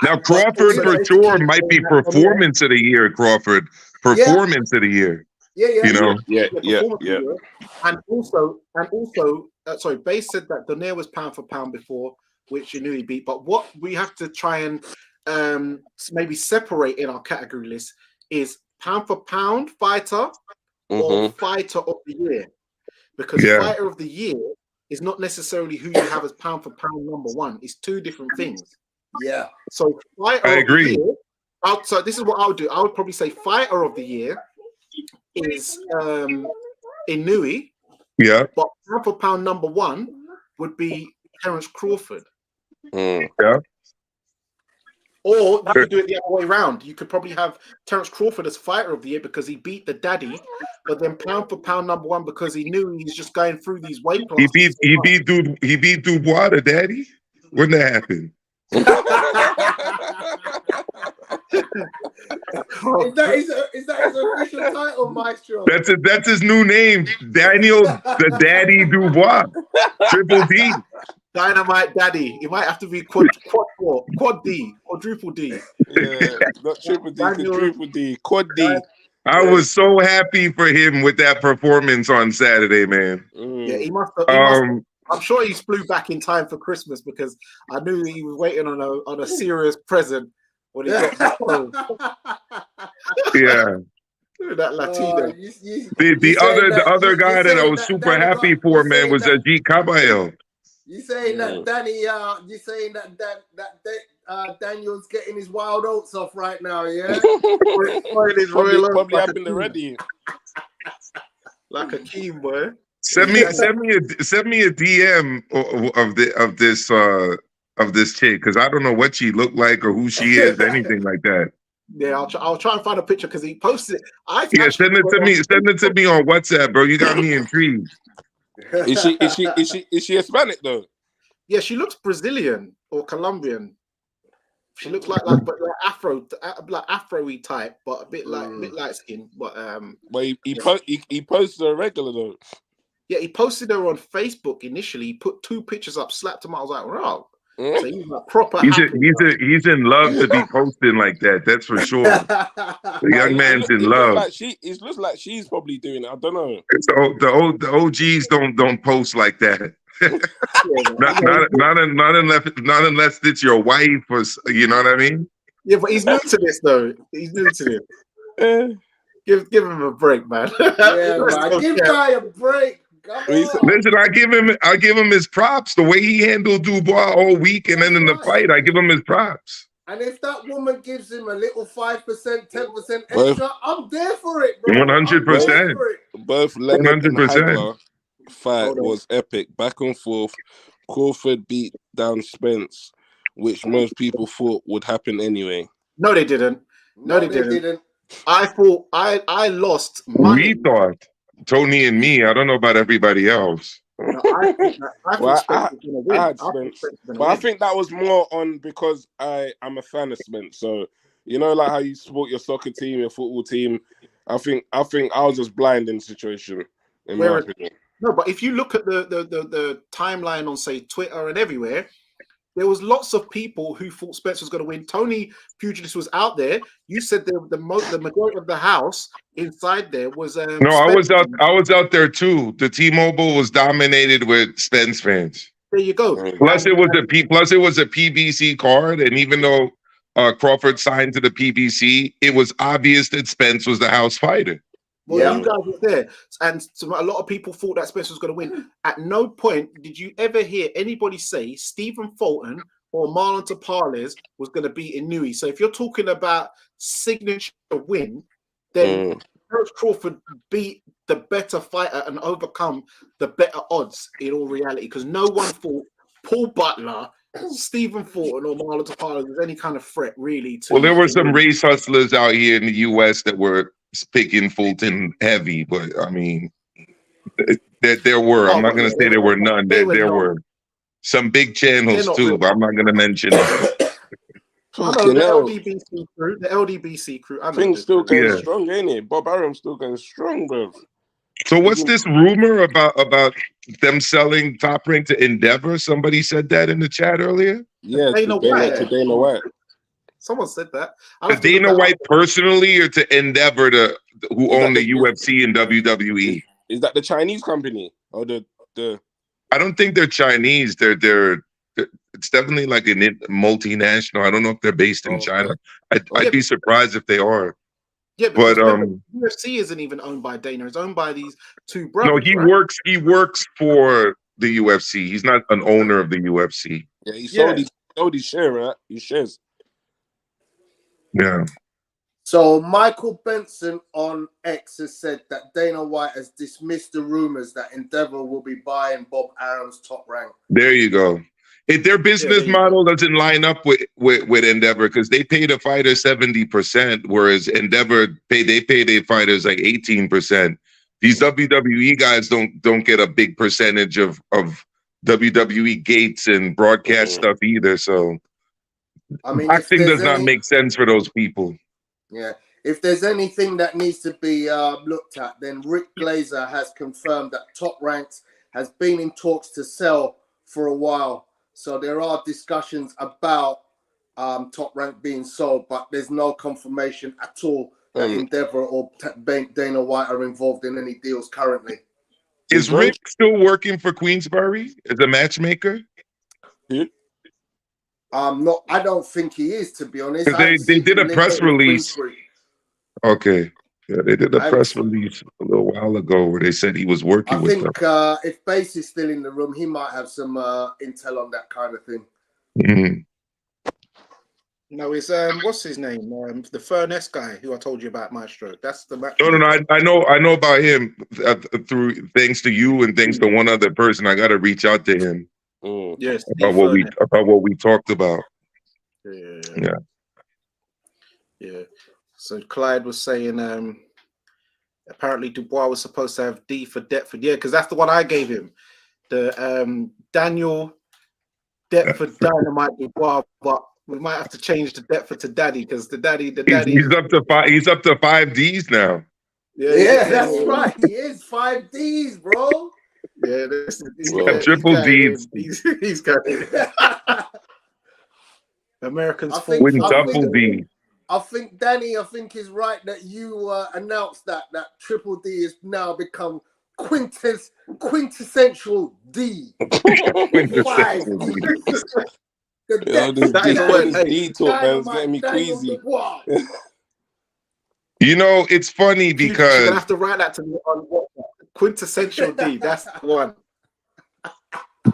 Now Crawford for sure might be performance of the year. Crawford performance of the year. Yeah. You know. Yeah. And also, sorry, Bass said that Donaire was pound for pound before, which Inoue beat. But what we have to try and maybe separate in our category list is pound for pound fighter or fighter of the year, because fighter of the year is not necessarily who you have as pound for pound #1. It's 2 different things. Yeah. So fighter I agree. Of the year, so this is what I would do. I would probably say fighter of the year is Inoue. Yeah. But pound for pound #1 would be Terrence Crawford. Yeah. Or you could do it the other way around. You could probably have Terence Crawford as fighter of the year because he beat the daddy, but then pound for pound #1 because he knew he's just going through these weight classes. He beat Dubois, the daddy. When that happened? Is that his official title, Maestro? That's his new name, Daniel the Daddy Dubois, Triple D. Dynamite Daddy. It might have to be quad D, quadruple D. Yeah, not triple D, quadruple D, quad D. I was so happy for him with that performance on Saturday, man. Yeah, he must have. I'm sure he flew back in time for Christmas because I knew he was waiting on a serious present when he got home. Yeah. That Latino. The other guy that I was super happy for, man, was Ajit Caballero. You saying that Danny? You saying that Daniel's getting his wild oats off right now? Yeah, probably happened already. Like a keen boy. Send me a DM of this chick because I don't know what she looked like or who she is, anything like that. Yeah, I'll try and find a picture because he posted it. Send it to me. Send it to me on WhatsApp, bro. You got me intrigued. Is she Hispanic though? Yeah, she looks Brazilian or Colombian. She looks like Afro-y type, but a bit light skin. But he posted her regular though. Yeah, he posted her on Facebook initially. He put 2 pictures up, slapped them out. I was like, wow. So he's like proper. He's in love to be posting like that. That's for sure. The young man's in love. It looks like she's probably doing it. I don't know. The OGs don't post like that. not unless it's your wife or you know what I mean. Yeah, but he's new to this though. He's new to this. Give him a break, man. Yeah, man. Give guy a break. Listen, I give him his props. The way he handled Dubois all week, and then in the fight, I give him his props. And if that woman gives him a little 5%, 10% extra, I'm there for it, bro. 100%. Both Leonard and Hagler fight was epic. Back and forth. Crawford beat down Spence, which most people thought would happen anyway. No, they didn't. No, they didn't. I thought I lost money. We thought. Tony and me. I don't know about everybody else. No, I had Spence, but I think that was more on because I'm a fan of Spence. So you know, like how you support your soccer team, your football team. I think I was just blind in the situation. In my opinion. No, but if you look at the timeline on say Twitter and everywhere, there was lots of people who thought Spence was going to win. Tony Pugilist was out there. You said the majority of the house inside there was. No, Spence. I was out there too. The T-Mobile was dominated with Spence fans. There you go. Plus, it was a PBC card, and even though Crawford signed to the PBC, it was obvious that Spence was the house fighter. Well, you guys were there, and a lot of people thought that Spence was going to win. At no point did you ever hear anybody say Stephen Fulton or Marlon Tapales was going to beat Inoue. So if you're talking about signature win, then Terence Crawford beat the better fighter and overcome the better odds in all reality, because no one thought Paul Butler, Stephen Fulton, or Marlon Tapales was any kind of threat really. Well, there were some race hustlers out here in the U.S. that were picking Fulton heavy, but I mean, there were. I'm not going to say there were none. There were some big channels too, but I'm not going to mention it. The LDBC crew. Things still going strong, ain't it? Bob Arum's still going strong, bro. So what's this rumor about them selling Top Rank to Endeavor? Somebody said that in the chat earlier. Yeah, to Dana White. Someone said that. To Dana White personally, or to Endeavor, who own the UFC and WWE? Is that the Chinese company or the? I don't think they're Chinese. They're it's definitely like a multinational. I don't know if they're based in China. I'd be surprised if they are. Yeah, but UFC isn't even owned by Dana. It's owned by these two brothers. No, he works for the UFC. He's not an owner of the UFC. Yeah, he sold his share, right? His shares. Yeah. So Michael Benson on X has said that Dana White has dismissed the rumors that Endeavor will be buying Bob Arum's Top Rank. There you go. If their business model doesn't line up with Endeavor, because they pay the fighter 70%, whereas Endeavor pay their fighters like 18%. These WWE guys don't get a big percentage of WWE gates and broadcast stuff either. So I mean, boxing does not make sense for those people. Yeah. If there's anything that needs to be looked at, then Rick Glazer has confirmed that Top Ranks has been in talks to sell for a while. So there are discussions about Top Rank being sold, but there's no confirmation at all that Endeavor or Dana White are involved in any deals currently. Is Rick still working for Queensberry as a matchmaker? No, I don't think he is, to be honest. They did a press release. Okay. Yeah, they did a press release a little while ago where they said he was working with them. I think if Bass is still in the room, he might have some intel on that kind of thing. No, it's what's his name? The Furness guy who I told you about, Maestro. That's the match. No. I know about him through thanks to you and thanks to one other person. I got to reach out to him. Yes, about what we talked about. Yeah. So Clyde was saying apparently Dubois was supposed to have D for Deptford. Yeah, because that's the one I gave him. The Daniel Deptford Dynamite Dubois, but we might have to change the Deptford to Daddy because the daddy he's up to 5. He's up to 5 Ds now. Yeah, that's right. He is 5 Ds, bro. Yeah, he's got triple Ds. He's got Americans with double D. I think Danny, is right that you announced that Triple D has now become quintessential D. Quintessential D. This D talk, man, is getting me queasy. You know, it's funny because you're gonna have to write that to me on WhatsApp. Quintessential D. That's the one.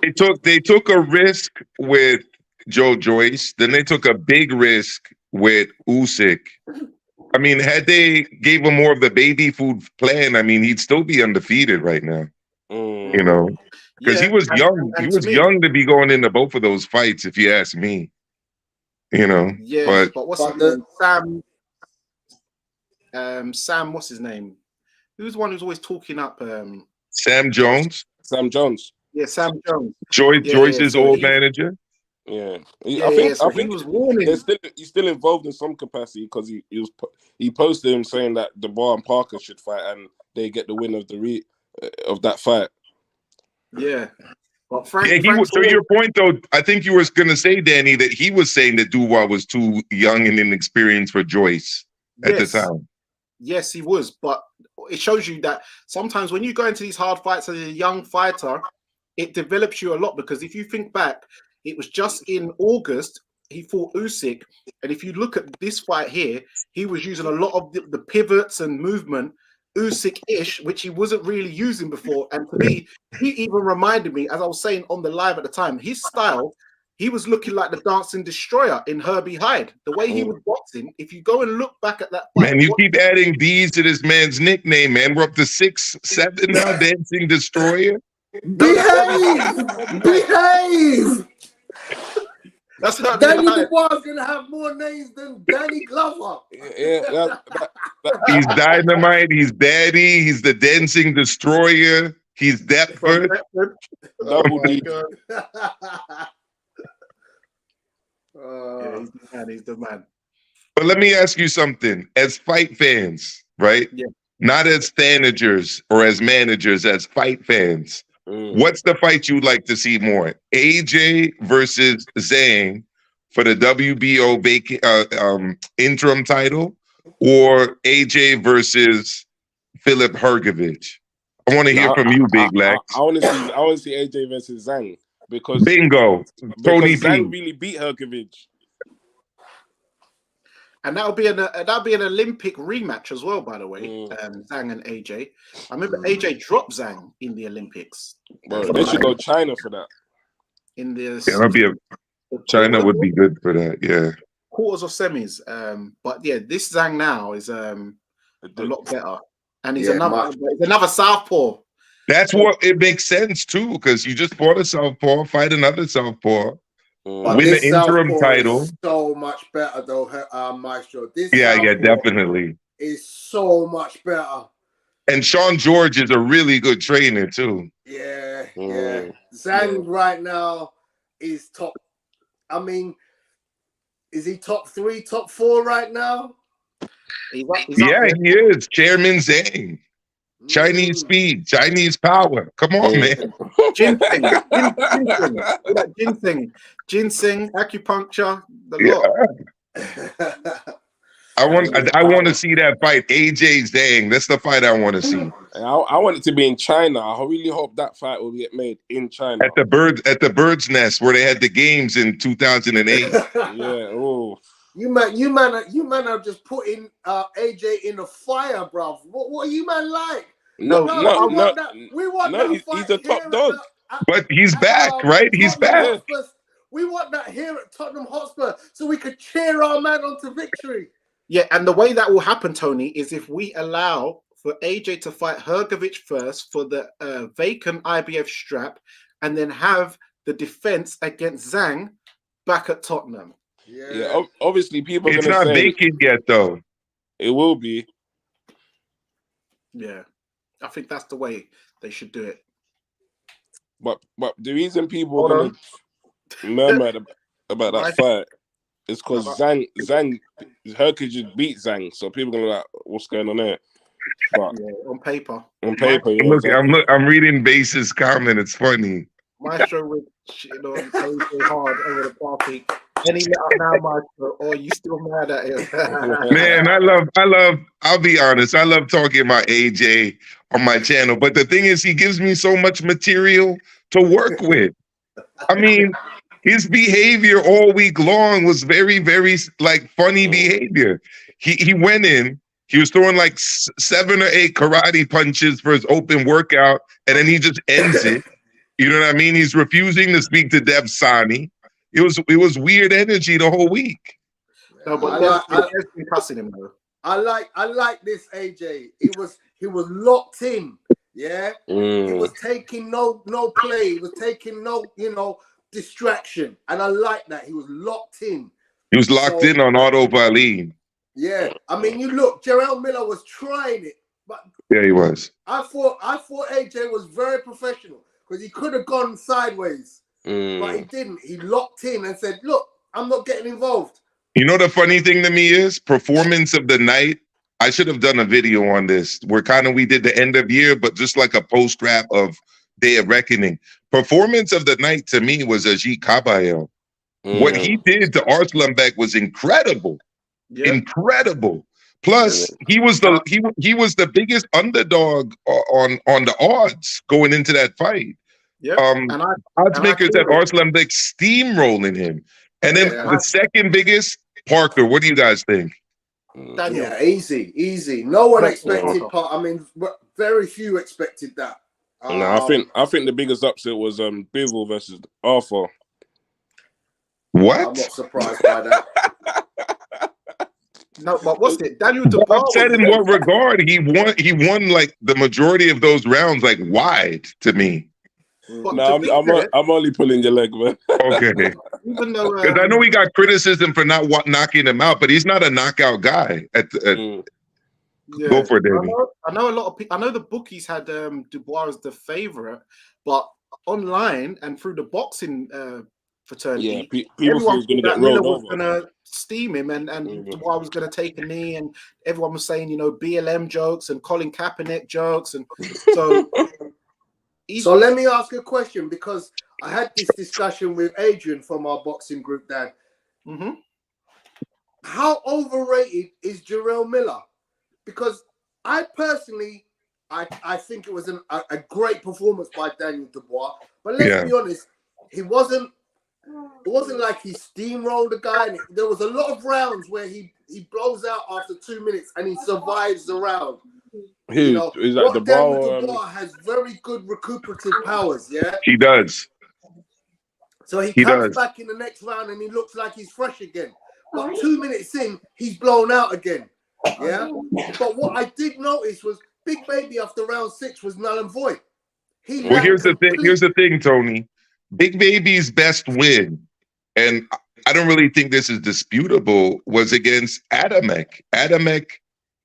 They took a risk with Joe Joyce, then they took a big risk with Usyk. I mean, had they gave him more of the baby food plan, I mean, he'd still be undefeated right now. You know, because he was young. He was young to be going into both of those fights, if you ask me. You know, but what's his name? Sam, what's his name? Who's the one who's always talking up? Sam Jones. Sam Jones. Yeah, Sam Jones. Joyce's old manager. Yeah, I think he was warning. He's still involved in some capacity because he posted him saying that Dubois and Parker should fight and they get the win of that fight. Yeah, but to your point though, I think you were going to say, Danny, that he was saying that Dubois was too young and inexperienced for Joyce at the time. Yes, he was, but it shows you that sometimes when you go into these hard fights as a young fighter, it develops you a lot because if you think back. It was just in August he fought Usyk, and if you look at this fight here, he was using a lot of the pivots and movement Usyk-ish, which he wasn't really using before. And to me, he even reminded me, as I was saying on the live at the time, his style, he was looking like the dancing destroyer in Herbie Hyde. The way he was boxing, if you go and look back at that fight, man, you keep adding D's to this man's nickname, man. We're up to 6, 7 now. Dancing destroyer. Behave. That's not Danny Dubois is gonna have more names than Danny Glover. He's Dynamite. He's Daddy. He's the Dancing Destroyer. He's Deptford. Double D. He's the man. But let me ask you something. As fight fans, right? Yeah. Not as managers or as managers, as fight fans. What's the fight you'd like to see more? AJ versus Zhang for the WBO interim title, or AJ versus Filip Hrgović? I want to hear from you, Big Lex. I want to see AJ versus Zhang because bingo, Tony Zhang really beat Hrgović. And that'll be an Olympic rematch as well, by the way. Zhang and AJ. I remember AJ dropped Zhang in the Olympics. Bro, they should go China for that. In the China would be good for that. Yeah, quarters or semis. But yeah, this Zhang now is a lot better, and he's another southpaw. That's what it makes sense too, because you just fought a southpaw, fight another southpaw. win the interim title. Is so much better though, Maestro. This definitely is so much better. And Sean George is a really good trainer too. Yeah. Zhang right now is top. I mean, is he top 3, top 4 right now? He is. Chairman Zhang. Chinese speed, Chinese power. Come on, man. Ginseng, acupuncture, the lot. I want to see that fight. AJ Zhang. That's the fight I want to see. I want it to be in China. I really hope that fight will get made in China. At the Bird's Nest where they had the games in 2008. Yeah. Oh. You man are just putting AJ in the fire, bruv. What are you man like? No, we want that he's a top dog. But he's back, right? He's back. We want that here at Tottenham Hotspur so we could cheer our man on to victory. Yeah, and the way that will happen, Tony, is if we allow for AJ to fight Hrgovic first for the vacant IBF strap and then have the defense against Zhang back at Tottenham. Yeah, obviously people are it's not vacant yet, though. It will be. Yeah, I think that's the way they should do it. But the reason people are going to murmur about that fight is because Zhang Hrgovic beat Zhang, so people are going to like, what's going on there? But on paper. I'm reading Base's comment. It's funny. Maestro was shitting on AJ hard over the party. Any let now, Maestro, or you still mad at him? Man, I'll be honest, I love talking about AJ on my channel, but the thing is, he gives me so much material to work with. I mean, his behavior all week long was very, very like funny behavior. He went in, he was throwing like 7 or 8 karate punches for his open workout, and then he just ends it. You know what I mean? He's refusing to speak to Deb Sani. It was weird energy the whole week. No, but I've been cussing him though. I like this AJ. He was locked in. Yeah, he was taking no play. He was taking no distraction, and I like that. He was locked in. He was locked in on autopilot. Yeah, I mean, you look. Jarrell Miller was trying it, but yeah, he was. I thought AJ was very professional because he could have gone sideways. But he didn't. He locked in and said, look, I'm not getting involved. You know, the funny thing to me is performance of the night. I should have done a video on this where we did the end of year, but just like a post wrap of Day of Reckoning. Performance of the night to me was Ajit Kabayel. What he did to Arslanbek was incredible. Yeah. Incredible. Plus, he was the biggest underdog on the odds going into that fight. Yeah, odds makers at Arslanbek steamrolling him, and then the second biggest, Parker. What do you guys think? Yeah, easy. No one expected. I mean, very few expected that. No, I think the biggest upset was Bivol versus Arthur. What? I'm not surprised by that. No, but what's it? Daniel Dubois upset in what regard? He won like the majority of those rounds, like wide to me. No, I'm only pulling your leg, man. Okay. Because I know he got criticism for not knocking him out, but he's not a knockout guy. Go for it, Danny. I know a lot of people. I know the bookies had Dubois as the favorite, but online and through the boxing fraternity, people was going to get rolled over. Was going to steam him, and Dubois was going to take a knee, and everyone was saying, BLM jokes and Colin Kaepernick jokes, and so. So let me ask a question, because I had this discussion with Adrian from our boxing group, Dan. How overrated is Jarrell Miller? Because I personally, I think it was a great performance by Daniel Dubois. But let's be honest, it wasn't like he steamrolled the guy. And there was a lot of rounds where he blows out after 2 minutes and he survives the round. Daniel Dubois has very good recuperative powers, yeah? He does. So he comes back in the next round and he looks like he's fresh again. But 2 minutes in, he's blown out again, yeah? But what I did notice was Big Baby after round 6 was null and void. Here's the thing, Tony. Big Baby's best win and I don't really think this is disputable, was against Adamek. Adamek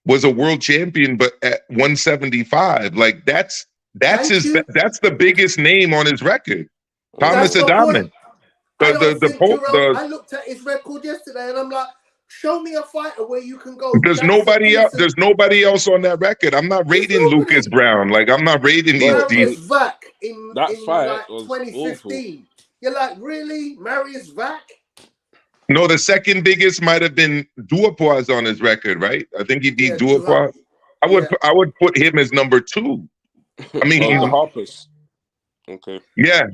was a world champion, but at 175, like that's the biggest name on his record. Thomas Adamek. I looked at his record yesterday, and I'm like, show me a fighter where you can go. There's nobody else. There's nobody else on that record. I'm not rating Lucas Brown. Like I'm not rating Marius Vac in fight like 2015. Awful. You're like, really, Marius Vac? No, the second biggest might have been Duapois on his record, right? I think he beat Duapois. I would put him as number 2. I mean, the Harpers. Okay. Yeah,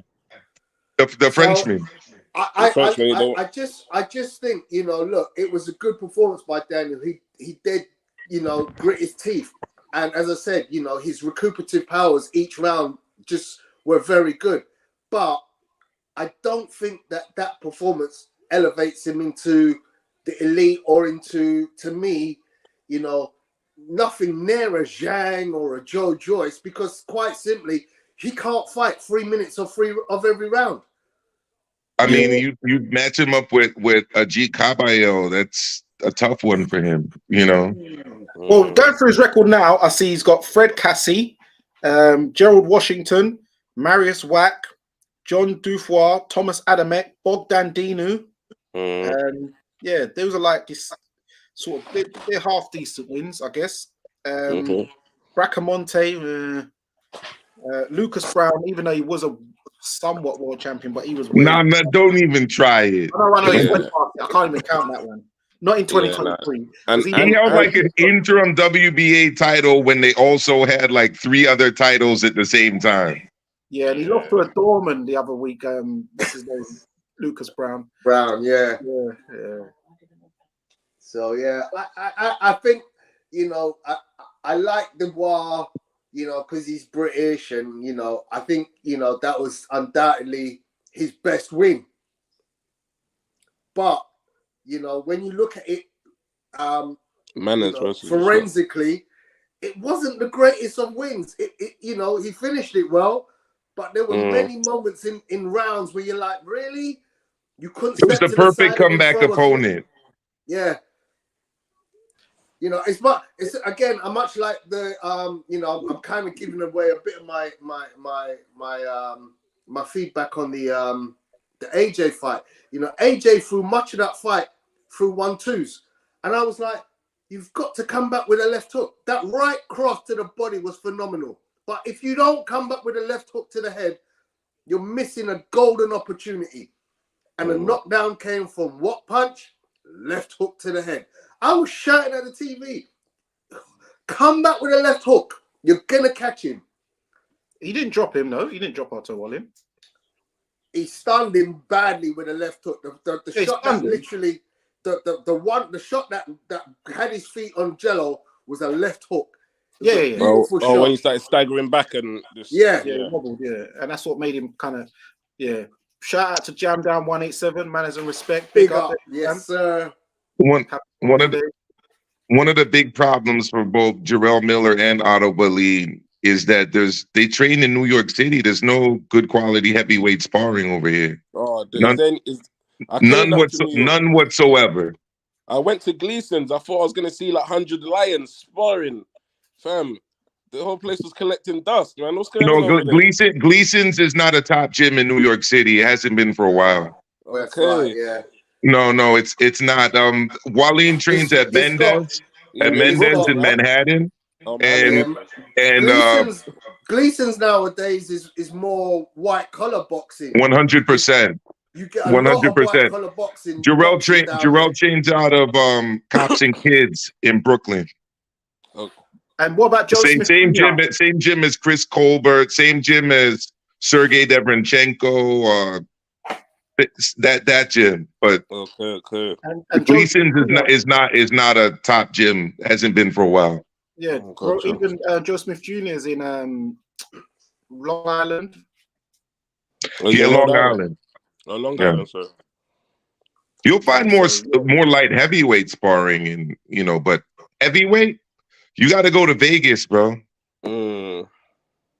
the Frenchman. I just think, you know, look, it was a good performance by Daniel. He did, you know, grit his teeth, and as I said, you know, his recuperative powers each round just were very good. But I don't think that performance elevates him into the elite or into, to me, you know, nothing near a Zhang or a Joe Joyce, because quite simply he can't fight 3 minutes of every round. I mean, you match him up with a G Caballo. That's a tough one for him, you know. Well, going through his record now, I see he's got Fred Cassie, Gerald Washington, Marius Wack, John Dufour, Thomas Adamek, Bogdan Dinu. Yeah, those are like this sort of they're half decent wins, I guess. Bracamonte, Lucas Brown, even though he was a somewhat world champion, but he was don't even try it. I know. I can't even count that one. Not in 2023. And he held like an interim WBA title when they also had like 3 other titles at the same time. Yeah, and he lost to a Dorman the other week. What's his name? Lucas Brown. Yeah. Yeah. So yeah, I think, you know, I like Dubois, you know, because he's British, and you know, I think, you know, that was undoubtedly his best win. But you know, when you look at it, forensically, it wasn't the greatest of wins. It you know, he finished it well, but there were many moments in rounds where you're like, really, you couldn't. It was the perfect comeback opponent. Yeah. You know, it's again, I'm much like the you know, I'm kind of giving away a bit of my feedback on the AJ fight. You know, AJ threw much of that fight through 1-2s, and I was like, you've got to come back with a left hook. That right cross to the body was phenomenal, but if you don't come back with a left hook to the head, you're missing a golden opportunity. And the knockdown came from what punch? Left hook to the head. I was shouting at the TV, come back with a left hook. You're going to catch him. He didn't drop him, though. He didn't drop Otto Wallin. He stunned him badly with a left hook. The shot that literally, the shot that had his feet on Jello was a left hook. Yeah. When he started staggering back and just... Yeah, wobbled, and that's what made him kind of, Shout out to Jam Down 187, manners and respect. Big up. Yes, sir. One of the big problems for both Jarrell Miller and Otto Wallin is that they train in New York City. There's no good quality heavyweight sparring over here. None whatsoever. I went to Gleason's. I thought I was gonna see like 100 lions sparring. Fam, the whole place was collecting dust, man. What's going on? No, Gleason's is not a top gym in New York City. It hasn't been for a while. Okay. Yeah. No, it's not. Wallin trains at Mendez in Manhattan. Gleason's nowadays is more white collar boxing. 100%. You get 100%. Boxing. Jarrell trains out of Cops and Kids in Brooklyn. Okay. And what about Joe Smith? Same gym as Chris Colbert. Same gym as Sergey Devrenchenko. That gym, but okay. And Gleason's is not a top gym. Hasn't been for a while. Yeah, even Joe Smith Jr. is in Long Island. Long Island. Long Island, sir. You'll find more light heavyweight sparring, and but heavyweight, you got to go to Vegas, bro.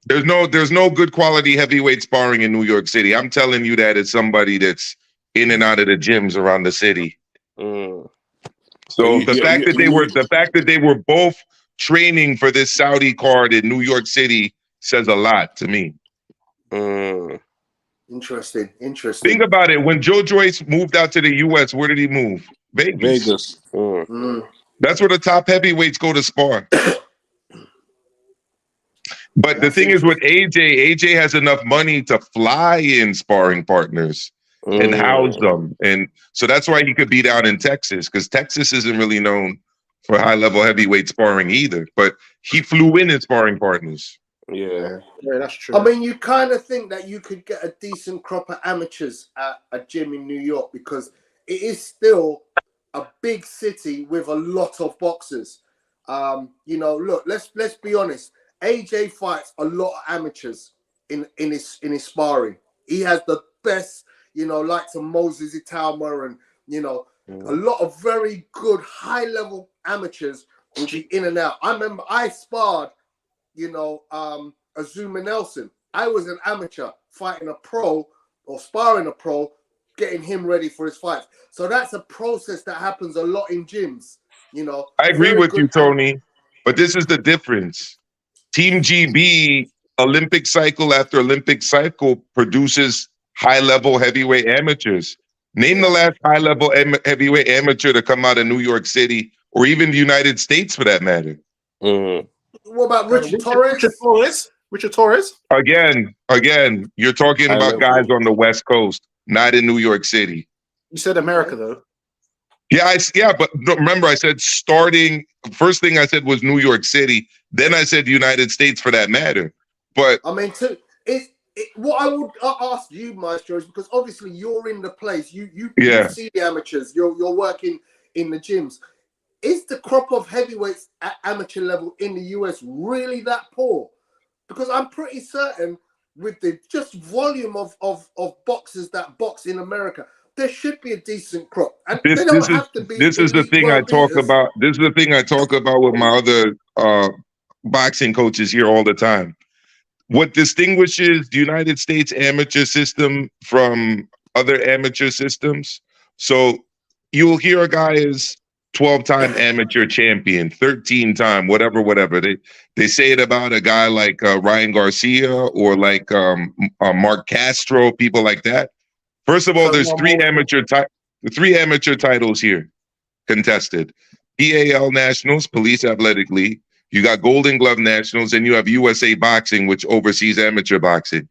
There's no good quality heavyweight sparring in New York City. I'm telling you that as somebody that's in and out of the gyms around the city. Mm. So the fact that they were both training for this Saudi card in New York City says a lot to me. Interesting. Think about it. When Joe Joyce moved out to the U.S., where did he move? Vegas. That's where the top heavyweights go to spar. But the thing is with AJ has enough money to fly in sparring partners and house them. And so that's why he could be down in Texas, because Texas isn't really known for high-level heavyweight sparring either. But he flew in his sparring partners. Yeah, that's true. I mean, you kind of think that you could get a decent crop of amateurs at a gym in New York, because it is still a big city with a lot of boxers. You know, look, let's be honest. AJ fights a lot of amateurs in his sparring. He has the best, you know, like some Moses Italma and, you know, a lot of very good high-level amateurs will be in and out. I remember I sparred, you know, Azuma Nelson. I was an amateur fighting a pro or sparring a pro, getting him ready for his fights. So that's a process that happens a lot in gyms, you know. I agree with you, Tony, but this is the difference. Team GB, Olympic cycle after Olympic cycle, produces high-level heavyweight amateurs. Name the last high-level heavyweight amateur to come out of New York City, or even the United States for that matter. What about Richard Torres? Richard Torres? Again, you're talking about guys on the West Coast, not in New York City. You said America, though. Yeah, but remember I said starting, first thing I said was New York City, then I said United States for that matter. But I mean, what I would ask you, Maestro, is because obviously you're in the place, you see the amateurs, you're working in the gyms. Is the crop of heavyweights at amateur level in the US really that poor? Because I'm pretty certain with the just volume of boxers that box in America, there should be a decent crop. And they don't have to be. This is the thing I talk about. This is the thing I talk about with my other boxing coaches here all the time. What distinguishes the United States amateur system from other amateur systems? So you'll hear a guy is 12-time amateur champion, 13-time, whatever. They say it about a guy like Ryan Garcia or like Mark Castro, people like that. First of all, there's three amateur titles here contested. PAL Nationals, Police Athletic League. You got Golden Glove Nationals, and you have USA Boxing, which oversees amateur boxing.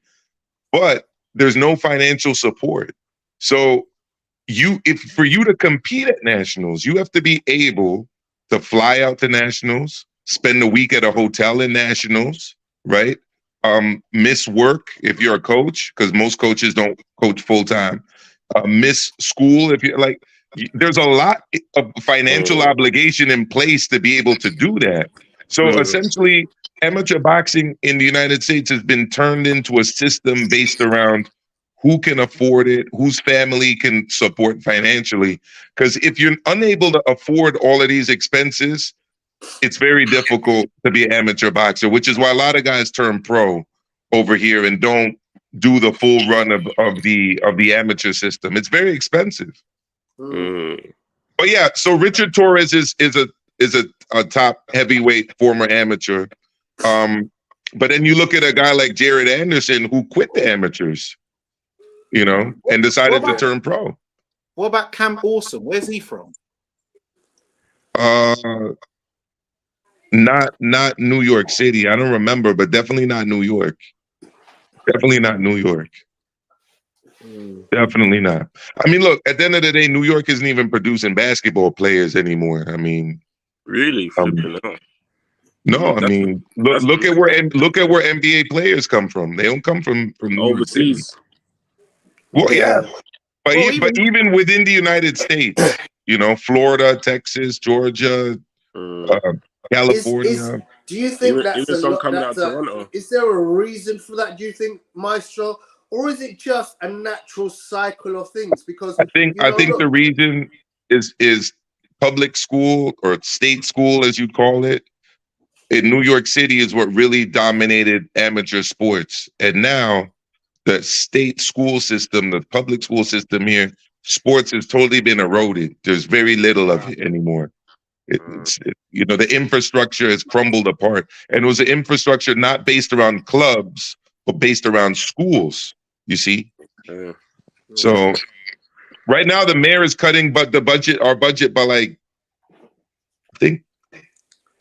But there's no financial support. So for you to compete at nationals, you have to be able to fly out to nationals, spend a week at a hotel in nationals, right? Miss work if you're a coach, because most coaches don't coach full time. Miss school if you're like. There's a lot of financial obligation in place to be able to do that. So essentially, amateur boxing in the United States has been turned into a system based around who can afford it, whose family can support financially. Because if you're unable to afford all of these expenses, it's very difficult to be an amateur boxer, which is why a lot of guys turn pro over here and don't do the full run of the amateur system. It's very expensive. But yeah, so Richard Torres is a top heavyweight former amateur. But then you look at a guy like Jared Anderson who quit the amateurs, you know, and decided to turn pro. What about Cam Awesome? Where's he from? Not New York City. I don't remember, but definitely not New York. Definitely not New York. Definitely not. I mean, look, at the end of the day, New York isn't even producing basketball players anymore. I mean, really? No, I mean, look at where NBA players come from. They don't come from overseas. Well, yeah, but even within the United States, you know, Florida, Texas, Georgia, California. Do you think is there a reason for that? Do you think, Maestro, or is it just a natural cycle of things? Because I think the reason is public school or state school, as you'd call it, in New York City is what really dominated amateur sports. And now the state school system, the public school system here, sports has totally been eroded. There's very little of it anymore. The infrastructure has crumbled apart, and it was an infrastructure not based around clubs, but based around schools. You see, so right now the mayor is cutting, but our budget by like, I think,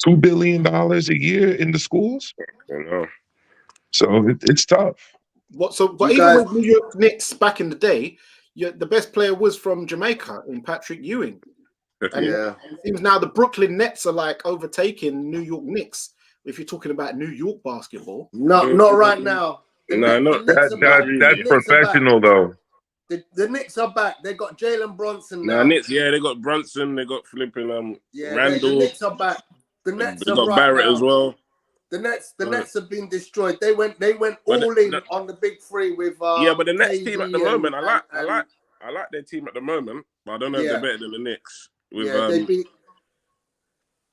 $2 billion a year in the schools. So it's tough. But even with New York Knicks back in the day, the best player was from Jamaica in Patrick Ewing. And it seems now the Brooklyn Nets are like overtaking New York Knicks. If you're talking about New York basketball, not right now. That's professional though. The Knicks are back. They got Jalen Brunson now. Knicks, they got Brunson. They got flipping Randall. The Knicks are back. The Nets they are got right Barrett now. as well. The Nets have been destroyed. They went all in on the big three with but the Nets team at the moment, I like their team at the moment, but I don't know if they're better than the Knicks.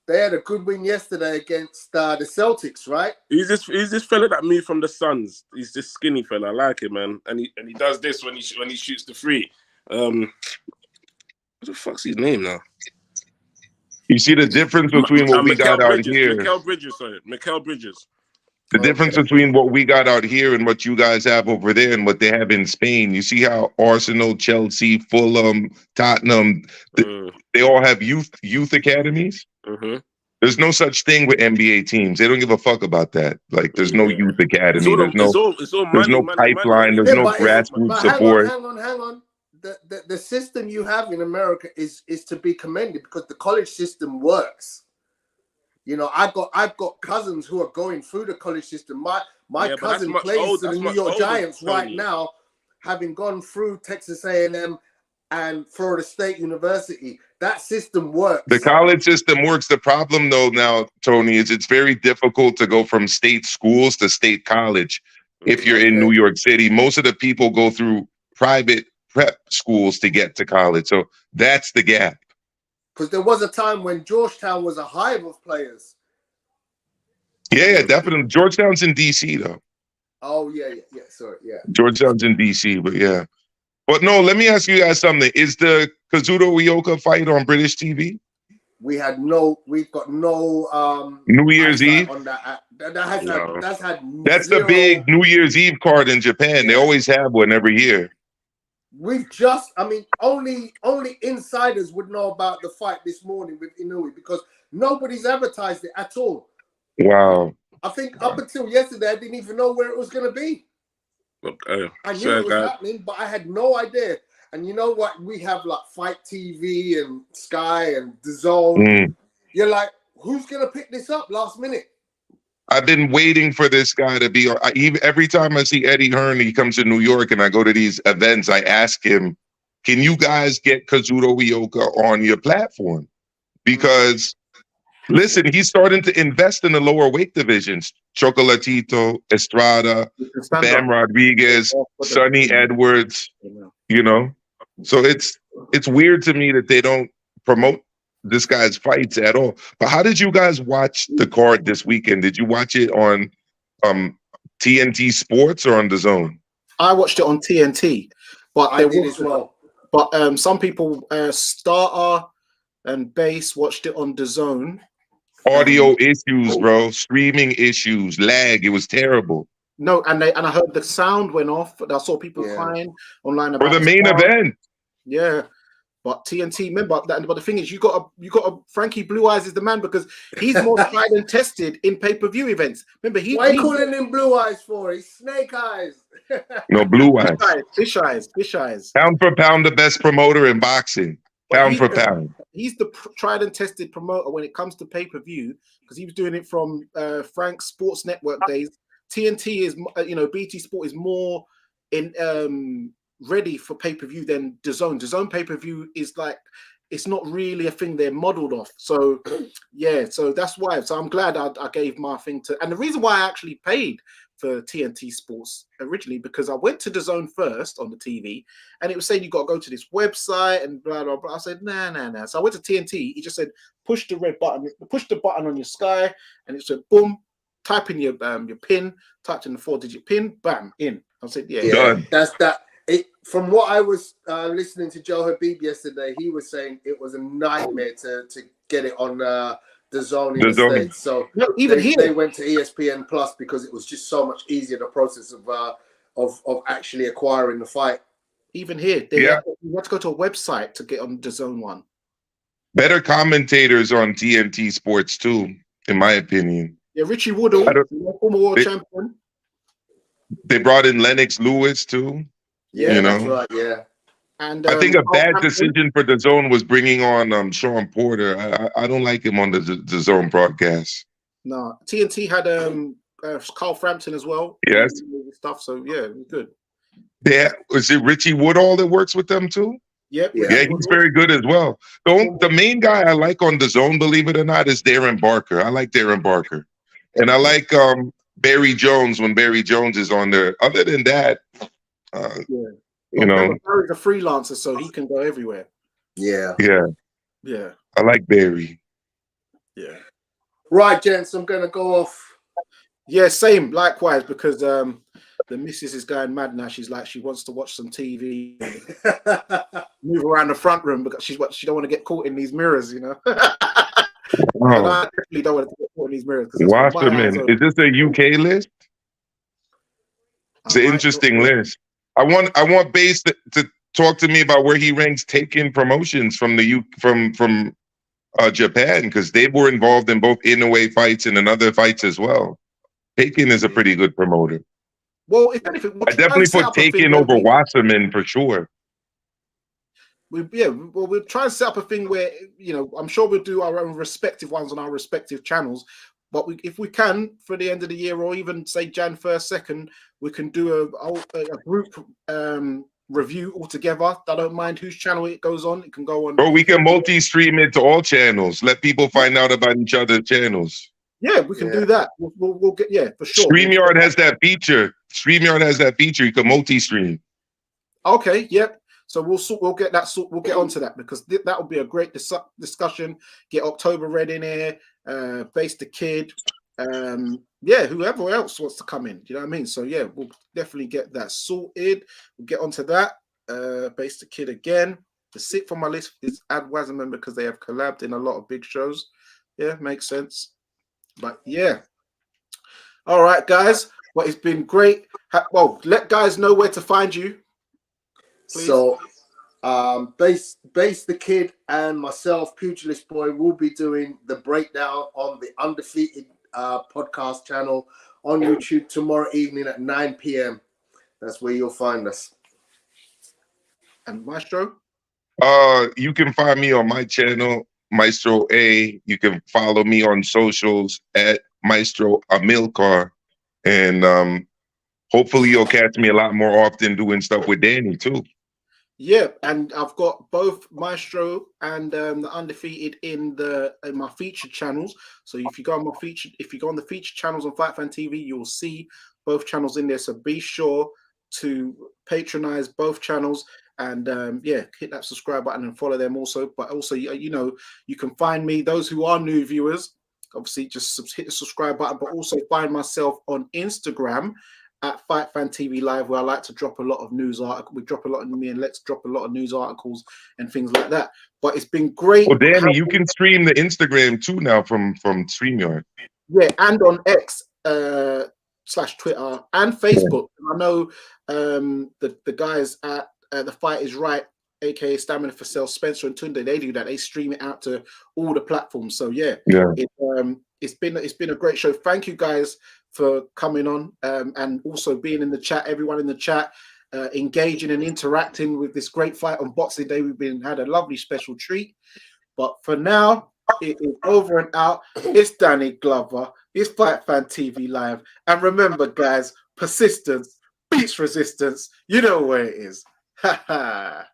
They had a good win yesterday against the Celtics, right? He's this fella that moved from the Suns. He's this skinny fella. I like him, man. And he does this when he shoots the free. What the fuck's his name now? You see the difference between what we got out here. Mikal Bridges. The difference between what we got out here and what you guys have over there and what they have in Spain. You see how Arsenal, Chelsea, Fulham, Tottenham, they all have youth academies? Mm-hmm. There's no such thing with NBA teams. They don't give a fuck about that. Like, there's no youth academy. There's no pipeline. There's no grassroots support. Hang on. The system you have in America is to be commended because the college system works. You know, I've got cousins who are going through the college system. My cousin plays for the New York Giants right now, having gone through Texas A&M and Florida State University. That system works. The college system works. The problem, though, now, Tony, is it's very difficult to go from state schools to state college if you're in New York City. Most of the people go through private prep schools to get to college. So that's the gap. Because there was a time when Georgetown was a hive of players. Yeah, definitely. Georgetown's in D.C., though. Oh, yeah. Sorry, yeah. Georgetown's in D.C., but yeah. But no, let me ask you guys something. Is the Kazuto Uyoka fight on British TV? We've got no New Year's Eve on that. That's the big New Year's Eve card in Japan. They always have one every year. Only insiders would know about the fight this morning with Inoue because nobody's advertised it at all. Wow. I think up until yesterday, I didn't even know where it was going to be. I knew it was happening, but I had no idea. And you know what? We have like Fight TV and Sky and DAZN. You're like, who's going to pick this up last minute? I've been waiting for this guy to be. Every time I see Eddie Hearn, he comes to New York and I go to these events, I ask him, can you guys get Kazuto Uyoka on your platform? Because, listen, he's starting to invest in the lower weight divisions. Chocolatito, Estrada, Bam Rodriguez, Sonny Edwards, you know? So it's weird to me that they don't promote this guy's fights at all. But how did you guys watch the card this weekend? Did you watch it on TNT Sports or on DAZN? I watched it on TNT, but I did as well. But some people, Starter and Base, watched it on DAZN. Audio issues, bro. Streaming issues, lag. It was terrible. No, and I heard the sound went off. I saw people crying online about for the main event. Yeah. But TNT, remember that. But the thing is, you got a Frankie Blue Eyes is the man because he's more tried and tested in pay-per-view events. Remember, why are you calling him Blue Eyes for? He's Snake Eyes. No, Blue Eyes. Fish eyes. Pound for pound, the best promoter in boxing. Pound for pound. He's the tried and tested promoter when it comes to pay-per-view because he was doing it from Frank's Sports Network days. TNT is, BT Sport is more in ready for pay-per-view than DAZN. DAZN pay-per-view is like, it's not really a thing they're modeled off. So yeah, so that's why. So I'm glad I gave my thing to, and the reason why I actually paid for TNT Sports originally, because I went to DAZN first on the TV and it was saying you got to go to this website and blah, blah, blah. I said, nah. So I went to TNT. He just said, push the button on your Sky, and it said, boom, type in your PIN, typed in the 4-digit PIN, bam, in. I said, yeah. That's that. From what I was listening to Joe Habib yesterday, he was saying it was a nightmare to get it on the zone in the States. So they went to ESPN Plus because it was just so much easier, the process of actually acquiring the fight. Even here, you have to go to a website to get on the Zone one. Better commentators on TNT Sports too, in my opinion. Yeah, Richie Woodall, former world champion. They brought in Lennox Lewis too. Yeah, that's right. Yeah. And I think a bad decision for the Zone was bringing on Sean Porter. I don't like him on the Zone broadcast. No, TNT had Carl Frampton as well. Yes. Stuff. So yeah, it was good. Yeah, is it Richie Woodall that works with them too? Yep. Yeah, he's very good as well. The main guy I like on the Zone, believe it or not, is Darren Barker. I like Darren Barker, and I like Barry Jones when Barry Jones is on there. Other than that, you know, Barry's a freelancer, so he can go everywhere. Yeah. I like Barry. Yeah. Right, gents, I'm gonna go off. Yeah, same. Likewise, because the missus is going mad now. She's like, she wants to watch some TV, move around the front room because she don't want to get caught in these mirrors, you know. And I definitely don't want to get caught in these mirrors. Wasserman, is this a UK list? It's an interesting list. I want Base to talk to me about where he ranks Taken Promotions from Japan, because they were involved in both Inoue fights and in other fights as well. Taken is a pretty good promoter. Well, I definitely put Taken over Wasserman for sure. We'll try and set up a thing where, you know, I'm sure we'll do our own respective ones on our respective channels. But if we can, for the end of the year, or even say Jan 1st, 2nd, we can do a group review altogether. I don't mind whose channel it goes on. It can go on. Or we can multi-stream it to all channels. Let people find out about each other's channels. Yeah, we can do that. We'll get for sure. StreamYard has that feature. You can multi-stream. Okay. Yep. So we'll get that. We'll get onto that because that will be a great discussion. Get October Red in here. Base the Kid. Whoever else wants to come in. You know what I mean? So yeah, we'll definitely get that sorted. We'll get onto that. Base the Kid again. The 6th on my list is Ad Wasserman because they have collabed in a lot of big shows. Yeah, makes sense. But yeah. All right, guys. Well, it's been great. Well, let guys know where to find you. Please. So, Base the Kid and myself, Pugilist Boy, will be doing the breakdown on the Undefeated podcast channel on YouTube tomorrow evening at 9 p.m. That's where you'll find us. And Maestro? You can find me on my channel, Maestro A. You can follow me on socials at Maestro Amilcar. And hopefully you'll catch me a lot more often doing stuff with Danny too. Yeah, and I've got both Maestro and the Undefeated in my featured channels. So if you go on the featured channels on Fight Fan TV, you'll see both channels in there. So be sure to patronize both channels and hit that subscribe button and follow them also. But also, you know, you can find me, those who are new viewers, obviously just hit the subscribe button, but also find myself on Instagram at Fight Fan TV Live, where I like to drop a lot of news articles. Me and Lex drop a lot of news articles and things like that. But it's been great. Well, Danny, you can stream the Instagram too now from StreamYard. Yeah, and on X / Twitter and Facebook. I know the guys at The Fight Is Right, aka Stamina for Sale, Spencer and Tunde, they do that. They stream it out to all the platforms. So it's been a great show. Thank you guys for coming on and also being in the chat. Everyone in the chat engaging and interacting with this great fight on Boxing Day. We've had a lovely special treat. But for now, it is over and out. It's Danny Glover. It's Fight Fan TV Live. And remember, guys, persistence beats resistance. You know where it is. Ha ha.